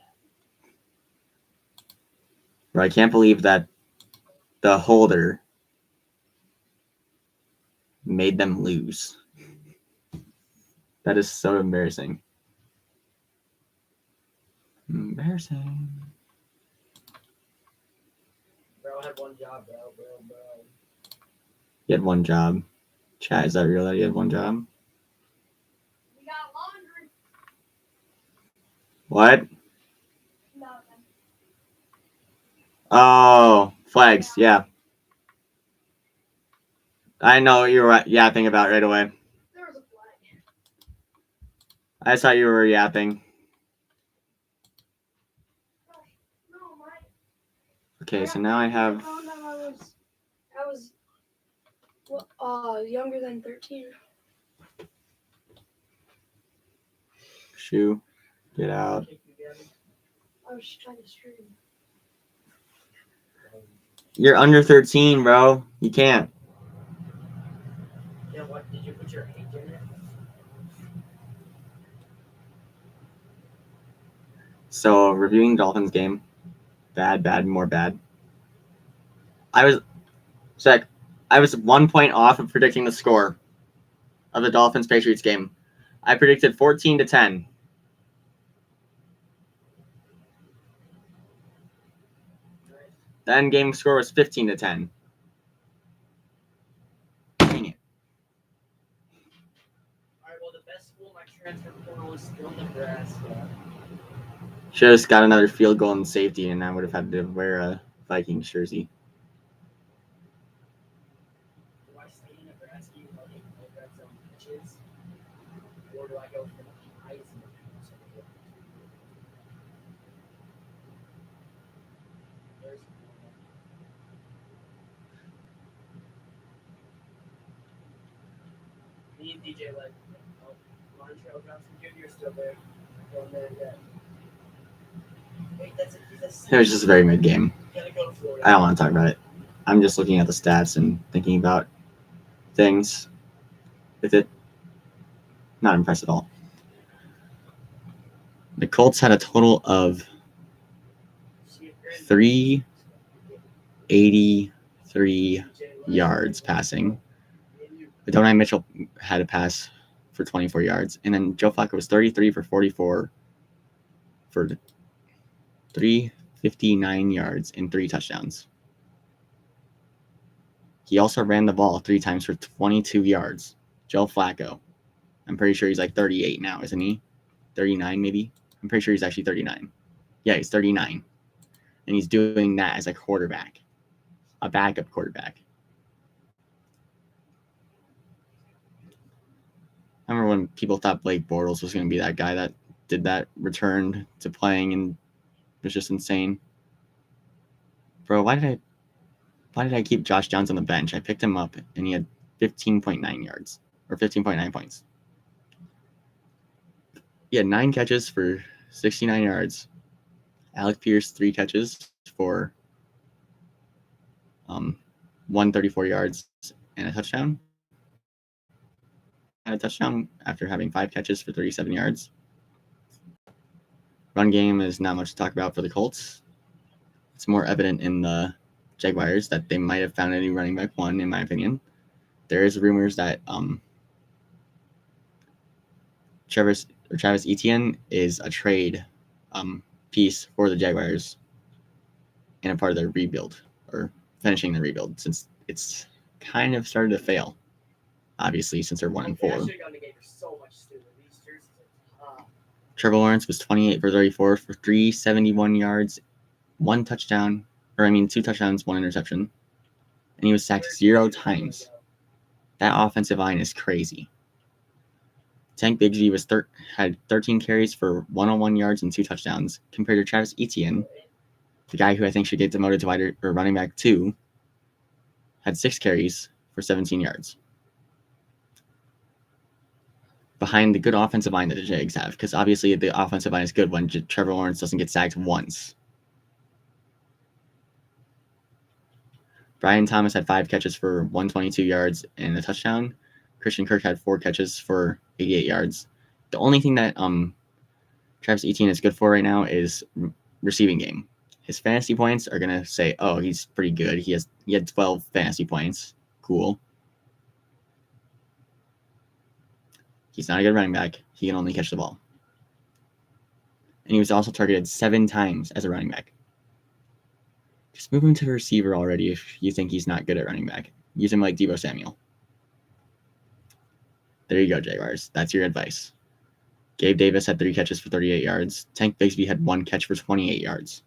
bro, I can't believe that the holder made them lose. That is so embarrassing. Embarrassing. Bro had one job, bro. He had one job. Chat, is that real that he had one job? We got laundry. What? Nothing. Oh, flags. Yeah. I know what you were yapping about right away. There was a flag. I saw you were yapping. No, my. Okay, so now I have... found out I was younger than 13. Shoe. Get out. I was trying to stream. You're under 13, bro. You can't. Yeah, what? Did you put your age in it? So, reviewing Dolphins game. Bad, more bad. I was 1 point off of predicting the score of the Dolphins Patriots game. I predicted 14-10. The end game score was 15-10. Dang it. All right, well, the best school in my transfer portal is still Nebraska. Should have just got another field goal and safety, and I would have had to wear a Vikings jersey. Do I stay in Nebraska even though they know red zone pitches? Or do I go for the Heisman? There's me and DJ like, oh, Montreal Johnson Jr. still there. Going there yet. Wait, It was just a very mid game. Gotta go to Florida. I don't want to talk about it. I'm just looking at the stats and thinking about things with it. Not impressed at all. The Colts had a total of 383 yards passing. Adonai Mitchell had a pass for 24 yards, and then Joe Flacco was 33 for 44 for 359 yards and 3 touchdowns. He also ran the ball 3 times for 22 yards. Joe Flacco. I'm pretty sure he's like 38 now, isn't he? 39 maybe? I'm pretty sure he's actually 39. Yeah, he's 39. And he's doing that as a quarterback. A backup quarterback. I remember when people thought Blake Bortles was going to be that guy that did that, returned to playing, and was just insane. Bro, why did I keep Josh Downs on the bench? I picked him up, and he had 15.9 yards, or 15.9 points. He had 9 catches for 69 yards. Alec Pierce, 3 catches for 134 yards and a touchdown. Had a touchdown after having 5 catches for 37 yards. Run game is not much to talk about for the Colts. It's more evident in the Jaguars that they might have found a new running back one, in my opinion. There is rumors that Travis Etienne is a trade piece for the Jaguars and a part of their rebuild, or finishing the rebuild, since it's kind of started to fail. Obviously, since they're 1-4. Trevor Lawrence was 28 for 34 for 371 yards, 2 touchdowns, 1 interception, and he was sacked 0 times. That offensive line is crazy. Tank Bigsby had 13 carries for 101 yards and 2 touchdowns, compared to Travis Etienne, the guy who I think should get demoted to running back 2, had 6 carries for 17 yards. Behind the good offensive line that the Jags have, because obviously the offensive line is good when Trevor Lawrence doesn't get sacked once. Brian Thomas had 5 catches for 122 yards and a touchdown. Christian Kirk had 4 catches for 88 yards. The only thing that Travis Etienne is good for right now is receiving game. His fantasy points are gonna say, "Oh, he's pretty good. He had 12 fantasy points. Cool." He's not a good running back. He can only catch the ball. And he was also targeted 7 times as a running back. Just move him to a receiver already if you think he's not good at running back. Use him like Deebo Samuel. There you go, Jaguars. That's your advice. Gabe Davis had 3 catches for 38 yards. Tank Bigsby had 1 catch for 28 yards.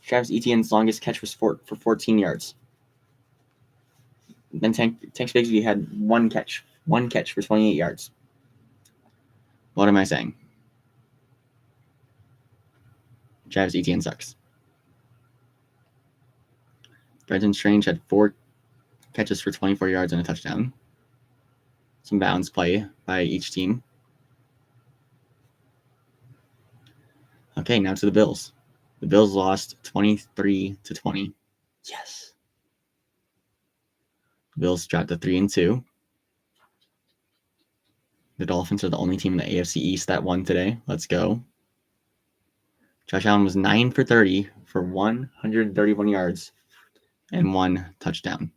Travis Etienne's longest catch was for 14 yards. Then Tank Bigsby had 1 catch for 28 yards. What am I saying? Travis Etienne sucks. Brenton Strange had 4 catches for 24 yards and a touchdown. Some balance play by each team. Okay, now to the Bills. The Bills lost 23-20. Yes. The Bills dropped to 3-2. The Dolphins are the only team in the AFC East that won today. Let's go. Josh Allen was 9 for 30 for 131 yards and 1 touchdown.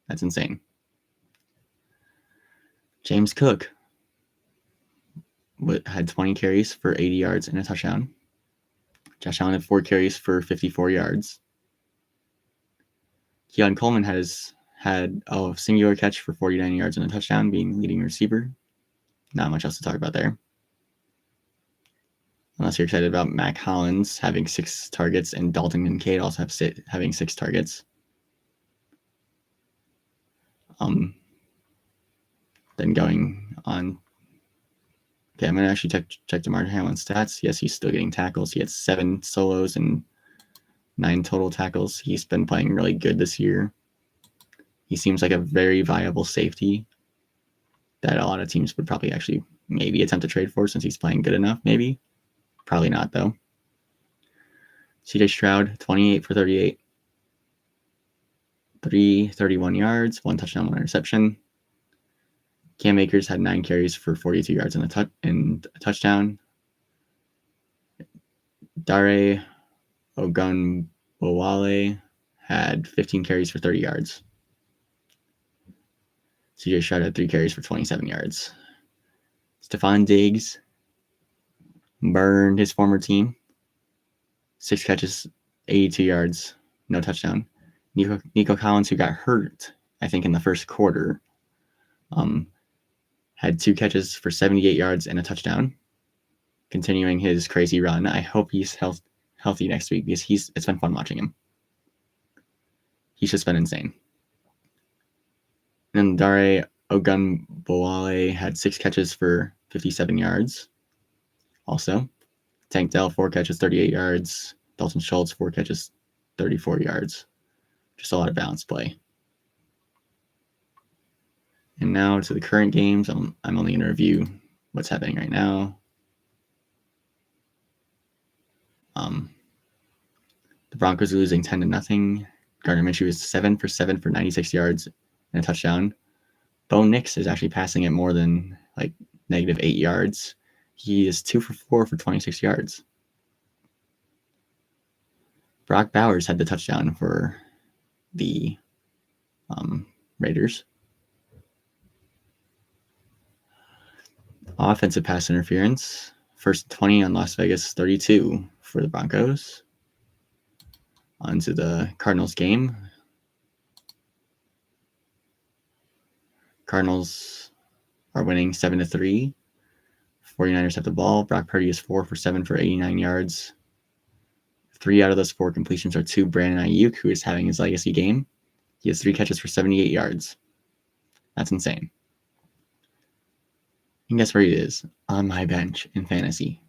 That's insane. James Cook had 20 carries for 80 yards and a touchdown. Josh Allen had 4 carries for 54 yards. Keon Coleman had a singular catch for 49 yards and a touchdown, being leading receiver. Not much else to talk about there. Unless you're excited about Mac Hollins having 6 targets and Dalton Kincaid also having 6 targets. Then going on. Okay, I'm going to actually check DeMar Hamlin's stats. Yes, he's still getting tackles. He had 7 solos and 9 total tackles. He's been playing really good this year. He seems like a very viable safety that a lot of teams would probably actually maybe attempt to trade for since he's playing good enough, maybe. Probably not, though. CJ Stroud, 28 for 38. 331 yards, 1 touchdown, 1 interception. Cam Akers had 9 carries for 42 yards and a touchdown. Dare Ogunbowale had 15 carries for 30 yards. CJ Stroud had 3 carries for 27 yards. Stephon Diggs burned his former team. 6 catches, 82 yards, no touchdown. Nico Collins, who got hurt, I think, in the first quarter, had 2 catches for 78 yards and a touchdown, continuing his crazy run. I hope he's healthy next week because it's been fun watching him. He's just been insane. And Dare Ogunbowale had 6 catches for 57 yards. Also, Tank Dell, 4 catches, 38 yards. Dalton Schultz, 4 catches, 34 yards. Just a lot of balanced play. And now to the current games. I'm only going to review what's happening right now. The Broncos are losing 10-0. Gardner Minshew is 7 for 7 for 96 yards and a touchdown. Bo Nix is actually passing it more than like -8 yards. He is 2 for 4 for 26 yards. Brock Bowers had the touchdown for the Raiders. Offensive pass interference. First 20 on Las Vegas 32 for the Broncos. On to the Cardinals game. Cardinals are winning 7-3. 49ers have the ball. Brock Purdy is 4 for 7 for 89 yards. 3 out of those 4 completions are to Brandon Ayuk, who is having his legacy game. He has 3 catches for 78 yards. That's insane. And guess where he is? On my bench in fantasy.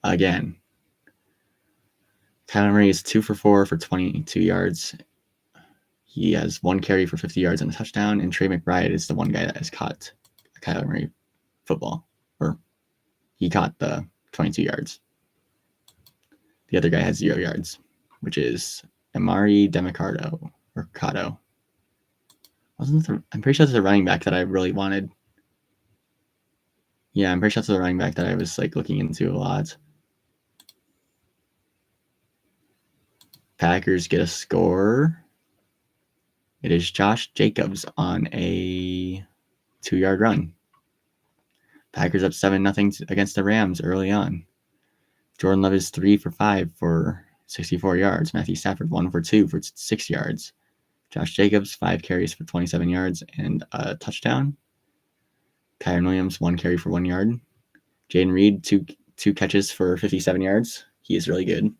Again. Kyler Murray is 2 for 4 for 22 yards. He has 1 carry for 50 yards and a touchdown, and Trey McBride is the one guy that has caught a Kyler Murray football. Or he caught the 22 yards. The other guy has 0 yards, which is Amari Demicardo or Cotto. I'm pretty sure that's a running back that I really wanted. Yeah, I'm pretty sure that's the running back that I was like looking into a lot. Packers get a score. It is Josh Jacobs on a 2-yard run. Packers up 7-0 against the Rams early on. Jordan Love is 3 for 5 for 64 yards. Matthew Stafford 1 for 2 for 6 yards. Josh Jacobs 5 carries for 27 yards and a touchdown. Kyron Williams 1 carry for 1 yard. Jaden Reed 2 catches for 57 yards. He is really good.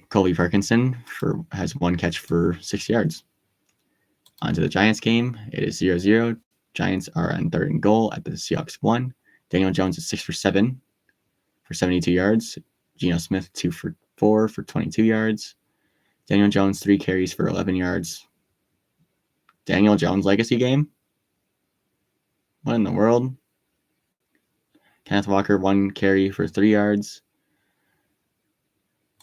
Colby Parkinson has 1 catch for 6 yards. On to the Giants game. It is 0-0. Giants are on 3rd and goal at the Seahawks 1. Daniel Jones is 6 for 7 for 72 yards. Geno Smith 2 for 4 for 22 yards. Daniel Jones 3 carries for 11 yards. Daniel Jones legacy game? What in the world? Kenneth Walker 1 carry for 3 yards.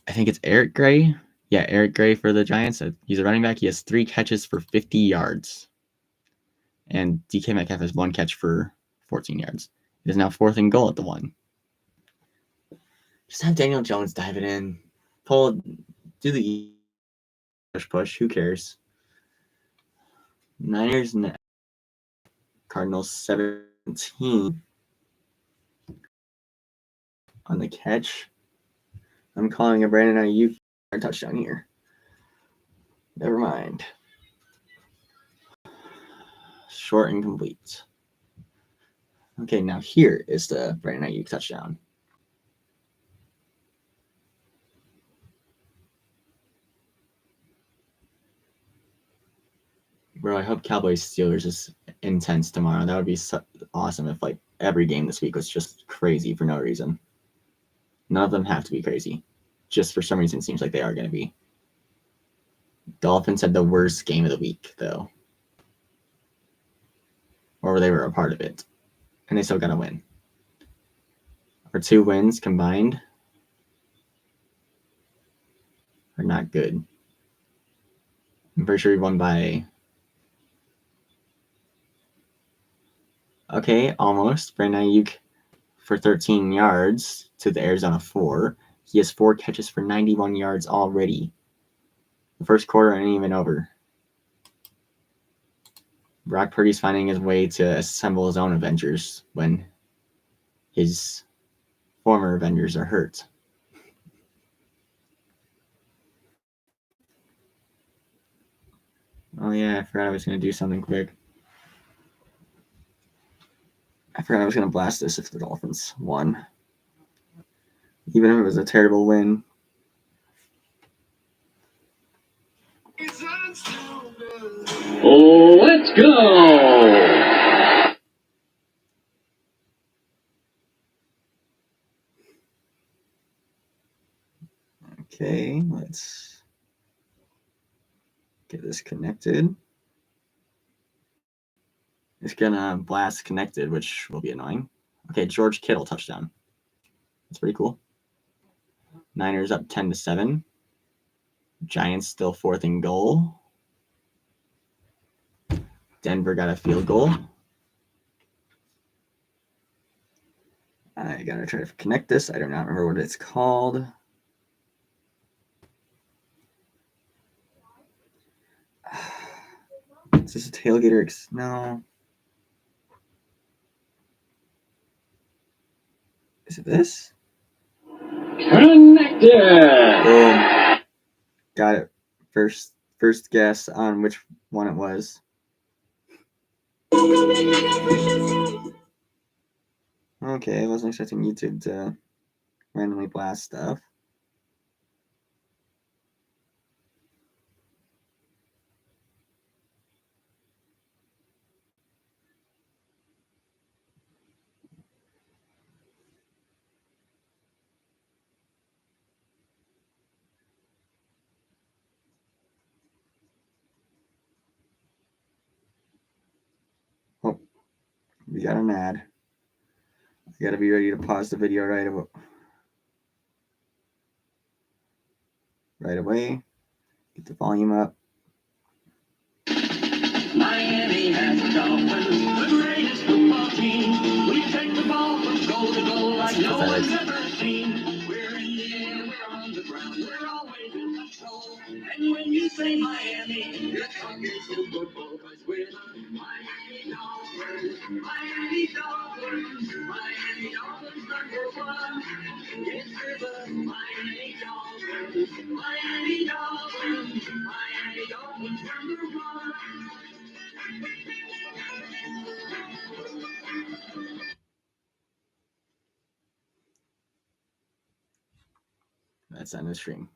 I think it's Eric Gray. Yeah, Eric Gray for the Giants. He's a running back. He has 3 catches for 50 yards. And DK Metcalf has 1 catch for 14 yards. It is now 4th and goal at the 1. Just have Daniel Jones dive it in. Do the push. Who cares? Niners and Cardinals 17 on the catch. I'm calling a Brandon Ayuk touchdown here. Never mind. Short and complete. Okay, now here is the Brandon Ayuk touchdown. Bro, I hope Cowboys Steelers is intense tomorrow. That would be awesome if like every game this week was just crazy for no reason. None of them have to be crazy. Just for some reason, it seems like they are going to be. Dolphins had the worst game of the week, though. Or they were a part of it. And they still got to win. Our 2 wins combined are not good. I'm pretty sure we won by... Okay, almost. Brandon Ayuk for 13 yards to the Arizona 4. He has 4 catches for 91 yards already. The first quarter ain't even over. Brock Purdy's finding his way to assemble his own Avengers when his former Avengers are hurt. Oh yeah, I forgot I was going to do something quick. I forgot I was going to blast this if the Dolphins won. Even if it was a terrible win. Let's go! Okay, let's get this connected. It's gonna blast connected, which will be annoying. Okay, George Kittle touchdown. That's pretty cool. Niners up 10-7. Giants still 4th and goal. Denver got a field goal. I gotta try to connect this. I do not remember what it's called. Is this a tailgater? No. Is it this? Connected! Boom. Got it. First guess on which one it was. Okay, I wasn't expecting YouTube to randomly blast stuff. Oh, we got an ad. I gotta be ready to pause the video right away. Get the volume up. Miami has the Dolphins, the greatest football team. We take the ball from goal to goal like no one's ever seen. We're in the air, we're on the ground, we're always in control. And when you say Miami, you're talking Super Bowl, 'cause we're the Miami Dolphins. Miami Dolphins, Miami Dolphins #1. Yes, we're the Miami Dolphins, Miami Dolphins, Miami Dolphins #1. That's on the stream.